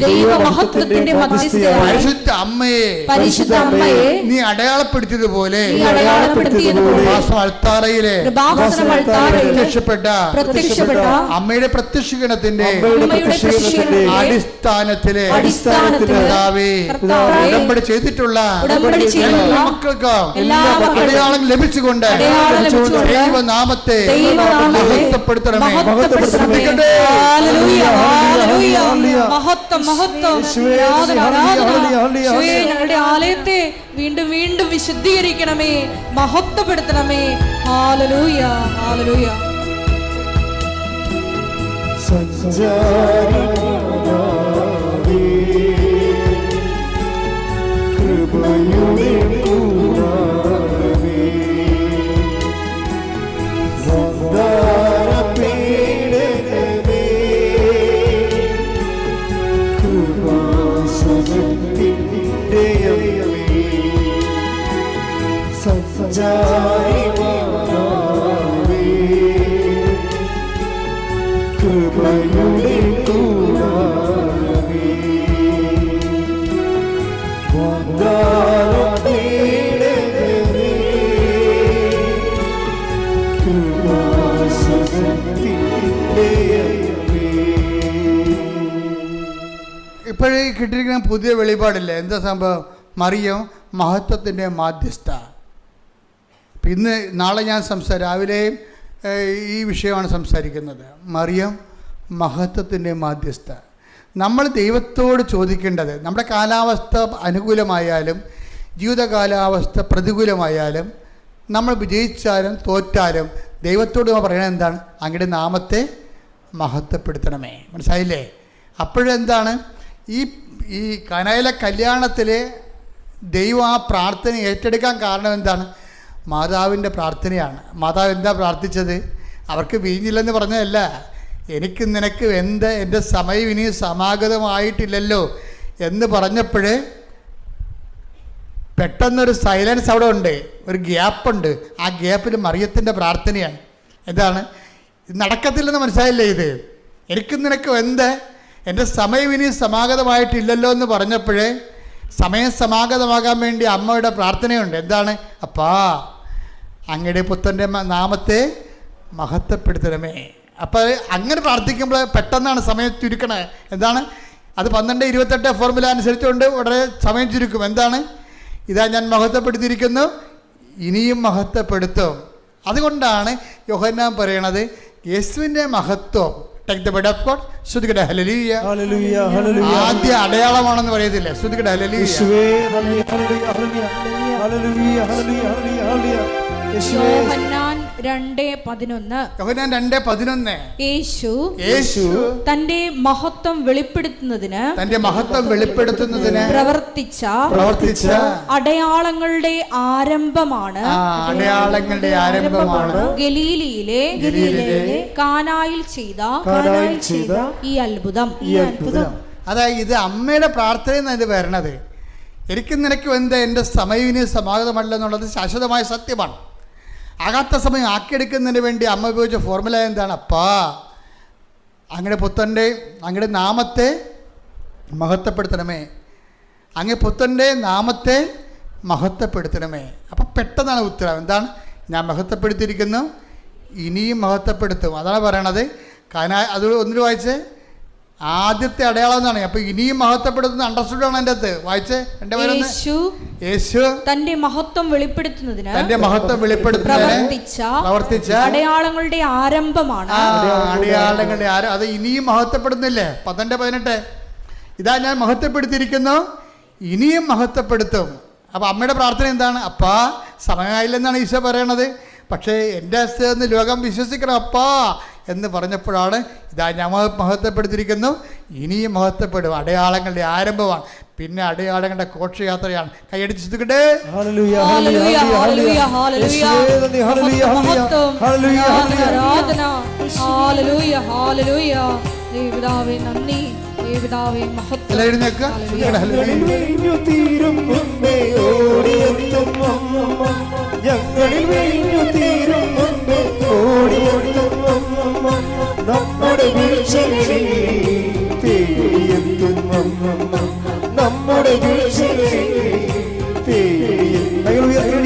പരിശുദ്ധ അമ്മയെ നീ അടയാളപ്പെടുത്തിയതുപോലെ അൾത്താറയിലെ പ്രത്യക്ഷപ്പെട്ട അമ്മയുടെ പ്രത്യക്ഷീകരണത്തിന്റെ അടിസ്ഥാനത്തിലെ ഉടമ്പടി ചെയ്തിട്ടുള്ള മക്കൾക്ക് അടയാളം ലഭിച്ചുകൊണ്ട് ദൈവനാമത്തെ മഹത്വപ്പെടുത്തണമേ. ഞങ്ങളുടെ ആലയത്തെ വീണ്ടും വീണ്ടും വിശുദ്ധീകരിക്കണമേ, മഹത്വപ്പെടുത്തണമേ. Hallelujah, hallelujah. കൃപയുടെ കൂടാരമേ, സന്താനപീഠനമേ, കൃപാസനത്തിൻ്റെ അമ്മേ, സഞ്ചാരിമാതാവേ, കൃപയുടെ കൂടാരമേ, വാഗ്ദാനപീഠനമേ, കൃപാസനത്തിൻ്റെ അമ്മേ. ഇപ്പോഴേ കിട്ടിയിരിക്കുന്ന പുതിയ വെളിപാടില്ലേ, എന്താ സംഭവം? മറിയം മഹത്വത്തിൻ്റെ മാധ്യസ്ഥ. ഇന്ന് നാളെ ഞാൻ രാവിലെയും ഈ വിഷയമാണ് സംസാരിക്കുന്നത്. മറിയം മഹത്വത്തിൻ്റെ മാധ്യസ്ഥ. നമ്മൾ ദൈവത്തോട് ചോദിക്കേണ്ടത്, നമ്മുടെ കാലാവസ്ഥ അനുകൂലമായാലും ജീവിത കാലാവസ്ഥ പ്രതികൂലമായാലും നമ്മൾ വിജയിച്ചാലും തോറ്റാലും ദൈവത്തോട് നമ്മൾ പറയണത് എന്താണ്? അങ്ങയുടെ നാമത്തെ മഹത്വപ്പെടുത്തണമേ. മനസ്സിലായില്ലേ? അപ്പോഴെന്താണ് ഈ കനായിലെ കല്യാണത്തിൽ ദൈവം ആ പ്രാർത്ഥന ഏറ്റെടുക്കാൻ കാരണം എന്താണ്? മാതാവിൻ്റെ പ്രാർത്ഥനയാണ്. മാതാവ് എന്താ പ്രാർത്ഥിച്ചത്? അവർക്ക് വീഞ്ഞില്ലെന്ന് പറഞ്ഞതല്ല, എനിക്ക് നിനക്ക് എൻ്റെ സമയം ഇനി സമാഗതമായിട്ടില്ലല്ലോ എന്ന് പറഞ്ഞപ്പോഴേ പെട്ടെന്നൊരു സൈലൻസ് അവിടെ ഉണ്ട്, ഒരു ഗ്യാപ്പുണ്ട്. ആ ഗ്യാപ്പിൽ മറിയത്തിൻ്റെ പ്രാർത്ഥനയാണ്. എന്താണ്? ഇത് നടക്കത്തില്ലെന്ന് മനസ്സിലായില്ലേ? ഇത് എനിക്ക് നിനക്ക് എൻ്റെ സമയം ഇനി സമാഗതമായിട്ടില്ലല്ലോ എന്ന് പറഞ്ഞപ്പോഴേ സമയം സമാഗതമാകാൻ വേണ്ടി അമ്മയുടെ പ്രാർത്ഥനയുണ്ട്. എന്താണ്? അപ്പാ അങ്ങയുടെ പുത്രൻ്റെ നാമത്തെ മഹത്വപ്പെടുത്തണമേ. അപ്പോൾ അങ്ങനെ പ്രാർത്ഥിക്കുമ്പോൾ പെട്ടെന്നാണ് സമയം ചുരുക്കണത്. എന്താണ്? അത് 12:28 ഫോർമുല അനുസരിച്ചുകൊണ്ട് ഉടനെ സമയം ചുരുക്കും. എന്താണ്? ഇതാ ഞാൻ മഹത്വപ്പെടുത്തിയിരിക്കുന്നു, ഇനിയും മഹത്വപ്പെടുത്തും. അതുകൊണ്ടാണ് യോഹന്നാൻ പറയണത് യേശുവിൻ്റെ മഹത്വം ശ്രുതികട ഹല്ലേലൂയ, ആദ്യ അടയാളമാണെന്ന് പറയത്തില്ല. ശ്രുതികട ഹല്ലേലൂയ. യോഹന്നാൻ 2:11 യേശു തന്റെ മഹത്വം വെളിപ്പെടുത്തുന്നതിന് പ്രവർത്തിച്ച അടയാളങ്ങളുടെ ആരംഭമാണ് ഗലീലയിലെ കാനായിൽ ചെയ്ത ഈ അത്ഭുതം. അതായത് ഇത് അമ്മയുടെ പ്രാർത്ഥന ഇത് വരണത്. എനിക്ക് നിനക്ക് എൻ്റെ സമയം ഇനി സമാഗതമല്ല എന്നുള്ളത് ശാശ്വതമായ സത്യമാണ്. ആകാത്ത സമയം ആക്കിയെടുക്കുന്നതിന് വേണ്ടി അമ്മ ഉപയോഗിച്ച ഫോർമുല എന്താണ്? അപ്പാ അങ്ങയുടെ പുത്രൻ്റെ അങ്ങയുടെ നാമത്തെ മഹത്വപ്പെടുത്തണമേ, അങ്ങേ പുത്രൻ്റെ നാമത്തെ മഹത്വപ്പെടുത്തണമേ. അപ്പം പെട്ടെന്നാണ് ഉത്തരം. എന്താണ്? ഞാൻ മഹത്വപ്പെടുത്തിയിരിക്കുന്നു, ഇനിയും മഹത്വപ്പെടുത്തും. അതാണ് പറയണത്. അത് ഒന്നിട്ട് വായിച്ച് ആദ്യത്തെ അടയാളം എന്നാണ്. അപ്പൊ ഇനിയും മഹത്വപ്പെടുത്തുന്ന അണ്ടർസ്റ്റുഡ് ആണ് എൻ്റെ അകത്ത്. വായിച്ച് യേശു തന്റെ മഹത്വം വെളിപ്പെടുത്തുന്നതിന് പ്രവർത്തിച്ച അടയാളങ്ങളുടെ ആരംഭമാണ്. അടയാളങ്ങളുടെ അത് ഇനിയും മഹത്വപ്പെടുന്നില്ലേ? 12:18 ഇതാ ഞാൻ മഹത്വപ്പെടുത്തിയിരിക്കുന്നു, ഇനിയും മഹത്വപ്പെടുത്തും. അപ്പോൾ അമ്മയുടെ പ്രാർത്ഥന എന്താണ്? അപ്പാ സമയമായില്ലെന്നാണ് ഈശോ പറയണത്. പക്ഷേ എൻ്റെ അസ്ഥയെന്ന് ലോകം വിശ്വസിക്കണം അപ്പാ എന്ന് പറഞ്ഞപ്പോഴാണ് ഇതാ ഞാൻ മഹത്വപ്പെടുത്തിയിരിക്കുന്നു, ഇനിയും മഹത്വപ്പെടും. അടയാളങ്ങളുടെ ആരംഭമാണ്. പിന്നെ അടയാളങ്ങളുടെ ഘോഷയാത്രയാണ്. കൈയടിച്ച് ശ്രദ്ധിക്കട്ടെ. ഞങ്ങളിൽ വീഞ്ഞു തീരും മുൻപ് ഓടിയെത്തും നമ്മുടെ വീഴ്ചകളിൽ തേടിയെത്തും നമ്മുടെ വീഴ്ചകളിൽ തേടിയെത്തും.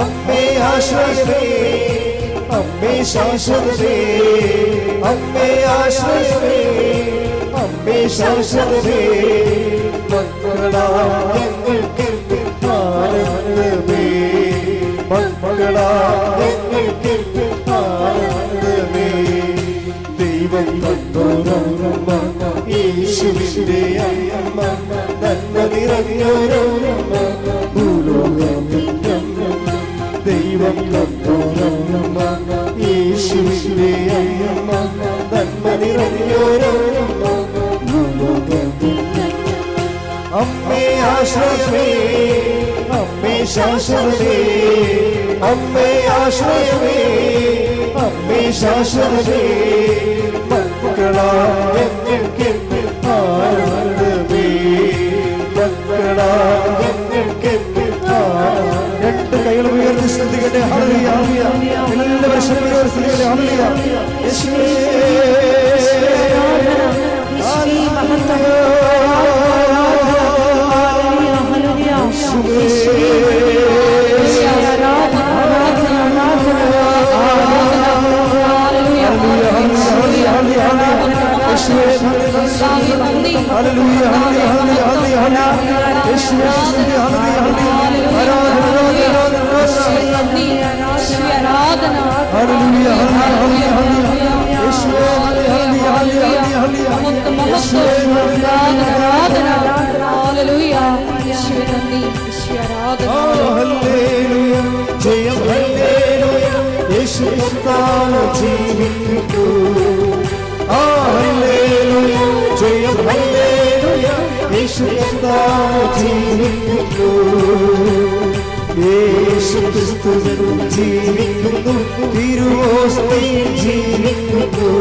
അമ്മേ ആശ്രയമേ, അമ്മേ ശാശ്വതമേ, അമ്മേ ആശ്രയമേ, അമ്മേ ശാശ്വതമേ, മക്കളാ ഞങ്ങൾക്ക് ആനന്ദമേ, മക്കളാ ഞങ്ങൾക്ക് ആനന്ദമേ. ദൈവം തന്നോരമ്മ യേശുവിന്റെ അമ്മ, നന്മ നിറഞ്ഞോരമ്മ ഭൂലോകത്തിന്റെ അമ്മ. ദൈവം തന്നോരമ്മ യേശുവിന്റെ അമ്മ, നന്മ നിറഞ്ഞോരമ്മ ഭൂലോകത്തിന്റെ അമ്മ. അമ്മേ ആശ്രയമേ, അമ്മേ ശാശ്വതമേ, അമ്മേ ആശ്രയമേ, അമ്മേ ശാശ്വതമേ, മക്കളാ ഞങ്ങൾക്ക് ആനന്ദമേ, മക്കളാ ഞങ്ങൾക്ക് ആനന്ദമേ. രണ്ട് കൈകൾ ഉയർത്തി ശ്രദ്ധിക്കട്ടെ. ഹല്ലേലൂയ, എല്ലാവരും ശബ്ദത്തോടെ ശ്രദ്ധിക്കട്ടെ. ഹല്ലേലൂയ, യേശുവേ ജയം ഹല്ലേലൂയ, യേശു കർത്താവ് ജീവിക്കുന്നു. ഹല്ലേലൂയ, ജയം ഹല്ലേലൂയ, യേശു കർത്താവ് ജീവിക്കുന്നു. യേശു ക്രിസ്തുവിൽ ജീവിക്കുന്നു, തിരുവോസ്തിയിൽ ജീവിക്കുന്നു.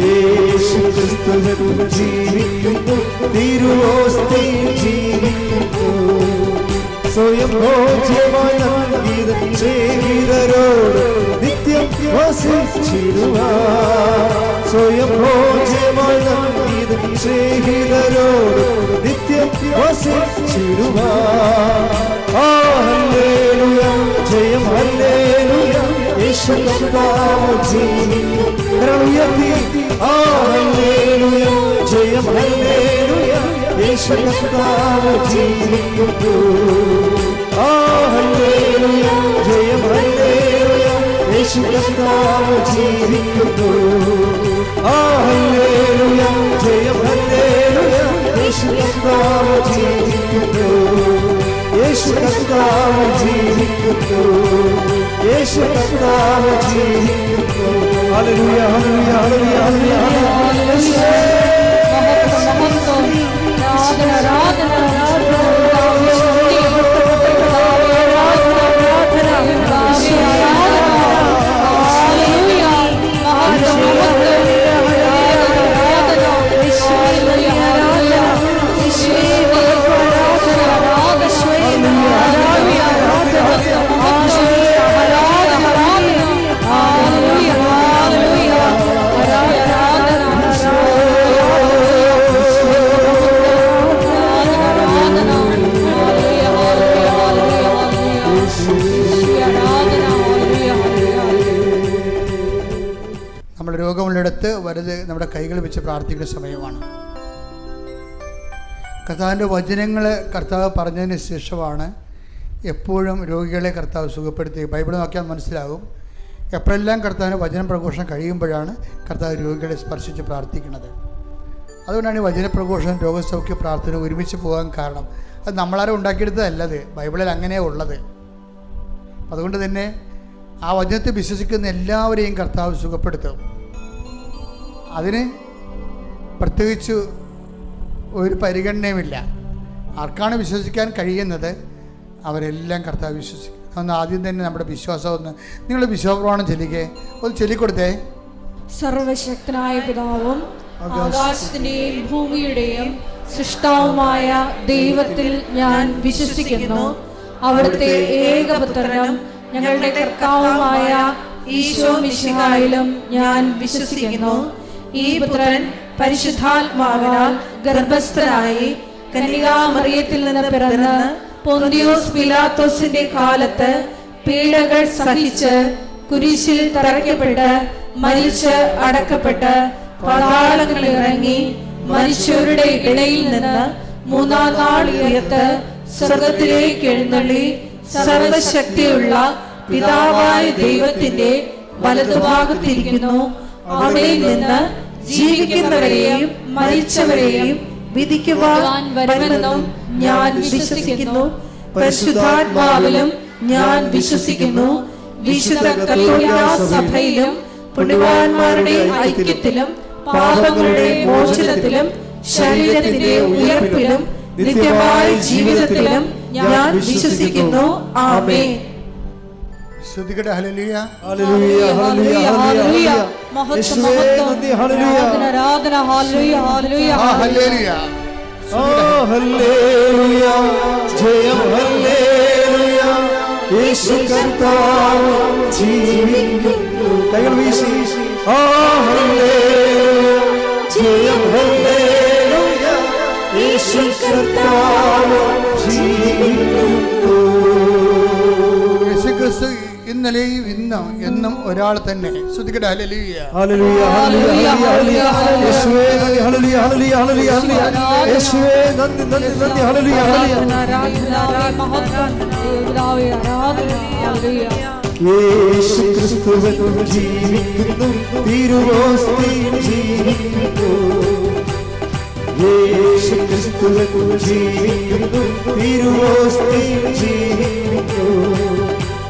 യേശു ക്രിസ്തുവിൽ ജീവിക്കുന്നു, തിരുവോസ്തിയിൽ ജീവിക്കുന്നു. സ്വയം ഭോജ്യമായ ഗീതം ചെയ്തരോട് നിത്യം വസിച്ചിടുവാൻ. സ്വയം ഭോജ്യമായ ഗീതം ചെയ്തരോട് നിത്യം വസിച്ചിടുവാൻ. ഹല്ലേലൂയ, ജയം ഹല്ലേലൂയ, യേശു കർത്താവ് ജീവിക്കുന്നു. ഉയർത്തി ഹല്ലേലൂയ, ജയം ഹല്ലേലൂയ, യേശു കർത്താവ് ജീവിക്കുന്നു. ഹല്ലേലൂയ, ജയം ഹല്ലേലൂയ, യേശു കർത്താവ് ജീവിക്കുന്നു. ഹല്ലേലൂയ, ജയം ഹല്ലേലൂയ, യേശു കർത്താവ് ജീവിക്കുന്നു. യേശു കർത്താവ് ജീവിക്കുന്നു. യേശു കർത്താവ് ജീവിക്കുന്നു. ഹല്ലേലൂയ, ഹല്ലേലൂയ, ഹല്ലേലൂയ, ഹല്ലേലൂയ. നമ്മൾ രോഗമുള്ളിടത്ത് വലുത് നമ്മുടെ കൈകൾ വെച്ച് പ്രാർത്ഥിക്കുന്ന സമയമാണ്. കർത്താവിൻ്റെ വചനങ്ങൾ കർത്താവ് പറഞ്ഞതിന് ശേഷമാണ് എപ്പോഴും രോഗികളെ കർത്താവ് സുഖപ്പെടുത്തി. ബൈബിൾ നോക്കിയാൽ മനസ്സിലാകും. എപ്പോഴെല്ലാം കർത്താവിന് വചനം പ്രഘോഷണം കഴിയുമ്പോഴാണ് കർത്താവ് രോഗികളെ സ്പർശിച്ച് പ്രാർത്ഥിക്കുന്നത്. അതുകൊണ്ടാണ് ഈ വചനപ്രഘോഷണം രോഗസൗഖ്യ പ്രാർത്ഥന ഒരുമിച്ച് പോകാൻ കാരണം. അത് നമ്മളാരും ഉണ്ടാക്കിയെടുത്തതല്ലത്, ബൈബിളിൽ അങ്ങനെയാണ് ഉള്ളത്. അതുകൊണ്ട് തന്നെ ആ വചനത്തെ വിശ്വസിക്കുന്ന എല്ലാവരെയും കർത്താവ് സുഖപ്പെടുത്തും. അതിന് പ്രത്യേകിച്ച് ഒരു പരിഗണനയുമില്ല. ആർക്കാണ് വിശ്വസിക്കാൻ കഴിയുന്നത് അവരെല്ലാം കർത്താവ് വിശ്വസിക്കും. ഒന്ന് ആദ്യം തന്നെ നമ്മുടെ വിശ്വാസം ഒന്ന് നിങ്ങൾ വിശ്വാസപ്രമാണം ചൊല്ലിക്കേ, ഒന്ന് ചൊല്ലിക്കൊടുത്തേ. സർവശക്തനായ പിതാവും ആകാശത്തിന്റെയും ഭൂമിയുടെയും സൃഷ്ടാവുമായ ദൈവത്തിൽ ഞാൻ വിശ്വസിക്കുന്നു. അവിടുത്തെ ഏകപുത്രനും ഞങ്ങളുടെ കർത്താവുമായ ഈശോ മിശിഹായിലും ഞാൻ വിശ്വസിക്കുന്നു. ഈ പുത്രൻ പരിശുദ്ധാത്മാവിനാൽ ഗർഭസ്ഥനായി കന്യകാമറിയത്തിൽ നിന്ന് പിറന്ന് പൊന്തിയോസ് പിലാത്തോസിന്റെ കാലത്ത് പീഡകൾ സഹിച്ച് കുരിശിൽ തറയ്ക്കപ്പെട്ട് മരിച്ച് അടക്കപ്പെട്ട് പാതാളങ്ങളിൽ ഇറങ്ങി മനുഷ്യരുടെ ഇടയിൽ നിന്ന് മൂന്നാം നാൾ ഉയർത്ത് സ്വർഗത്തിലേക്ക് എഴുന്നള്ളി സർവശക്തിയുള്ള പിതാവായ ദൈവത്തിന്റെ വലതുഭാഗത്തിരിക്കുന്നു. അവിടെ നിന്ന് ജീവിക്കുന്നവരെയും മരിച്ചവരെയും വിധിക്കുവാൻ വരുമെന്നും ഞാൻ വിശ്വസിക്കുന്നു. പരിശുദ്ധാത്മാവിലും ഞാൻ വിശ്വസിക്കുന്നു. വിശുദ്ധ കത്തോലിക്കാ സഭയിലും പുണ്യവാന്മാരുടെ ഐക്യത്തിലും പാപങ്ങളുടെ മോചനത്തിലും ശരീരത്തിന്റെ ഉയർപ്പിലും നിത്യമായ ജീവിതത്തിലും ഞാൻ വിശ്വസിക്കുന്നു. ആമേൻ. ശ്രദ്ധിക്കട്ടെ. ഹല്ലേലൂയ, ഹല്ലേലൂയ, ഹല്ലേലൂയ, ഹല്ലേലൂയ. യേശുവേ നന്ദി. ഹല്ലേലൂയ, ആരാധന. ഹല്ലേലൂയ, ഹല്ലേലൂയ, ഹല്ലേലൂയ, ഹല്ലേലൂയ. ജയം ഹല്ലേലൂയ. യേശു കർത്താവ് ജീവിക്കുന്നു. കൈകൾ വീശി ഹല്ലേലൂയ. ജയം ഹല്ലേലൂയ. യേശു കർത്താവ് ജീവിക്കുന്നു. യേശുക്രിസ്തു ഇന്നലെയും ഇന്നും എന്നും ഒരാൾ തന്നെ. ശ്രദ്ധിക്കട്ടെ. ഹല്ലേലൂയ, ഹല്ലേലൂയ, ഹല്ലേലൂയ, ഹല്ലേലൂയ. യേശുവേ നന്ദി. ഹല്ലേലൂയ, ഹല്ലേലൂയ, ഹല്ലേലൂയ, ഹല്ലേലൂയ. യേശുവേ നന്ദി, നന്ദി, നന്ദി. ഹല്ലേലൂയ, ഹല്ലേലൂയ. യേശു ക്രിസ്തുവിൽ ജീവിക്കുന്നു. തിരുവോസ്തിയിൽ ജീവിക്കുന്നു. യേശു ക്രിസ്തുവിൽ ജീവിക്കുന്നു. തിരുവോസ്തിയിൽ ജീവിക്കുന്നു.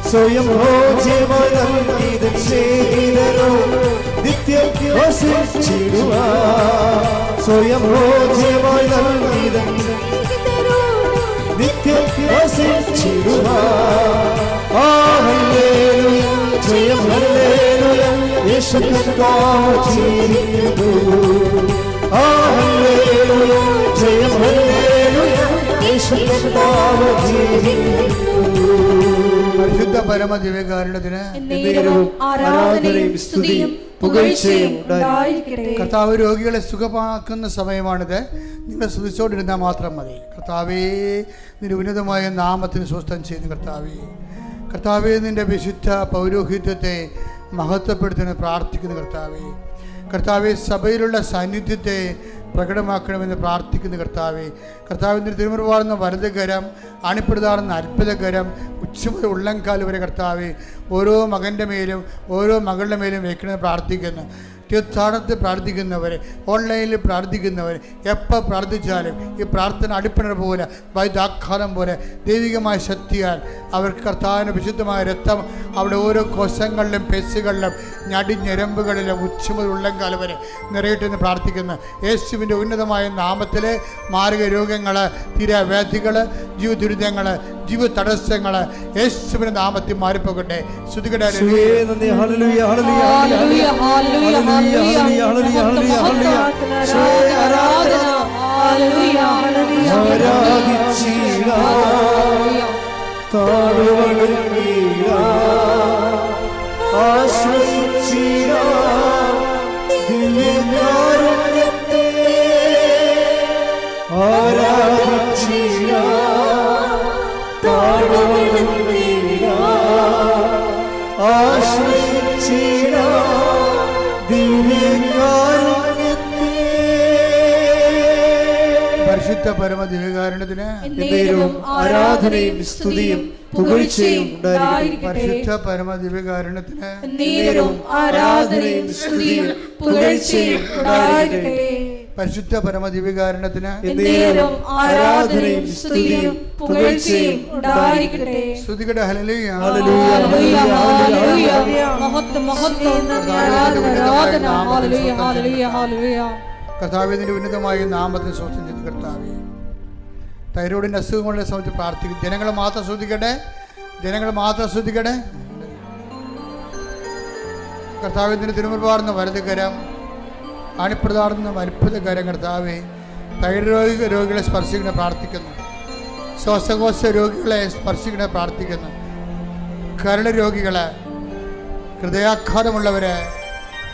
സ്വയം ഭോജ്യമായി നൽകിയത് സ്നേഹിതരോ നിത്യം വസിച്ചിടുവാൻ. സ്വയം ഭോജ്യമായി നൽകിയത് നിത്യം വസിച്ചിടുവാൻ. ഹല്ലേലൂയ, ജയം ഹല്ലേലൂയ. യേശു കർത്താവ് ജീവിക്കുന്നു. ഹല്ലേലൂയ, ജയം ഹല്ലേലൂയ. യേശു കർത്താവ് ജീവിക്കുന്നു. പരിശുദ്ധ പരമ ദിവ്യകാരുണ്യത്തിന് ആരാധനയും സ്തുതിയും പുകഴ്ചയും ഉണ്ടായിരിക്കട്ടെ. കർത്താവ് രോഗികളെ സുഖമാക്കുന്ന സമയമാണിത്. നിങ്ങൾ സ്തുതിച്ചോണ്ടിരുന്നാൽ മാത്രം മതി. കർത്താവേ, നിന്റെ ഉന്നതമായ നാമത്തിന് സ്വസ്ഥം ചെയ്യുന്നു. കർത്താവേ, കർത്താവേ, നിന്റെ വിശുദ്ധ പൗരോഹിത്യത്തെ മഹത്വപ്പെടുത്തുന്ന പ്രാർത്ഥിക്കുന്നു. കർത്താവേ, കർത്താവെ, സഭയിലുള്ള സാന്നിധ്യത്തെ പ്രകടമാക്കണമെന്ന് പ്രാർത്ഥിക്കുന്നു. കർത്താവെ, കർത്താവിൻ്റെ തിരുമുറുവാടുന്ന വലതുകരം, അണിപ്പെടുതാറുന്ന അത്ഭുതകരം, ഉച്ചമുതൽ ഉള്ളംകാൽ വരെ കർത്താവെ ഓരോ മകൻ്റെ മേലും ഓരോ മകളുടെ മേലും വയ്ക്കണമെന്ന് പ്രാർത്ഥിക്കുന്നു. തീർത്ഥാടനത്തിൽ പ്രാർത്ഥിക്കുന്നവർ, ഓൺലൈനിൽ പ്രാർത്ഥിക്കുന്നവർ, എപ്പോൾ പ്രാർത്ഥിച്ചാലും ഈ പ്രാർത്ഥന അടിപ്പിണർ പോലെ വൈദാഘാതം പോലെ ദൈവികമായ ശക്തിയാൽ അവർക്ക് കർത്താവിൻ്റെ വിശുദ്ധമായ രക്തം അവിടെ ഓരോ കോശങ്ങളിലും പെസുകളിലും ഞരമ്പുകളിലും ഉച്ചമുതൽ ഉള്ളംകാലം വരെ നിറയട്ടെന്ന് പ്രാർത്ഥിക്കുന്നു. യേശുവിൻ്റെ ഉന്നതമായ നാമത്തിൽ മാരക രോഗങ്ങൾ, തീരാവ്യാധികൾ, ജീവദുരിതങ്ങൾ, ജീവ തടസ്സങ്ങൾ യേശുവിൻ്റെ നാമത്തിൽ മാറിപ്പോകട്ടെ. ശ്രുതികട പരിശുദ്ധ പരമ ദിവ്യകാരുണ്യത്തിന് ആരാധനയും സ്തുതിയും പുകഴ്ചയും ഉണ്ടായിരിക്കട്ടെ. പരിശുദ്ധ പരമ ദിവ്യകാരുണ്യത്തിന് ആരാധനയും സ്തുതിയും പുകഴ്ചയും ഉണ്ടായിരിക്കട്ടെ. പരിശുദ്ധ പരമദിവ്യകാരുണ്യത്തിന് എന്നേരം ആരാധനയും സ്തുതിയും പുകഴ്ചയും ഉണ്ടായിരിക്കട്ടെ. സ്തുതികടെ ഹല്ലേലൂയ. ഹല്ലേലൂയ, ഹല്ലേലൂയ. മഹത്വം, മഹത്വം, ആരാധന, ആരാധന. ഹല്ലേലൂയ, ഹല്ലേലൂയ, ഹല്ലേലൂയ. കർത്താവിന്റെ ഉന്നതമായ നാമത്തിന് സ്വസ്ഥം ചെയ്ത് കർത്താവേ, തൈറോയിഡിന്റെ അസുഖങ്ങളുടെ സമയത്ത് പ്രാർത്ഥിക്കും. ജനങ്ങൾ മാത്രം ശ്രദ്ധിക്കട്ടെ, ജനങ്ങൾ മാത്രം ശ്രദ്ധിക്കട്ടെ. കർത്താവിന്റെ തിരുമുൻപാർന്ന വലതുകരം, ആണിപ്രതാടുന്ന അത്ഭുതകരം കർത്താവേ, തൈറോയിഡ് രോഗികളെ സ്പർശിക്കണ പ്രാർത്ഥിക്കുന്നു. ശ്വാസകോശ രോഗികളെ സ്പർശിക്കണ പ്രാർത്ഥിക്കുന്നു. കരൾ രോഗികളെ, ഹൃദയാഘാതമുള്ളവരെ,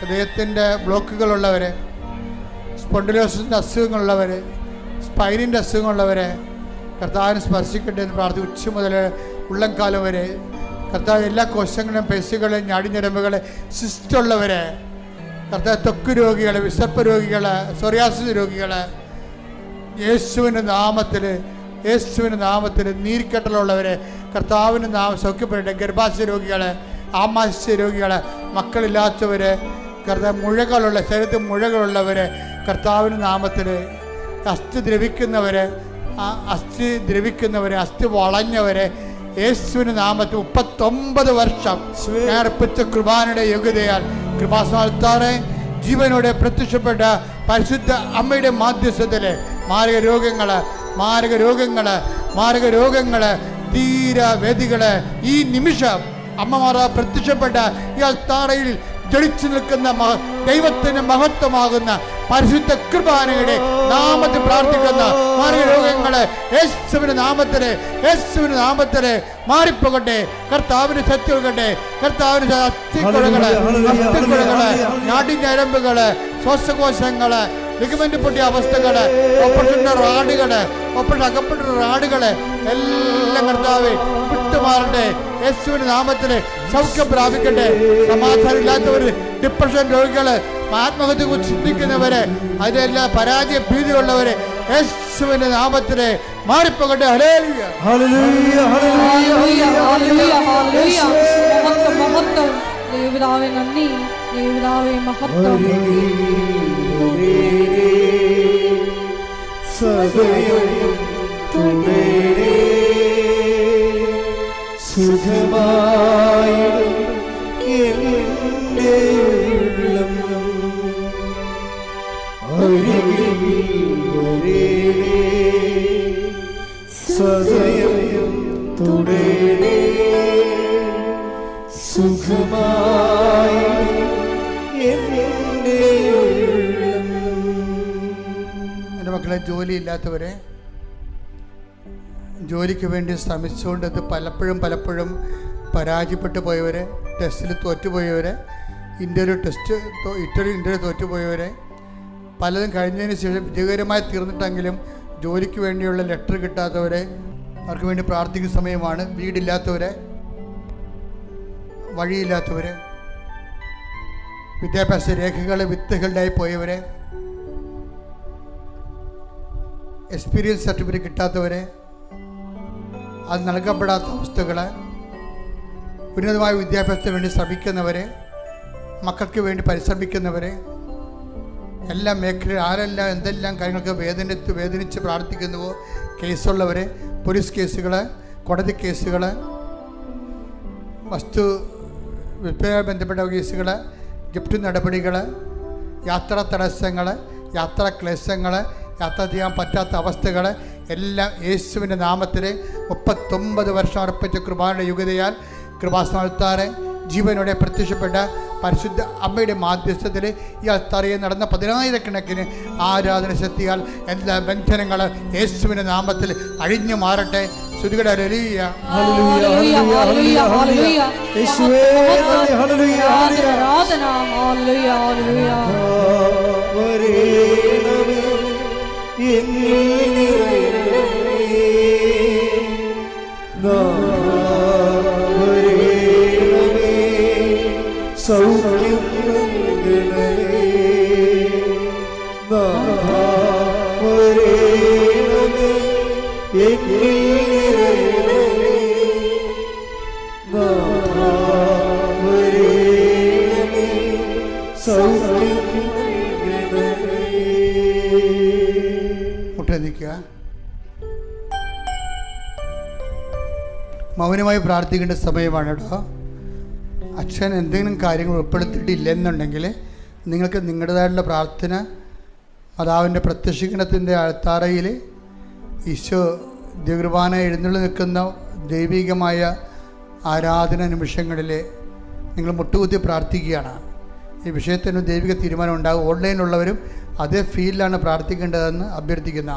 ഹൃദയത്തിൻ്റെ ബ്ലോക്കുകളുള്ളവരെ, സ്പോണ്ടിലോസിൻ്റെ അസുഖങ്ങളുള്ളവരെ, സ്പൈനിൻ്റെ അസുഖമുള്ളവരെ കർത്താവിനെ സ്പർശിക്കട്ടെ എന്ന് പ്രാർത്ഥിക്കും. ഉച്ച മുതൽ ഉള്ളംകാലം വരെ കർത്താവ് എല്ലാ കോശങ്ങളും, പേശികളെ, ഞാടിഞ്ഞരമ്പുകളെ, സിസ്റ്റുള്ളവരെ കർത്താവ്, ത്വക്ക് രോഗികളെ, വിസർപ്പ രോഗികളെ, സോറിയാസിസ് രോഗികളെ, യേശുവിൻ്റെ നാമത്തിൽ നീർക്കെട്ടലുള്ളവരെ കർത്താവിൻ്റെ നാമം സൗഖ്യപ്പെടട്ടെ. ഗർഭാശയ രോഗികളെ, ആമാശയ രോഗികളെ, മക്കളില്ലാത്തവരെ കർത്താവ്, മുഴകളുള്ള ശരീരത്തിൽ മുഴകളുള്ളവരെ കർത്താവിൻ്റെ നാമത്തിൽ, അസ്ഥി ദ്രവിക്കുന്നവരെ, അസ്ഥി വളഞ്ഞവരെ യേശുവിൻ്റെ നാമത്തിൽ 39 വർഷം ഞാൻ അർപ്പിച്ച കൃപാനയുടെ യോഗ്യതയാൽ കൃപാസ്ഥാനത്താറെ ജീവനോടെ പ്രത്യക്ഷപ്പെട്ട പരിശുദ്ധ അമ്മയുടെ മാധ്യസ്ഥത്തിലെ മാരക രോഗങ്ങള് തീരവേദികള് ഈ നിമിഷം അമ്മമാർ പ്രത്യക്ഷപ്പെട്ട ഈ അൾത്താറയിൽ ജ്വലിച്ചു നിൽക്കുന്ന ദൈവത്തിന് മഹത്വമാകുന്ന പരിശുദ്ധ കൃപാനയുടെ നാമത്തിൽ പ്രാർത്ഥിക്കുന്ന രോഗങ്ങള് യേശുവിന്റെ നാമത്തില് മാറിപ്പോകട്ടെ. കർത്താവിന് ശക്തി കൊടുക്കട്ടെ. കർത്താവിന് അസ്ഥിക്കുഴകള്, നാടിഞ്ഞരമ്പുകള്, ശ്വാസകോശങ്ങള്, ലിഗമെന്റ് പൊട്ടിയ അവസ്ഥകള്, അകപ്പെട്ട റാടുകള് എല്ലാം കർത്താവേ വിട്ടുമാറട്ടെ. യേശുവിന്റെ നാമത്തില് സൗഖ്യം പ്രാപിക്കട്ടെ. സമാധാനം ഇല്ലാത്തവര്, ഡിപ്രഷൻ രോഗികള്, ആത്മഹത്യ കുറിച്ച് ചിന്തിക്കുന്നവര്, അതിലെല്ലാം പരാജയ ഭീതിയുള്ളവര് യേശുവിന്റെ നാമത്തില് മാറിപ്പോകട്ടെ. ഹല്ലേലൂയ, ഹല്ലേലൂയ, ഹല്ലേലൂയ, ഹല്ലേലൂയ, ഹല്ലേലൂയ. മഹത്വം, മഹത്വം. ദൈവപിതാവേ നന്ദി, ദൈവപിതാവേ മഹത്വം. സദയം തുടരേ സുഖമായി എൻ്റെ ഉള്ളം അരികിൽ വരേണേ. സദയം തുടരേ സുഖമായി എൻ്റെ ഉള്ളം. എൻ്റെ മക്കളെ, ജോലിയില്ലാത്തവരെ, ജോലിക്ക് വേണ്ടി ശ്രമിച്ചുകൊണ്ട് അത് പലപ്പോഴും പരാജയപ്പെട്ടു പോയവരെ, ടെസ്റ്റിൽ തോറ്റുപോയവരെ, ഇൻ്റർവ്യൂ തോറ്റുപോയവരെ, പലതും കഴിഞ്ഞതിന് ശേഷം വിജയകരമായി തീർന്നിട്ടെങ്കിലും ജോലിക്ക് വേണ്ടിയുള്ള ലെറ്റർ കിട്ടാത്തവരെ, അവർക്ക് വേണ്ടി പ്രാർത്ഥിക്കുന്ന സമയമാണ്. വീടില്ലാത്തവരെ, വഴിയില്ലാത്തവരെ, വിദ്യാഭ്യാസ രേഖകൾ വിത്തുകളുടെ പോയവരെ, എക്സ്പീരിയൻസ് സർട്ടിഫിക്കറ്റ് കിട്ടാത്തവരെ, അത് നൽകപ്പെടാത്ത അവസ്ഥകളെ, ഉന്നതമായ വിദ്യാഭ്യാസത്തിന് വേണ്ടി ശ്രമിക്കുന്നവരെ, മക്കൾക്ക് വേണ്ടി പരിശ്രമിക്കുന്നവരെ, എല്ലാ മേഖല ആരെല്ലാം എന്തെല്ലാം കാര്യങ്ങൾക്ക് വേദനിച്ച് പ്രാർത്ഥിക്കുന്നുവോ, കേസുള്ളവരെ, പോലീസ് കേസുകൾ, കോടതി കേസുകൾ, വസ്തു വിൽപ്പനയുമായി ബന്ധപ്പെട്ട കേസുകൾ, ജപ്തി നടപടികൾ, യാത്രാ തടസ്സങ്ങൾ, യാത്രാ ക്ലേശങ്ങൾ, യാത്ര ചെയ്യാൻ പറ്റാത്ത അവസ്ഥകൾ എല്ലാം യേശുവിൻ്റെ നാമത്തിൽ 39 വർഷം അർപ്പിച്ച കൃപാനയുടെ യോഗ്യതയാൽ കൃപാസ്ഥാനത്താറെ ജീവനോടെ പ്രത്യക്ഷപ്പെട്ട പരിശുദ്ധ അമ്മയുടെ മാധ്യസ്ഥത്തിൽ ഈ അൾത്താരയിൽ നടന്ന 10,000 ആരാധന ശക്തിയാൽ എല്ലാ ബന്ധനങ്ങൾ യേശുവിൻ്റെ നാമത്തിൽ അഴിഞ്ഞു മാറട്ടെ. ശ്രുതികട ഹല്ലേലൂയ, ഹല്ലേലൂയ, ഹല്ലേലൂയ, ഹല്ലേലൂയ. യേശുവേ നന്ദി, ഹല്ലേലൂയ, ആരാധന, ഹല്ലേലൂയ, ഹല്ലേലൂയ. വരേണമേ എന്നിൽ നിറയണമേ, വരേണമേ സൗഖ്യം നൽകണമേ, വരേണമേ എന്നിൽ നിറയണമേ, വരേണമേ സൗഖ്യം നൽകണമേ. കണ്ണുനീട്ട് നിൽക്കുക. മൗനമായി പ്രാർത്ഥിക്കേണ്ട സമയമാണ് കേട്ടോ. അച്ഛൻ എന്തെങ്കിലും കാര്യങ്ങൾ ഉൾപ്പെടുത്തിയിട്ടില്ലെന്നുണ്ടെങ്കിൽ നിങ്ങൾക്ക് നിങ്ങളുടേതായിട്ടുള്ള പ്രാർത്ഥന മാതാവിൻ്റെ പ്രത്യക്ഷീകരണത്തിൻ്റെ അൾത്താരയിൽ ഈശോ ദിവ്യകുർബാന എഴുന്നള്ളി നിൽക്കുന്ന ദൈവികമായ ആരാധന നിമിഷങ്ങളിൽ നിങ്ങൾ മുട്ടുകുത്തി പ്രാർത്ഥിക്കുകയാണ്. ഈ വിഷയത്തിന് ദൈവിക തീരുമാനം ഉണ്ടാകും. ഓൺലൈനിലുള്ളവരും അതേ ഫീൽഡിലാണ് പ്രാർത്ഥിക്കേണ്ടതെന്ന് അഭ്യർത്ഥിക്കുന്ന.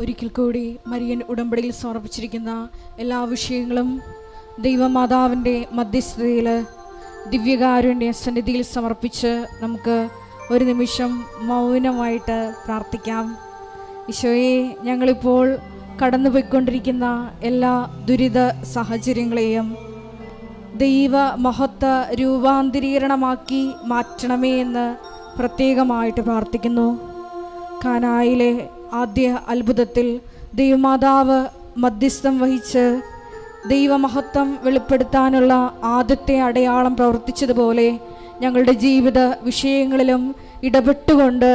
ഒരിക്കൽ കൂടി മരിയൻ ഉടമ്പടിയിൽ സമർപ്പിച്ചിരിക്കുന്ന എല്ലാ വിഷയങ്ങളും ദൈവമാതാവിൻ്റെ മധ്യസ്ഥതയിൽ ദിവ്യകാരുണ്യ സന്നിധിയിൽ സമർപ്പിച്ച് നമുക്ക് ഒരു നിമിഷം മൗനമായിട്ട് പ്രാർത്ഥിക്കാം. ഈശോയെ, ഞങ്ങളിപ്പോൾ കടന്നുപോയിക്കൊണ്ടിരിക്കുന്ന എല്ലാ ദുരിത സാഹചര്യങ്ങളെയും ദൈവ മഹത്വ രൂപാന്തരീകരണമാക്കി മാറ്റണമേ എന്ന് പ്രത്യേകമായിട്ട് പ്രാർത്ഥിക്കുന്നു. കാനായിലെ ആദ്യ അത്ഭുതത്തിൽ ദൈവമാതാവ് മധ്യസ്ഥം വഹിച്ച് ദൈവമഹത്വം വെളിപ്പെടുത്താനുള്ള ആദ്യത്തെ അടയാളം പ്രവർത്തിച്ചതുപോലെ ഞങ്ങളുടെ ജീവിത വിഷയങ്ങളിലും ഇടപെട്ടുകൊണ്ട്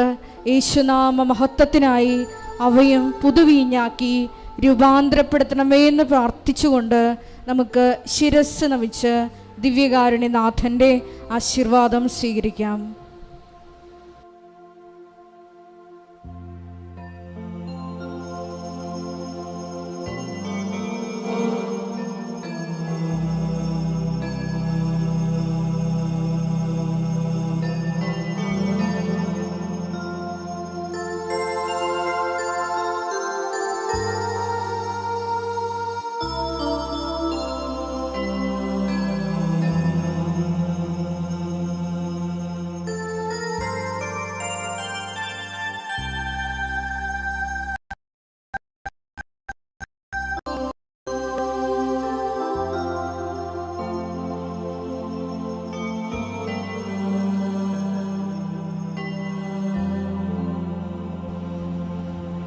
യേശുനാമ മഹത്വത്തിനായി അവയും പുതുവീഞ്ഞാക്കി രൂപാന്തരപ്പെടുത്തണമേ എന്ന് പ്രാർത്ഥിച്ചുകൊണ്ട് നമുക്ക് ശിരസ് നമിച്ച് ദിവ്യകാരുണ്യനാഥൻ്റെ ആശീർവാദം സ്വീകരിക്കാം.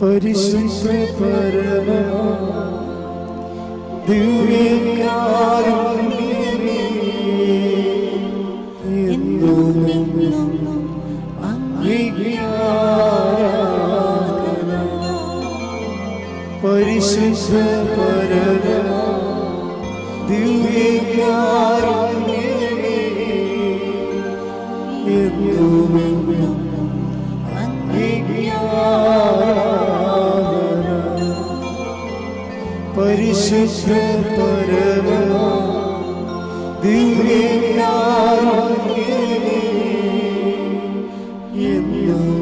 പരിശുദ്ധ പരമ ദിവ്യകാരുണ്യമേ, എന്നും അങ്ങേക്ക് ആരാധന. പരിശുദ്ധ പരമ ദിവ്യകാരുണ്യമേ, എന്നും അങ്ങേക്ക് പരിശുദ്ധ പരമ ദിവ്യകാരുണ്യമേ, എന്നും